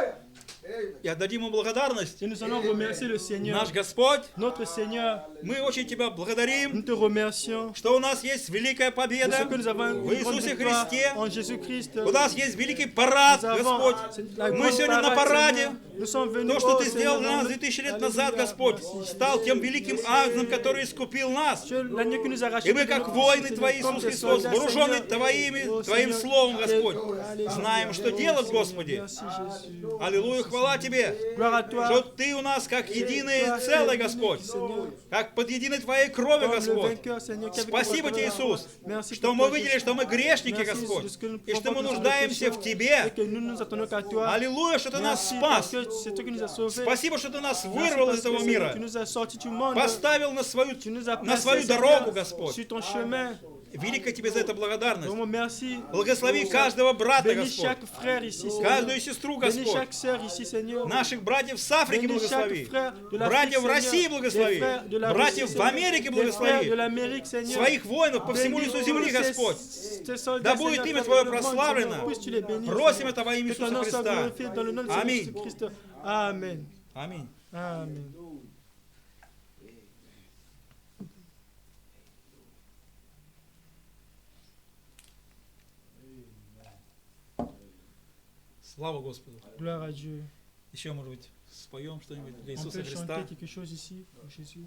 Speaker 1: и отдадим ему благодарность.
Speaker 2: et nous allons remercier le Seigneur.
Speaker 1: Наш Господь,
Speaker 2: Notre Seigneur,
Speaker 1: мы очень Тебя
Speaker 2: nous
Speaker 1: благодарим,
Speaker 2: te remercions
Speaker 1: что у нас есть великая
Speaker 2: de
Speaker 1: победа
Speaker 2: ce que nous avons
Speaker 1: в
Speaker 2: une grande
Speaker 1: Иисусе
Speaker 2: victoire
Speaker 1: Христе.
Speaker 2: en Jésus-Christ.
Speaker 1: У нас есть великий парад,
Speaker 2: Nous avons
Speaker 1: Господь.
Speaker 2: la
Speaker 1: Мы
Speaker 2: grande
Speaker 1: сегодня на
Speaker 2: parade,
Speaker 1: параде.
Speaker 2: Seigneur. Nous sommes venus
Speaker 1: То, что
Speaker 2: au
Speaker 1: Ты сделал для
Speaker 2: Seigneur.
Speaker 1: нас 2000 лет
Speaker 2: Alléluia.
Speaker 1: назад, Господь, стал тем великим ангелом, который искупил нас.
Speaker 2: L'agneau qui nous a
Speaker 1: И
Speaker 2: rachetés
Speaker 1: мы,
Speaker 2: de
Speaker 1: как
Speaker 2: notre
Speaker 1: воины
Speaker 2: Seigneur,
Speaker 1: Твои,
Speaker 2: comme
Speaker 1: Иисус
Speaker 2: des
Speaker 1: Христос,
Speaker 2: soldats,
Speaker 1: вооруженные
Speaker 2: Seigneur.
Speaker 1: Твоим Словом, Господь,
Speaker 2: Alléluia.
Speaker 1: знаем, что делать, Господи.
Speaker 2: Merci, Jésus.
Speaker 1: Аллилуйя, хвала Тебе,
Speaker 2: Gloire à toi.
Speaker 1: что Ты у нас как единое целое, Господь, как под единой Твоей крови,
Speaker 2: Comme le
Speaker 1: Господь.
Speaker 2: vainqueur, Seigneur, qui avec
Speaker 1: Спасибо
Speaker 2: votre
Speaker 1: Тебе,
Speaker 2: faveur.
Speaker 1: Иисус,
Speaker 2: Merci
Speaker 1: что
Speaker 2: pour
Speaker 1: мы
Speaker 2: toi,
Speaker 1: видели,
Speaker 2: Jésus.
Speaker 1: что мы грешники,
Speaker 2: Merci
Speaker 1: Господь,
Speaker 2: de ce que nous
Speaker 1: и что мы
Speaker 2: pouvons faire
Speaker 1: нуждаемся
Speaker 2: péché
Speaker 1: в
Speaker 2: et
Speaker 1: Тебе.
Speaker 2: que nous nous attendons qu'à toi.
Speaker 1: Аллилуйя, что Ты нас
Speaker 2: Merci
Speaker 1: спас.
Speaker 2: parce que c'est toi qui nous as sauvés.
Speaker 1: Спасибо, что Ты нас
Speaker 2: Merci
Speaker 1: вырвал
Speaker 2: parce
Speaker 1: из
Speaker 2: que,
Speaker 1: этого
Speaker 2: Seigneur,
Speaker 1: мира.
Speaker 2: tu nous as sortis du monde.
Speaker 1: Поставил на
Speaker 2: Tu nous as placés,
Speaker 1: свою
Speaker 2: Seigneur,
Speaker 1: дорогу, Господь.
Speaker 2: sur ton chemin.
Speaker 1: Великая Тебе за это благодарность.
Speaker 2: Vraiment, merci.
Speaker 1: Благослови каждого брата,
Speaker 2: Bénis
Speaker 1: Господь.
Speaker 2: chaque frère ici, Seigneur.
Speaker 1: Каждую сестру,
Speaker 2: Bénis
Speaker 1: Господь.
Speaker 2: chaque sœur ici, Seigneur.
Speaker 1: Наших братьев с Африки
Speaker 2: Bénis chaque
Speaker 1: благослови.
Speaker 2: frère de l'Afrique,
Speaker 1: Братьев в
Speaker 2: Seigneur.
Speaker 1: России
Speaker 2: Des
Speaker 1: благослови.
Speaker 2: frères de la
Speaker 1: Братьев
Speaker 2: Russie,
Speaker 1: в Америке
Speaker 2: Seigneur. Des frères de
Speaker 1: благослови.
Speaker 2: l'Amérique, Seigneur.
Speaker 1: Своих воинов по всему
Speaker 2: Bénis
Speaker 1: лицу
Speaker 2: tous
Speaker 1: земли,
Speaker 2: ces-
Speaker 1: Господь.
Speaker 2: ces soldats,
Speaker 1: Да будет
Speaker 2: Seigneur,
Speaker 1: имя
Speaker 2: à
Speaker 1: Твое
Speaker 2: travers le monde,
Speaker 1: прославлено.
Speaker 2: Seigneur. Puisses-tu les bénir,
Speaker 1: Просим
Speaker 2: Seigneur.
Speaker 1: это во имя
Speaker 2: Que ton
Speaker 1: Иисуса
Speaker 2: nom soit
Speaker 1: Христа.
Speaker 2: glorifié dans le nom de Seigneur
Speaker 1: Аминь.
Speaker 2: Jésus-Christ. Amen.
Speaker 1: Аминь.
Speaker 2: Amen.
Speaker 1: Слава Господу.
Speaker 2: Gloire à Dieu.
Speaker 1: Еще, может быть, споем что-нибудь для
Speaker 2: On
Speaker 1: Иисуса
Speaker 2: peut
Speaker 1: Христа.
Speaker 2: chanter quelque chose ici pour Jésus.